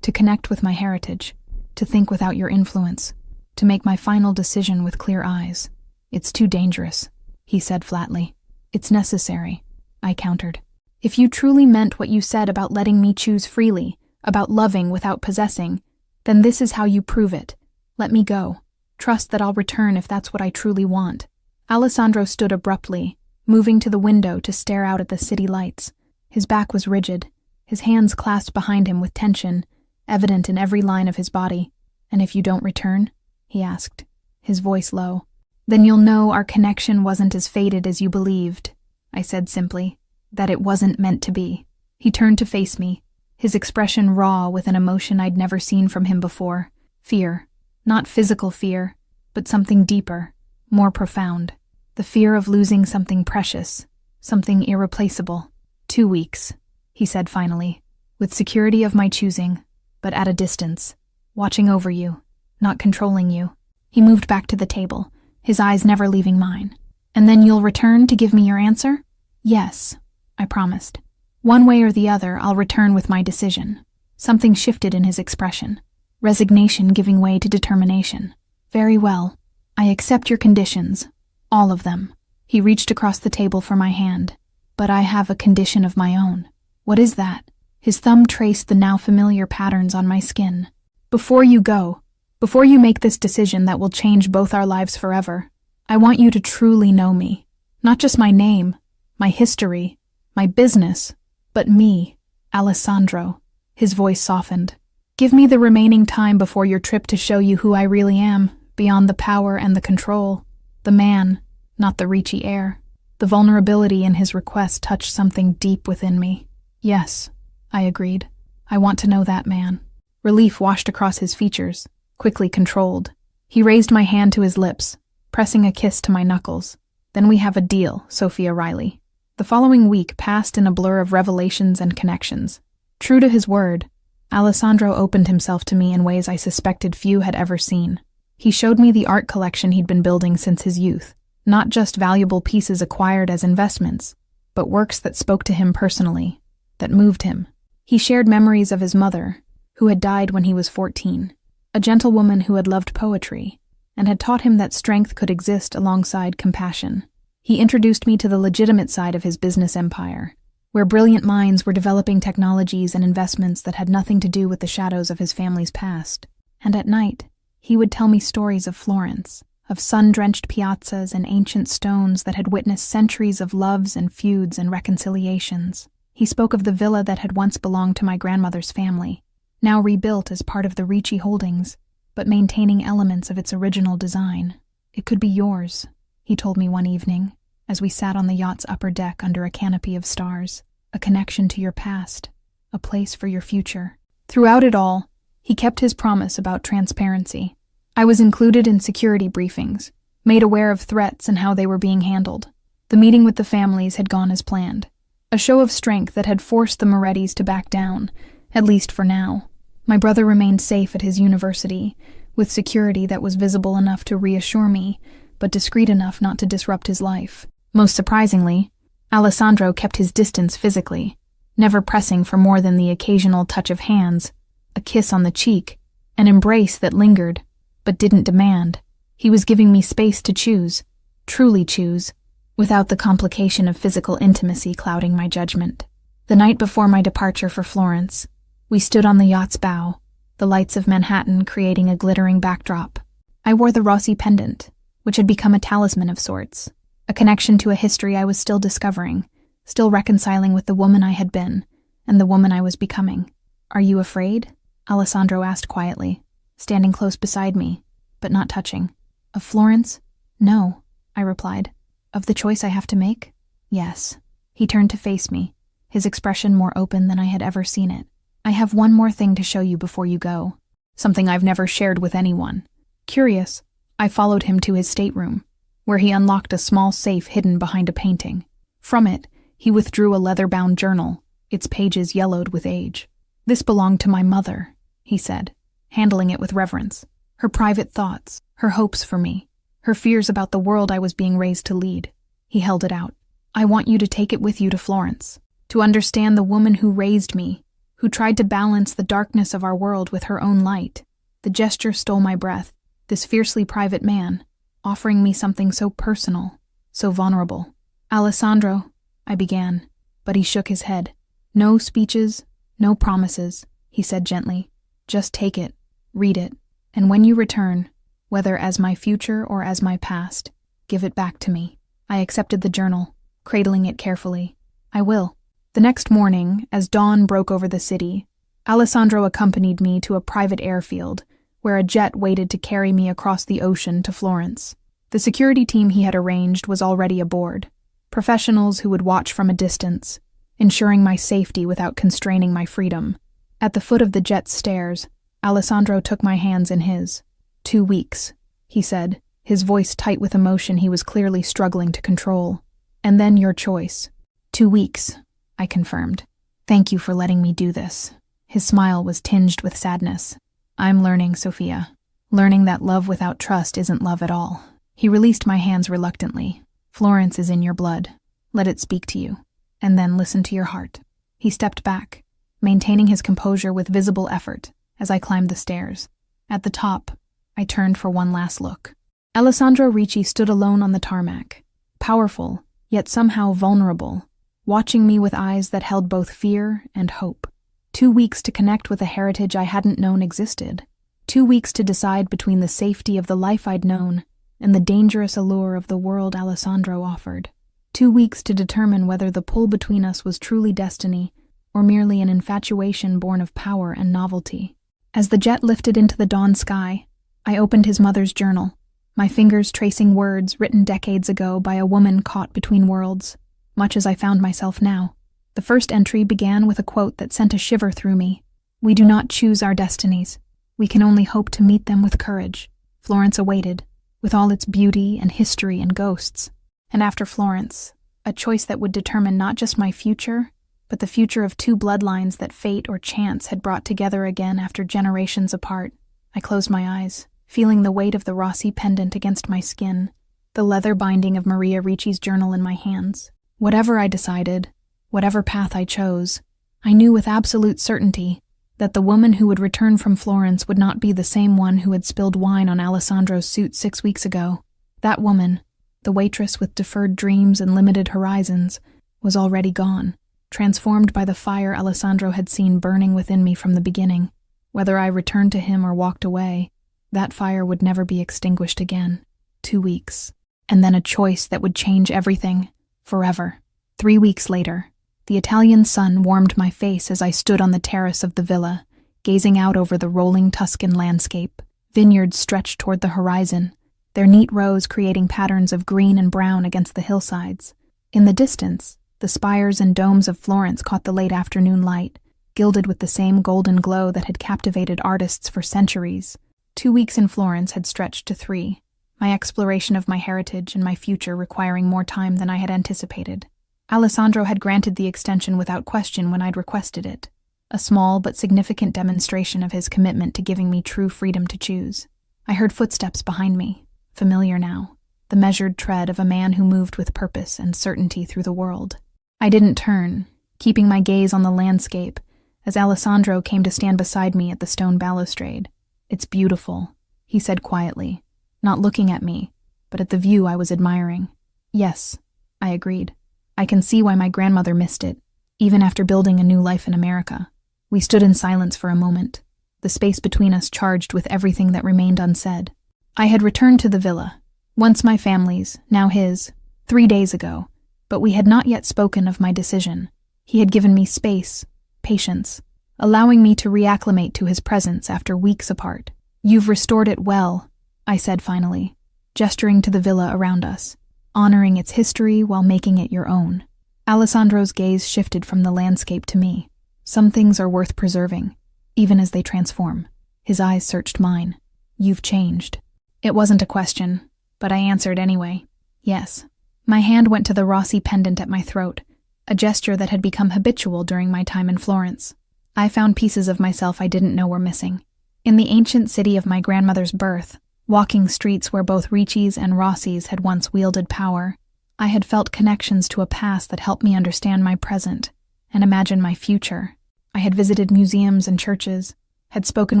to connect with my heritage, to think without your influence, to make my final decision with clear eyes. It's too dangerous, he said flatly. It's necessary, I countered. If you truly meant what you said about letting me choose freely, about loving without possessing, then this is how you prove it. Let me go. Trust that I'll return if that's what I truly want. Alessandro stood abruptly, moving to the window to stare out at the city lights. His back was rigid, his hands clasped behind him with tension, evident in every line of his body. And if you don't return? He asked, his voice low. Then you'll know our connection wasn't as faded as you believed, I said simply, that it wasn't meant to be. He turned to face me, his expression raw with an emotion I'd never seen from him before. Fear. Not physical fear, but something deeper, more profound. The fear of losing something precious, something irreplaceable. 2 weeks, he said finally, with security of my choosing, but at a distance, watching over you, not controlling you. He moved back to the table, his eyes never leaving mine. And then you'll return to give me your answer? Yes, I promised. One way or the other, I'll return with my decision. Something shifted in his expression. Resignation giving way to determination. Very well. I accept your conditions. All of them. He reached across the table for my hand. But I have a condition of my own. What is that? His thumb traced the now familiar patterns on my skin. Before you go, before you make this decision that will change both our lives forever, I want you to truly know me. Not just my name, my history, my business, but me, Alessandro. His voice softened. Give me the remaining time before your trip to show you who I really am, beyond the power and the control. The man, not the Ricci heir. The vulnerability in his request touched something deep within me. Yes, I agreed. I want to know that man. Relief washed across his features, quickly controlled. He raised my hand to his lips, pressing a kiss to my knuckles. Then we have a deal, Sophia Riley. The following week passed in a blur of revelations and connections. True to his word, Alessandro opened himself to me in ways I suspected few had ever seen. He showed me the art collection he'd been building since his youth, not just valuable pieces acquired as investments, but works that spoke to him personally, that moved him. He shared memories of his mother, who had died when he was 14, a gentlewoman who had loved poetry, and had taught him that strength could exist alongside compassion. He introduced me to the legitimate side of his business empire, where brilliant minds were developing technologies and investments that had nothing to do with the shadows of his family's past. And at night, he would tell me stories of Florence, of sun-drenched piazzas and ancient stones that had witnessed centuries of loves and feuds and reconciliations. He spoke of the villa that had once belonged to my grandmother's family, now rebuilt as part of the Ricci holdings, but maintaining elements of its original design. It could be yours, he told me one evening, as we sat on the yacht's upper deck under a canopy of stars, a connection to your past, a place for your future. Throughout it all, he kept his promise about transparency. I was included in security briefings, made aware of threats and how they were being handled. The meeting with the families had gone as planned, a show of strength that had forced the Morettis to back down, at least for now. My brother remained safe at his university, with security that was visible enough to reassure me, but discreet enough not to disrupt his life. Most surprisingly, Alessandro kept his distance physically, never pressing for more than the occasional touch of hands, a kiss on the cheek, an embrace that lingered, but didn't demand. He was giving me space to choose, truly choose, without the complication of physical intimacy clouding my judgment. The night before my departure for Florence, we stood on the yacht's bow, the lights of Manhattan creating a glittering backdrop. I wore the Rossi pendant, which had become a talisman of sorts, a connection to a history I was still discovering, still reconciling with the woman I had been, and the woman I was becoming. Are you afraid? Alessandro asked quietly, standing close beside me, but not touching. Of Florence? No, I replied. Of the choice I have to make? Yes. He turned to face me, his expression more open than I had ever seen it. I have one more thing to show you before you go, something I've never shared with anyone. Curious, I followed him to his stateroom, where he unlocked a small safe hidden behind a painting. From it, he withdrew a leather-bound journal, its pages yellowed with age. This belonged to my mother, he said, handling it with reverence. Her private thoughts, her hopes for me, her fears about the world I was being raised to lead. He held it out. I want you to take it with you to Florence, to understand the woman who raised me, who tried to balance the darkness of our world with her own light. The gesture stole my breath, this fiercely private man, offering me something so personal, so vulnerable. Alessandro, I began, but he shook his head. No speeches, no promises, he said gently. Just take it, read it, and when you return, whether as my future or as my past, give it back to me. I accepted the journal, cradling it carefully. I will. The next morning, as dawn broke over the city, Alessandro accompanied me to a private airfield, where a jet waited to carry me across the ocean to Florence. The security team he had arranged was already aboard, professionals who would watch from a distance, ensuring my safety without constraining my freedom. At the foot of the jet's stairs, Alessandro took my hands in his. 2 weeks, he said, his voice tight with emotion he was clearly struggling to control. And then your choice. 2 weeks, I confirmed. Thank you for letting me do this. His smile was tinged with sadness. I'm learning, Sophia. Learning that love without trust isn't love at all. He released my hands reluctantly. Florence is in your blood. Let it speak to you. And then listen to your heart. He stepped back, maintaining his composure with visible effort as I climbed the stairs. At the top, I turned for one last look. Alessandro Ricci stood alone on the tarmac, powerful, yet somehow vulnerable, watching me with eyes that held both fear and hope. 2 weeks to connect with a heritage I hadn't known existed. 2 weeks to decide between the safety of the life I'd known and the dangerous allure of the world Alessandro offered. 2 weeks to determine whether the pull between us was truly destiny or merely an infatuation born of power and novelty. As the jet lifted into the dawn sky, I opened his mother's journal, my fingers tracing words written decades ago by a woman caught between worlds, much as I found myself now. The first entry began with a quote that sent a shiver through me. We do not choose our destinies. We can only hope to meet them with courage. Florence awaited, with all its beauty and history and ghosts. And after Florence, a choice that would determine not just my future, but the future of 2 bloodlines that fate or chance had brought together again after generations apart. I closed my eyes, feeling the weight of the Rossi pendant against my skin, the leather binding of Maria Ricci's journal in my hands. Whatever I decided, whatever path I chose, I knew with absolute certainty that the woman who would return from Florence would not be the same one who had spilled wine on Alessandro's suit 6 weeks ago. That woman, the waitress with deferred dreams and limited horizons, was already gone, transformed by the fire Alessandro had seen burning within me from the beginning. Whether I returned to him or walked away, that fire would never be extinguished again. 2 weeks. And then a choice that would change everything, forever. 3 weeks later, the Italian sun warmed my face as I stood on the terrace of the villa, gazing out over the rolling Tuscan landscape. Vineyards stretched toward the horizon, their neat rows creating patterns of green and brown against the hillsides. In the distance, the spires and domes of Florence caught the late afternoon light, gilded with the same golden glow that had captivated artists for centuries. 2 weeks in Florence had stretched to 3, my exploration of my heritage and my future requiring more time than I had anticipated. Alessandro had granted the extension without question when I'd requested it, a small but significant demonstration of his commitment to giving me true freedom to choose. I heard footsteps behind me, familiar now, the measured tread of a man who moved with purpose and certainty through the world. I didn't turn, keeping my gaze on the landscape, as Alessandro came to stand beside me at the stone balustrade. It's beautiful, he said quietly, not looking at me, but at the view I was admiring. Yes, I agreed. I can see why my grandmother missed it, even after building a new life in America. We stood in silence for a moment, the space between us charged with everything that remained unsaid. I had returned to the villa, once my family's, now his, 3 days ago, but we had not yet spoken of my decision. He had given me space, patience, allowing me to reacclimate to his presence after weeks apart. You've restored it well, I said finally, gesturing to the villa around us, honoring its history while making it your own. Alessandro's gaze shifted from the landscape to me. Some things are worth preserving, even as they transform. His eyes searched mine. You've changed. It wasn't a question, but I answered anyway. Yes. My hand went to the Rossi pendant at my throat, a gesture that had become habitual during my time in Florence. I found pieces of myself I didn't know were missing. In the ancient city of my grandmother's birth, walking streets where both Ricci's and Rossi's had once wielded power, I had felt connections to a past that helped me understand my present and imagine my future. I had visited museums and churches, had spoken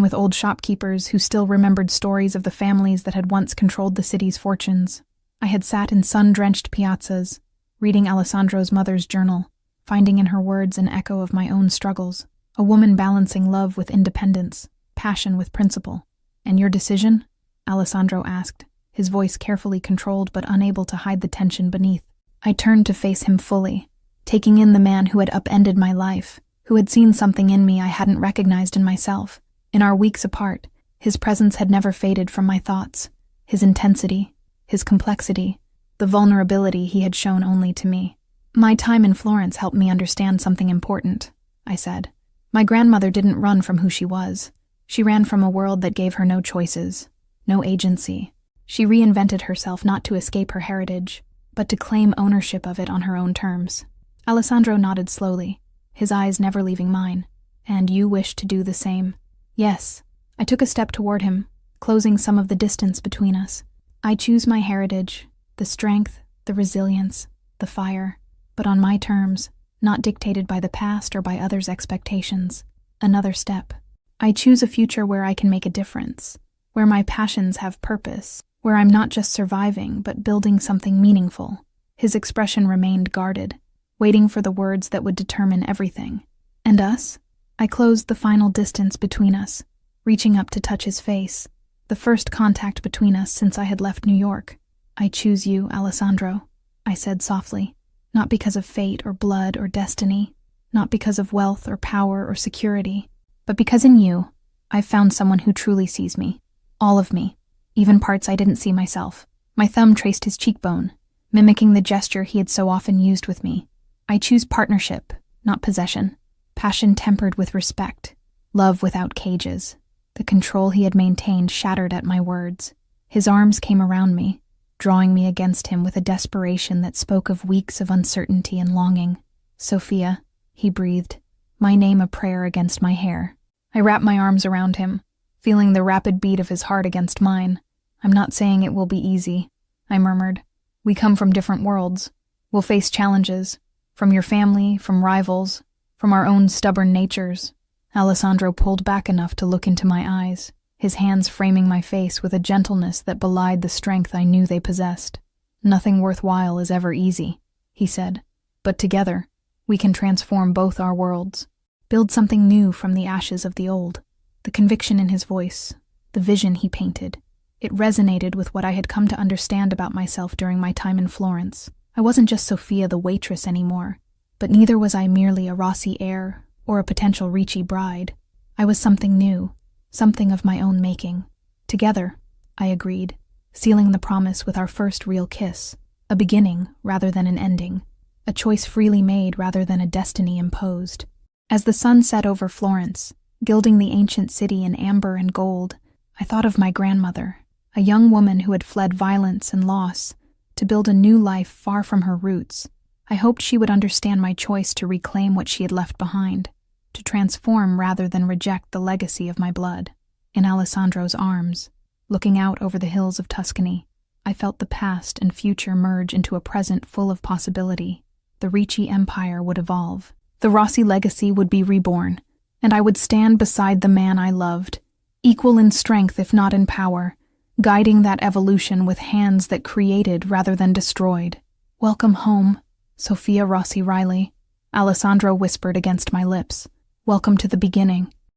with old shopkeepers who still remembered stories of the families that had once controlled the city's fortunes. I had sat in sun-drenched piazzas, reading Alessandro's mother's journal, finding in her words an echo of my own struggles, a woman balancing love with independence, passion with principle. "And your decision?" Alessandro asked, his voice carefully controlled but unable to hide the tension beneath. I turned to face him fully, taking in the man who had upended my life, who had seen something in me I hadn't recognized in myself. In our weeks apart, his presence had never faded from my thoughts, his intensity, his complexity, the vulnerability he had shown only to me. "My time in Florence helped me understand something important," I said. "My grandmother didn't run from who she was. She ran from a world that gave her no choices, no agency. She reinvented herself not to escape her heritage, but to claim ownership of it on her own terms." Alessandro nodded slowly, his eyes never leaving mine. "And you wish to do the same?" "Yes." I took a step toward him, closing some of the distance between us. "I choose my heritage, the strength, the resilience, the fire, but on my terms, not dictated by the past or by others' expectations. Another step. I choose a future where I can make a difference, where my passions have purpose, where I'm not just surviving but building something meaningful." His expression remained guarded, waiting for the words that would determine everything. "And us?" I closed the final distance between us, reaching up to touch his face, the first contact between us since I had left New York. "I choose you, Alessandro," I said softly, "not because of fate or blood or destiny, not because of wealth or power or security, but because in you, I've found someone who truly sees me, all of me, even parts I didn't see myself." My thumb traced his cheekbone, mimicking the gesture he had so often used with me. "I choose partnership, not possession, passion tempered with respect, love without cages." The control he had maintained shattered at my words. His arms came around me, drawing me against him with a desperation that spoke of weeks of uncertainty and longing. "Sophia," he breathed, my name a prayer against my hair. I wrapped my arms around him, feeling the rapid beat of his heart against mine. "I'm not saying it will be easy," I murmured. "We come from different worlds. We'll face challenges, from your family, from rivals, from our own stubborn natures." Alessandro pulled back enough to look into my eyes, his hands framing my face with a gentleness that belied the strength I knew they possessed. "Nothing worthwhile is ever easy," he said, "but together, we can transform both our worlds, build something new from the ashes of the old." The conviction in his voice, the vision he painted, it resonated with what I had come to understand about myself during my time in Florence. I wasn't just Sophia the waitress anymore, but neither was I merely a Rossi heir or a potential Ricci bride. I was something new, something of my own making. "Together," I agreed, sealing the promise with our first real kiss, a beginning rather than an ending, a choice freely made rather than a destiny imposed. As the sun set over Florence, gilding the ancient city in amber and gold, I thought of my grandmother, a young woman who had fled violence and loss to build a new life far from her roots. I hoped she would understand my choice to reclaim what she had left behind, to transform rather than reject the legacy of my blood. In Alessandro's arms, looking out over the hills of Tuscany, I felt the past and future merge into a present full of possibility. The Ricci Empire would evolve. The Rossi legacy would be reborn, and I would stand beside the man I loved, equal in strength if not in power, guiding that evolution with hands that created rather than destroyed. "Welcome home, Sophia Rossi Riley," Alessandro whispered against my lips. "Welcome to the beginning."